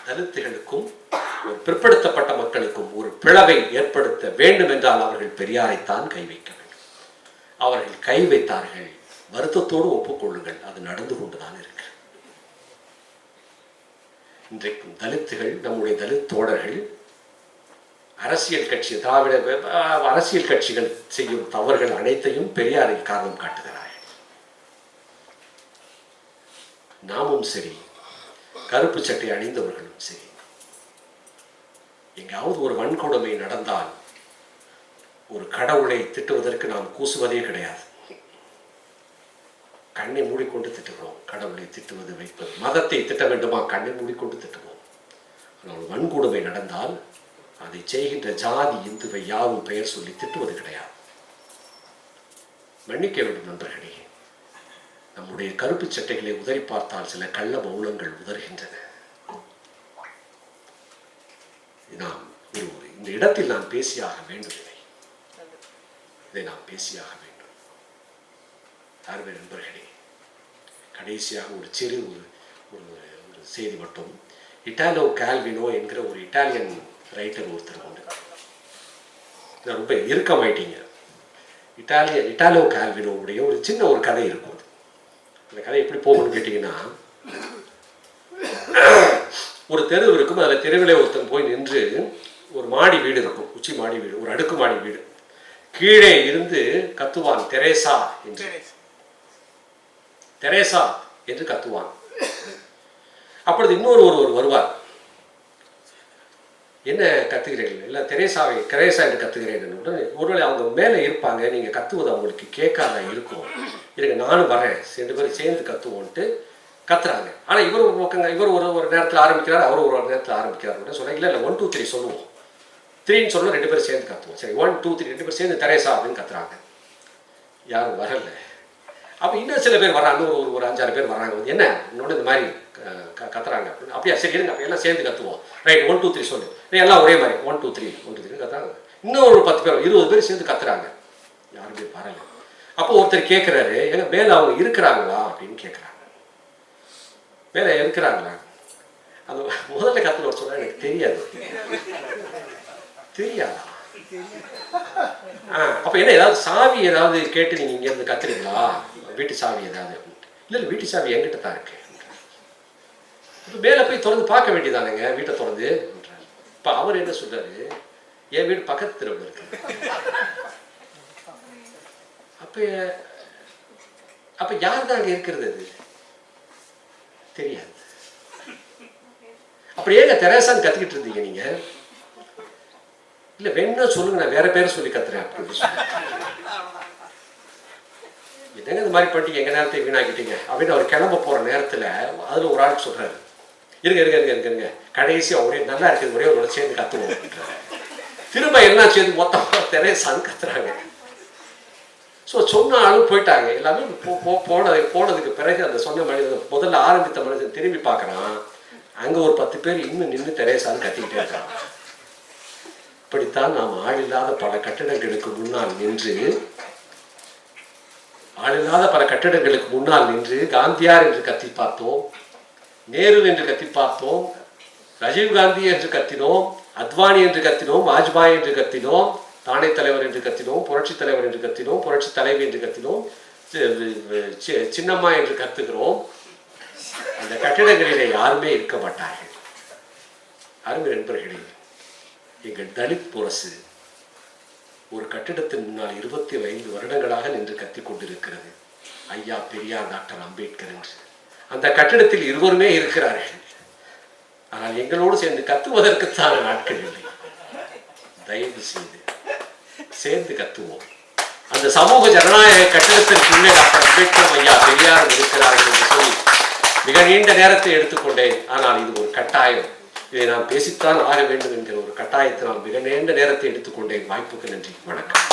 தலித்துகளுக்கும் ஒரு பிற்படுத்தப்பட்ட மக்களுக்கும் ஒரு பிளவை ஏற்படுத்த வேண்டும் என்றால் அவர்கள் பெரியாரைத்தான் கை வைக்க வேண்டும். அவர்கள் கை வைத்தார்கள். வருத்தத்தோடு ஒப்புக்கொள்ளுங்கள், அது நடந்து கொண்டுதான் இருக்கு. இன்றைக்கும் தலித்துகள், நம்முடைய தலித் தோழர்கள் அரசியல் கட்சி, திராவிட அரசியல் கட்சிகள் செய்யும் தவறுகள் அனைத்தையும் பெரியாரை காரணம் காட்டுகிறார்கள். நாமும் சரி, கருப்பு சட்டை அணிந்தவர்களும் சரி, எங்காவது ஒரு வன்கொடுமை நடந்தால் ஒரு கடவுளை திட்டுவதற்கு நாம் கூசுவதே கிடையாது. கண்ணை மூடிக்கொண்டு திட்டுகிறோம். கடவுளை திட்டுவது, வைப்பது, மதத்தை திட்ட வேண்டுமா? கண்ணை மூடிக்கொண்டு திட்டுவோம். ஆனால் வன்கொடுமை நடந்தால் அதை செய்கின்ற ஜாதி இந்துவை யாவும் பெயர் சொல்லி திட்டுவது கிடையாது. மன்னிக்க வேண்டும் நண்பர்களே, நம்முடைய கருப்பு சட்டைகளை உதறி பார்த்தால் சில கள்ள மௌனங்கள் உதறுகின்றன. நாம் இந்த இடத்தில் நான் பேசியாக வேண்டும். இதை நாம் பேசியாக வேண்டும். யாருமே நண்பர்களே, கடைசியாக ஒரு சிறு ஒரு செய்தி மட்டும். இட்டாலோ கால்வினோ என்கிற ஒரு இட்டாலியன் ரைட்டர் ஒருத்தர் உண்டு. ரொம்ப இறுக்கமாயிட்டீங்க. இட்டாலோ கால்வினோவுடைய ஒரு சின்ன ஒரு கதை இருக்கும். அந்த கதை எப்படி போகணும்னு கேட்டீங்கன்னா, ஒரு தெரு இருக்கும். அதில் தெருவிலே ஒருத்தன் போய் நின்று, ஒரு மாடி வீடு இருக்கும், உச்சி மாடி வீடு, ஒரு அடுக்கு மாடி வீடு. கீழே இருந்து கத்துவான், தெரேசா என்று, தெரேசா என்று கத்துவான். அப்பொழுது இன்னொரு ஒருவர் வருவார். என்ன கத்துகிறீர்கள்? இல்லை தெரேசா என்று கத்துகிறீர்கள். ஒருவேளை அவங்க மேலே இருப்பாங்க, நீங்கள் கத்துவது அவங்களுக்கு கேட்காத இருக்கும். இருங்க நானும் வரேன், 2 பேரும் சேர்ந்து கத்துவோன்ட்டு கத்துறாங்க. ஆனால் இவர் ஒரு பக்கங்க, இவர் ஒரு நேரத்தில் ஆரம்பிக்கிறார், அவர் ஒரு நேரத்தில் ஆரம்பிக்கிறார். சொல்ல இல்லை 1 2 3 சொல்லுவோம், 3ன்னு சொன்னால் 2 பேரும் சேர்ந்து கத்துவோம். சரி 1 2 3 2 பேரும் சேர்ந்து தெரேசா அப்படின்னு கத்துறாங்க. யாரும் வரல. அப்போ இன்னும் சில பேர் வராங்க, ஒரு 5 6 பேர் வராங்க. என்ன இன்னொன்று இந்த மாதிரி கத்துறாங்க அப்படின்னு. அப்படியா சரி இருங்க, அப்போ எல்லாம் சேர்ந்து கத்துவோம். ரைட் 1 2 3 சொல்லு. எல்லாம் ஒரே மாதிரி 1 2 3 1 2 3 கத்துறாங்க. இன்னும் ஒரு 10 பேர் 20 பேர் சேர்ந்து கத்துறாங்க. யாருமே வரல. அப்போ ஒருத்தர் கேட்குறாரு, எங்க மேலே அவங்க இருக்கிறாங்களா அப்படின்னு கேட்குறாங்க. மேலே இருக்கிறாங்களா? அது முதல்ல கத்துன்னு சொல்ல எனக்கு தெரியாதா? அப்போ என்ன ஏதாவது சாவி ஏதாவது கேட்டு நீங்கள் இங்கேருந்து கத்துறீங்களா? வீட்டு சாவி ஏதாவது? இல்லை வீட்டு சாவி என்கிட்ட தான் இருக்கு. இப்போ மேலே போய் திறந்து பார்க்க வேண்டியதானுங்க, வீட்டை திறந்து. இப்போ அவர் என்ன சொல்றாரு, என் வீடு பக்கத்து தெருவில் இருக்கு. அப்போ யார் தான் அங்கே இருக்கிறது? அது தெரியாது. அப்படி ஏங்க தெரேசான்னு கத்திக்கிட்டு இருந்தீங்க நீங்க? இல்லை வேணும்னா சொல்லுங்க, நான் வேற பேரை சொல்லி கத்துறேன் அப்படின்னு சொல்லி. என்னங்க இந்த மாதிரி பண்ணிட்டு எங்க நேரத்தை வீணாக்கிட்டீங்க அப்படின்னு அவர் கிளம்ப போற நேரத்தில் அதில் ஒரு ஆள் சொல்றாரு, இருங்க கடைசியாக ஒரே நல்லா இருக்குது, ஒரே ஒரு சேர்ந்து கத்துவோம் அப்படின்றாரு. திரும்ப எல்லாம் சேர்ந்து மொத்தமாக தெரேசான்னு கத்துறாங்க. ஸோ சொன்ன ஆளும் போயிட்டாங்க. எல்லாமே போனதுக்கு பிறகு அந்த சொன்ன மனிதன், முதல்ல ஆரம்பித்த மனிதன் திரும்பி பார்க்குறான். அங்கே ஒரு 10 பேர் இன்னும் நின்று தெரேசான்னு கத்திக்கிட்டே இருக்கான். இப்படித்தான் நாம் ஆளில்லாத பல கட்டிடங்களுக்கு முன்னால் நின்று காந்தியார் என்று கத்தி பார்த்தோம், நேரு என்று கத்தி பார்த்தோம், ராஜீவ்காந்தி என்று கத்தினோம், அத்வானி என்று கத்தினோம், வாஜ்பாய் என்று கத்தினோம், தானே தலைவர் என்று கத்தினோம், புரட்சி தலைவர் என்று கத்தினோம், புரட்சி தலைவி என்று கத்தினோம், சின்னம்மா என்று கத்துகிறோம். அந்த கட்டிடங்களிலே யாருமே இருக்க மாட்டார்கள். அருமை நண்பர்களே, எங்கள் தலித் புரசு ஒரு கட்டிடத்தின் முன்னால் 25 வருடங்களாக நின்று கத்தி கொண்டிருக்கிறது. ஐயா பெரியார், டாக்டர் அம்பேத்கர் என்று. அந்த கட்டிடத்தில் இருவருமே இருக்கிறார்கள். ஆனால் எங்களோடு சேர்ந்து கத்துவதற்குத்தான நாட்கள் இல்லை. தயவு செய்து சேர்ந்து கத்துவோம். அந்த சமூக ஜனநாயக கட்டிடத்திற்குள்ளே டாக்டர் அம்பேத்கர், ஐயா பெரியார் இருக்கிறார்கள் என்று சொல்லி மிக நீண்ட நேரத்தை எடுத்துக்கொண்டேன். ஆனால் இது ஒரு கட்டாயம், இதை நான் பேசித்தான் ஆக வேண்டும் என்கிற ஒரு கட்டாயத்தினால் மிக நீண்ட நேரத்தை எடுத்துக்கொண்டேன். வாய்ப்புக்கு நன்றி, வணக்கம்.